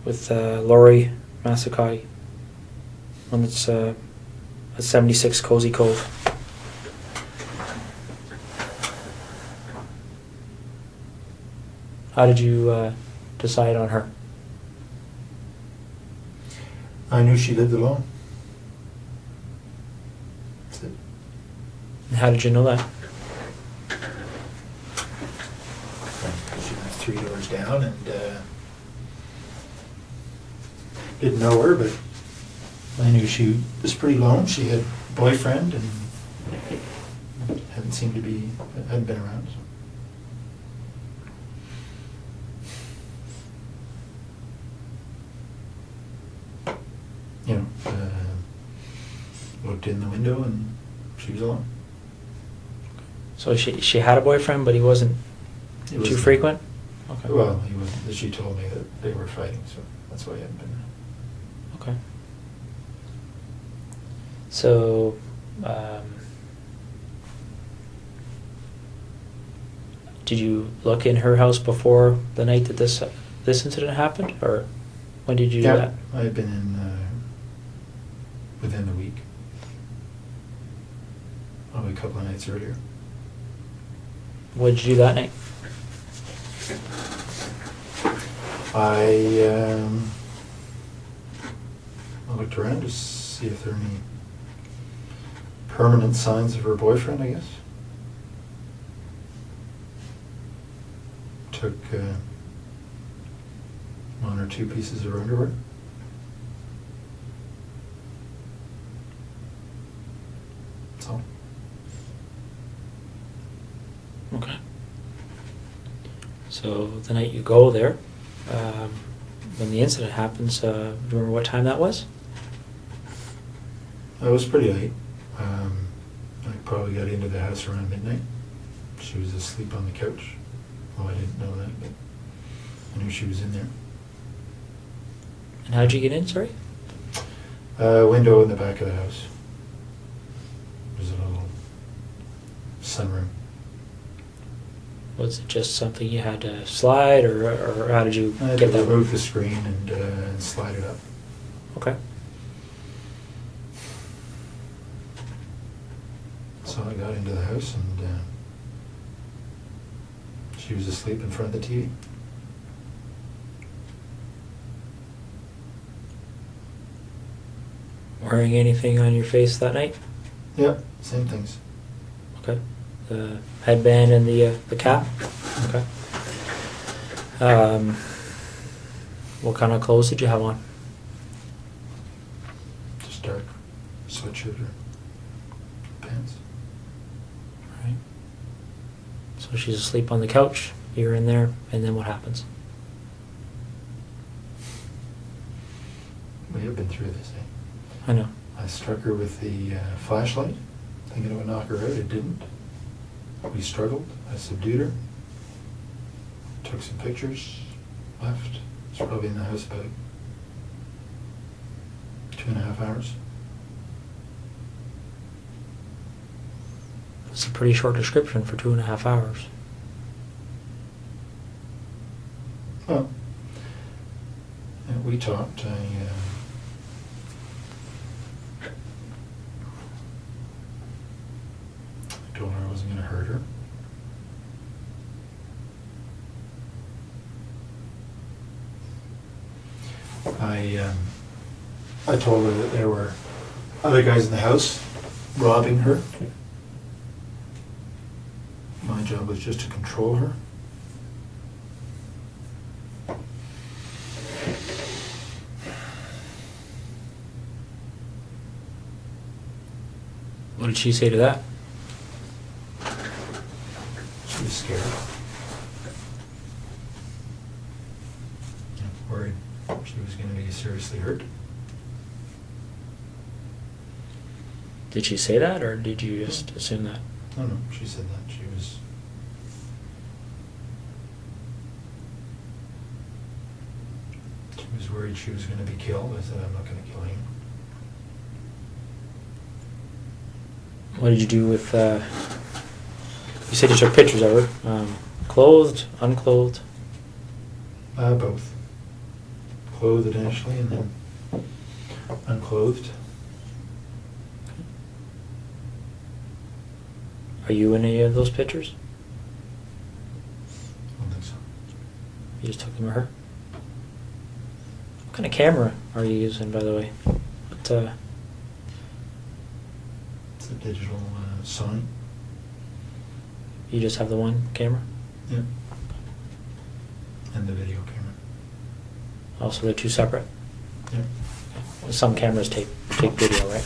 With Laurie Massacati. And it's at 76 Cozy Cove. How did you decide on her? I knew she lived alone. That's it. How did you know that? She lived 3 doors down and didn't know her, but I knew she was pretty lone. She had a boyfriend and hadn't been around. So. Looked in the window and she was alone. So she had a boyfriend, but he wasn't He too wasn't- frequent? Okay. Well, he wasn't. She told me that they were fighting, so that's why he hadn't been there. Okay. So, did you look in her house before the night that this this incident happened, or when did you do Yeah, that? I had been in within the week. Probably a couple of nights earlier. What did you do that night? I looked around to see if there are any permanent signs of her boyfriend, I guess. Took 1 or 2 pieces of her underwear. That's all. Okay. So the night you go there, when the incident happens, do you remember what time that was? It was pretty late. I probably got into the house around midnight. She was asleep on the couch. Well, I didn't know that, but I knew she was in there. And how'd you get in, sorry? Window in the back of the house. There's a little sunroom. Was it just something you had to slide, or how did you I had get to that? remove the screen and slide it up. Okay. So I got into the house and she was asleep in front of the TV. Wearing anything on your face that night? Yeah, same things. Okay. The headband and the cap? Okay. What kind of clothes did you have on? Just dark sweatshirt or pants. Right. So she's asleep on the couch, you're in there, and then what happens? We have been through this, eh? I know. I struck her with the flashlight, thinking it would knock her out. It didn't. We struggled. I subdued her. Took some pictures. Left. It's probably in the house about 2.5 hours. It's a pretty short description for 2.5 hours. Well, we talked. I told her I wasn't going to hurt her. I told her that there were other guys in the house robbing her. My job was just to control her. What did she say to that? She was scared. Worried she was going to be seriously hurt. Did she say that, or did you just assume that? No, she said that. She was worried she was going to be killed. I said, I'm not going to kill him. What did you do with, you said you took pictures of her, clothed, unclothed? Both. Clothed initially and then unclothed. Are you in any of those pictures? I don't think so. You just took them of her? What kind of camera are you using, by the way? What, It's a digital Sony. you just have the one camera? Yeah. And the video camera. Also, they're two separate? Yeah. Some cameras take video, right?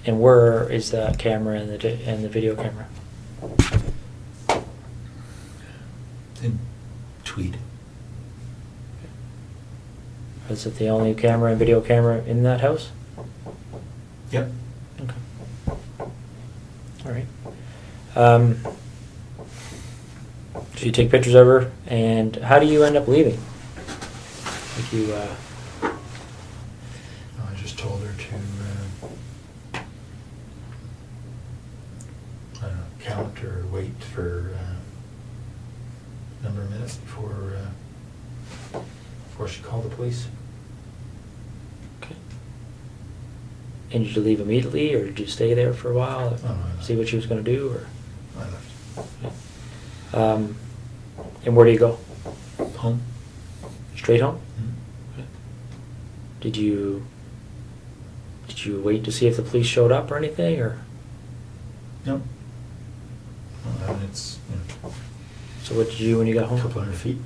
And where is the camera and the video camera? In Tweed. Is it the only camera and video camera in that house? Yep. Okay. All right. So you take pictures of her, and how do you end up leaving? Like you, I just told her to, I don't know, count or wait for a number of minutes before before she called the police. Okay. And did you leave immediately, or did you stay there for a while, Oh, no, I left. see what she was going to do, or? I left. And where do you go? Home. Straight home? Mhm. Okay. Did you wait to see if the police showed up or anything, or? No. Well, I mean, it's, So what did you do when you got a home? couple hundred feet.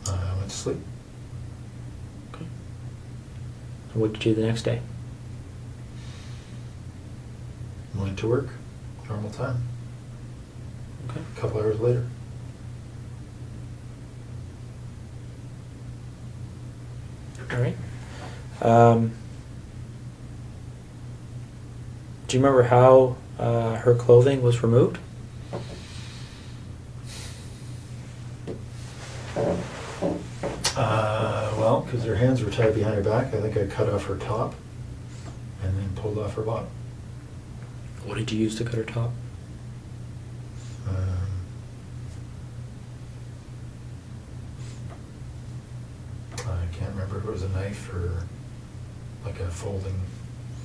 I went to sleep. Okay. And what did you do the next day? Went to work. Normal time. Okay. A couple hours later. All right. Do you remember how her clothing was removed? Well, because her hands were tied behind her back, I think I cut off her top and then pulled off her bottom. What did you use to cut her top? I can't remember if it was a knife or like a folding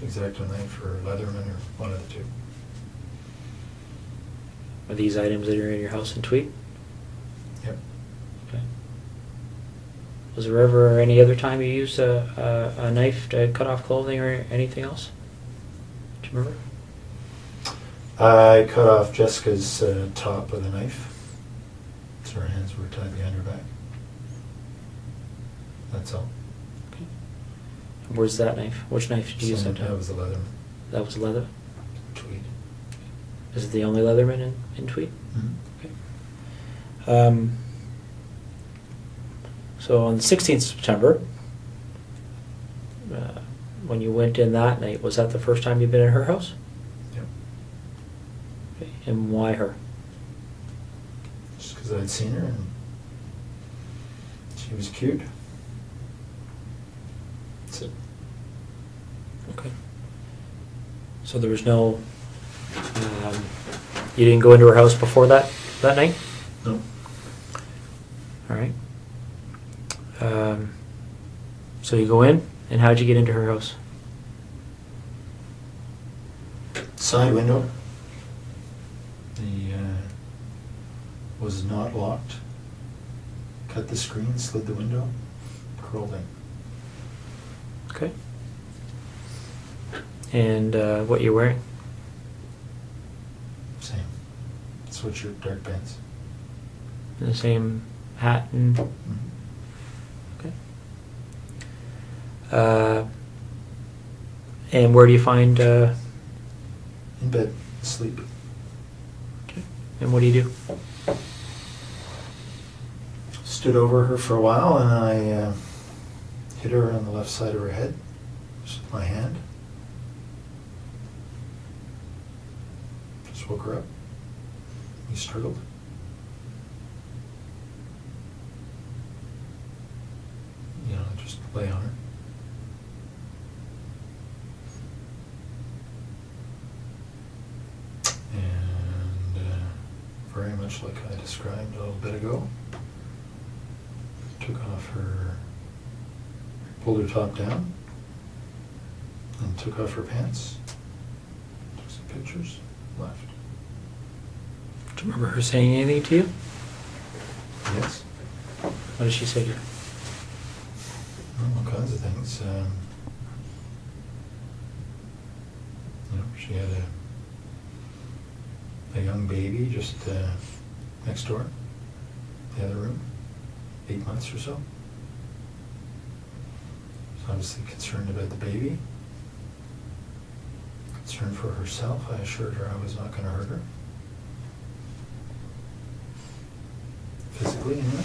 X-Acto knife or Leatherman or one of the two. Are these items that are in your house in Tweed? Yep. Okay. Was there ever any other time you used a knife to cut off clothing or anything else? Do you remember? I cut off Jessica's top with a knife, so her hands were tied behind her back. That's all. Okay. Where's that knife? Which knife did you use that time? That was the Leatherman. That was leather? Tweed. Is it the only Leatherman in Tweed? Mm-hmm. Okay. So on the 16th of September, when you went in that night, was that the first time you'd been in her house? Yep. Okay. And why her? Just because I'd seen her and she was cute. That's it. Okay. So there was no... you didn't go into her house before that night? No. All right. So you go in, and how'd you get into her house? Side window. The was not locked. Cut the screen, slid the window, crawled in. Okay. And what you're wearing? Same. Sweatshirt, dark pants. The same hat and... Mm-hmm. Okay. And where do you find... In bed, asleep. Okay. And what do you do? Stood over her for a while and I hit her on the left side of her head just with my hand. Just woke her up. We struggled. You know, just lay on her. And very much like I described a little bit ago, took off her, pulled her top down, and took off her pants, took some pictures, left. Do you remember her saying anything to you? Yes. What did she say to you? All kinds of things. You know, she had a young baby just next door, the other room, 8 months or so. So obviously concerned about the baby. Concerned for herself. I assured her I was not going to hurt her. Physically, anyway.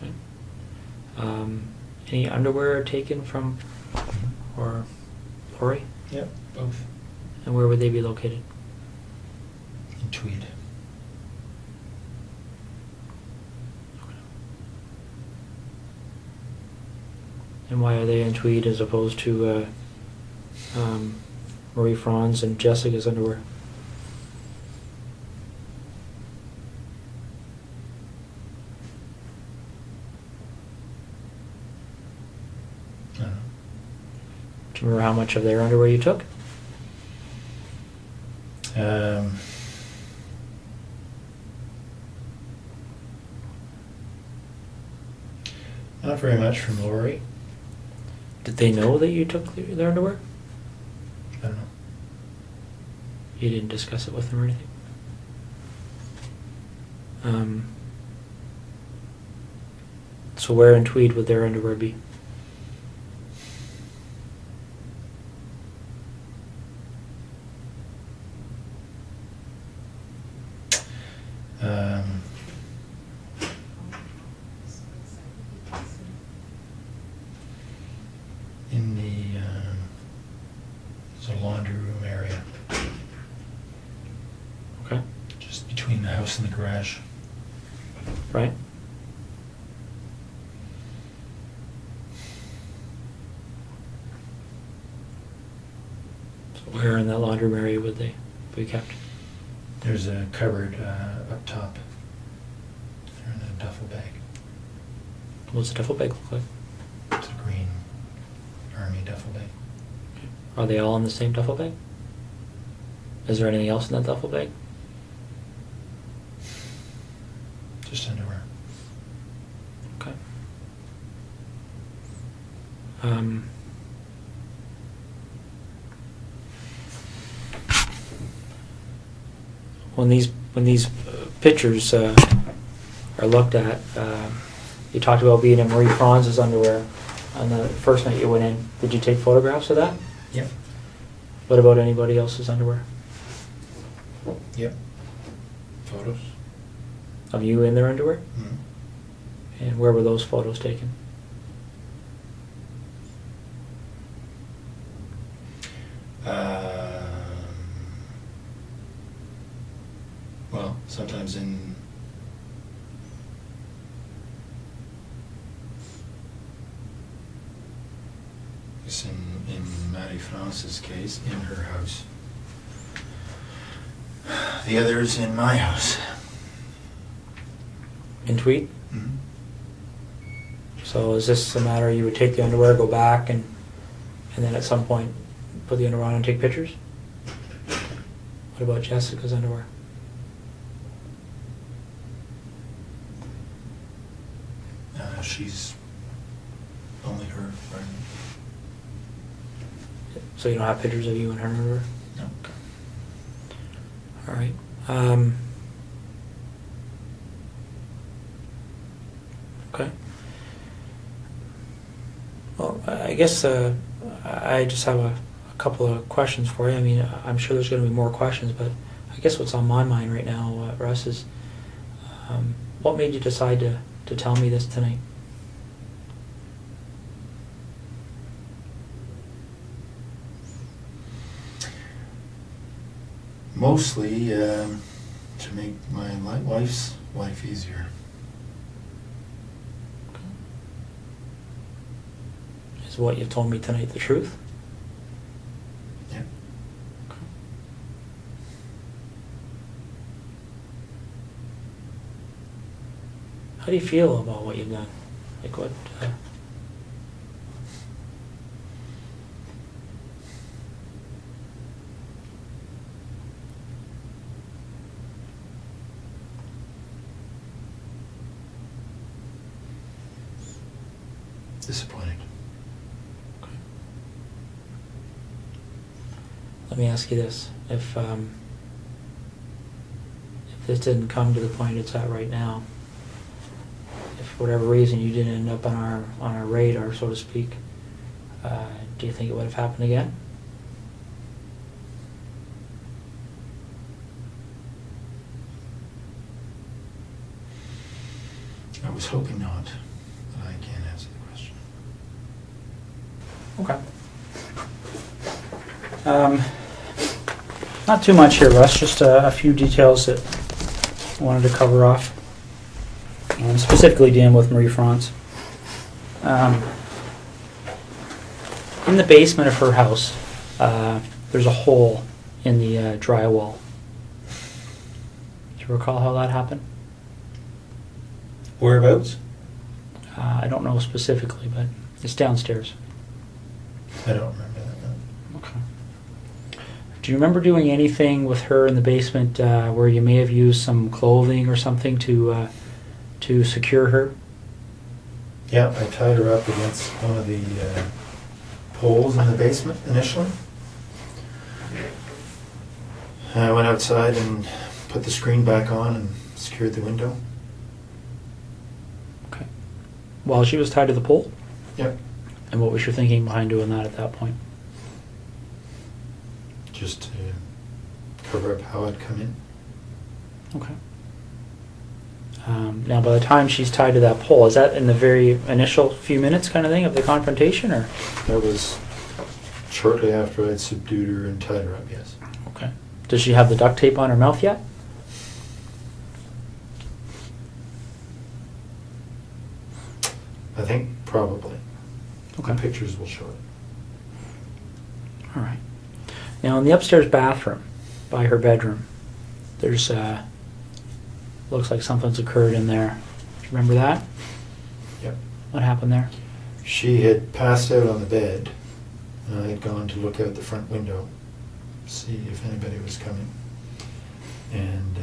Okay. Any underwear taken from or Lori? Yep, both. And where would they be located? In Tweed. And why are they in Tweed as opposed to Marie Franz and Jessica's underwear? I don't know. Do you remember how much of their underwear you took? Not very much from Lori. Did they know that you took their underwear? I don't know. You didn't discuss it with them or anything? So where in Tweed would their underwear be? In the there's a laundry room area, Okay. just between the house and the garage. Right? So where in that laundry room area would they be kept? There's a cupboard up top. They're in a duffel bag. What's the duffel bag look like? It's a green army duffel bag. Are they all in the same duffel bag? Is there anything else in that duffel bag? Just underwear. Okay. When these pictures are looked at, you talked about being in Marie Franz's underwear on the first night you went in. Did you take photographs of that? Yep. What about anybody else's underwear? Yep. Photos. Of you in their underwear? Mm-hmm. And where were those photos taken? Well, sometimes in Marie France's case, in her house. The others in my house. In Tweed? Mm-hmm. So is this a matter you would take the underwear, go back, and then at some point put the underwear on and take pictures? What about Jessica's underwear? She's only her, right? So you don't have pictures of you and her underwear? No. All right. Okay. Well, I guess I just have a couple of questions for you. I mean, I'm sure there's going to be more questions, but I guess what's on my mind right now, Russ, is what made you decide to tell me this tonight? Mostly to make my wife's life easier. Is what you've told me tonight the truth? Yeah. How do you feel about what you've done? Like what? Disappointed. Okay. Let me ask you this: if this didn't come to the point it's at right now, if for whatever reason you didn't end up on our radar, so to speak, do you think it would have happened again? I was hoping not, but I can't answer the question. Okay. Not too much here, Russ, just a few details that I wanted to cover off. Specifically dealing with Marie France. In the basement of her house, there's a hole in the drywall. Do you recall how that happened? Whereabouts? I don't know specifically, but it's downstairs. I don't remember that, no. Okay. Do you remember doing anything with her in the basement where you may have used some clothing or something to secure her? Yeah, I tied her up against one of the poles in the basement initially. I went outside and put the screen back on and secured the window. Okay. While she was tied to the pole? Yep. And what was your thinking behind doing that at that point? Just to cover up how I'd come in. Okay. Now, by the time she's tied to that pole, is that in the very initial few minutes kind of thing of the confrontation, or? That was shortly after I'd subdued her and tied her up, yes. Okay. Does she have the duct tape on her mouth yet? I think probably. Okay. The pictures will show it. All right. Now, in the upstairs bathroom, by her bedroom, there's looks like something's occurred in there. Do you remember that? Yep. What happened there? She had passed out on the bed, and I had gone to look out the front window, see if anybody was coming. And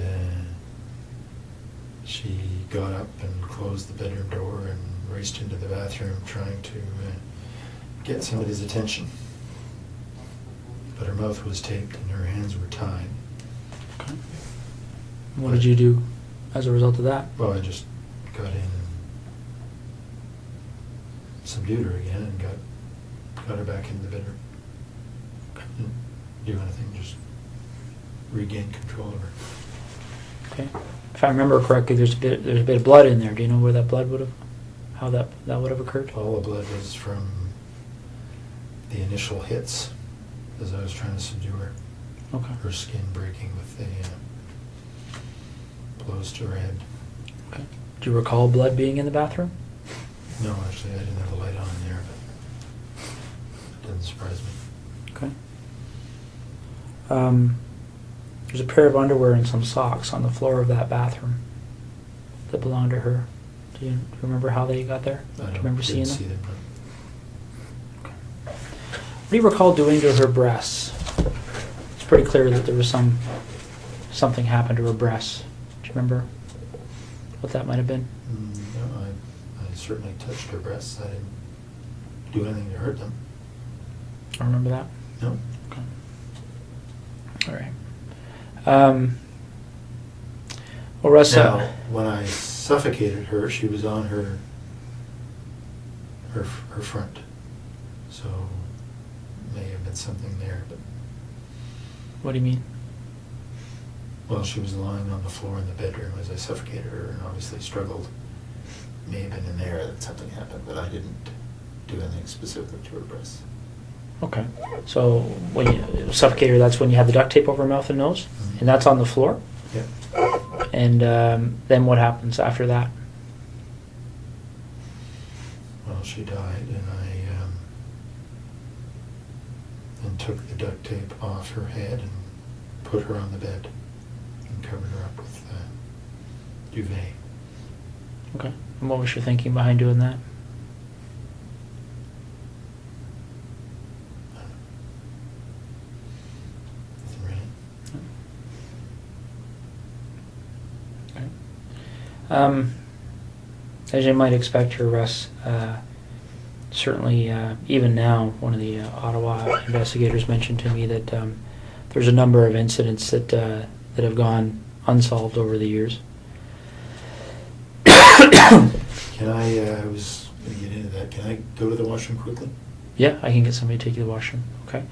she got up and closed the bedroom door and raced into the bathroom trying to get somebody's attention. But her mouth was taped and her hands were tied. Okay. What did you do as a result of that? Well, I just got in and subdued her again and got her back into the bedroom. Didn't do anything, just regain control of her. Okay. If I remember correctly, there's a bit of blood in there. Do you know where that blood would have, how that would have occurred? All the blood was from the initial hits as I was trying to subdue her. Okay. Her skin breaking with the blows to her head. Okay. Do you recall blood being in the bathroom? No, actually, I didn't have the light on in there, but it didn't surprise me. Okay. There's a pair of underwear and some socks on the floor of that bathroom that belonged to her. Do you remember how they got there? Do you remember seeing them? See them. Okay. What do you recall doing to her breasts? It's pretty clear that there was something happened to her breasts. Do you remember what that might have been? No, I certainly touched her breasts. I didn't do anything to hurt them. I remember that. No. Okay. All right. Well, Russ. Now, when I suffocated her, she was on her front, so may have been something there. But What do you mean? well, she was lying on the floor in the bedroom as I suffocated her, and obviously struggled. May have been in there that something happened, but I didn't do anything specific to her breasts. Okay. So when you suffocate her, that's when you had the duct tape over her mouth and nose, Mhm. and that's on the floor. Yep. And then what happens after that? Well, she died, and I then took the duct tape off her head and put her on the bed and covered her up with duvet. Okay. And what was your thinking behind doing that? Nothing really. As you might expect here, Russ, certainly even now, one of the Ottawa investigators mentioned to me that there's a number of incidents that have gone unsolved over the years. Can I was going to get into that. Can I go to the washroom quickly? Yeah, I can get somebody to take you to the washroom. Okay.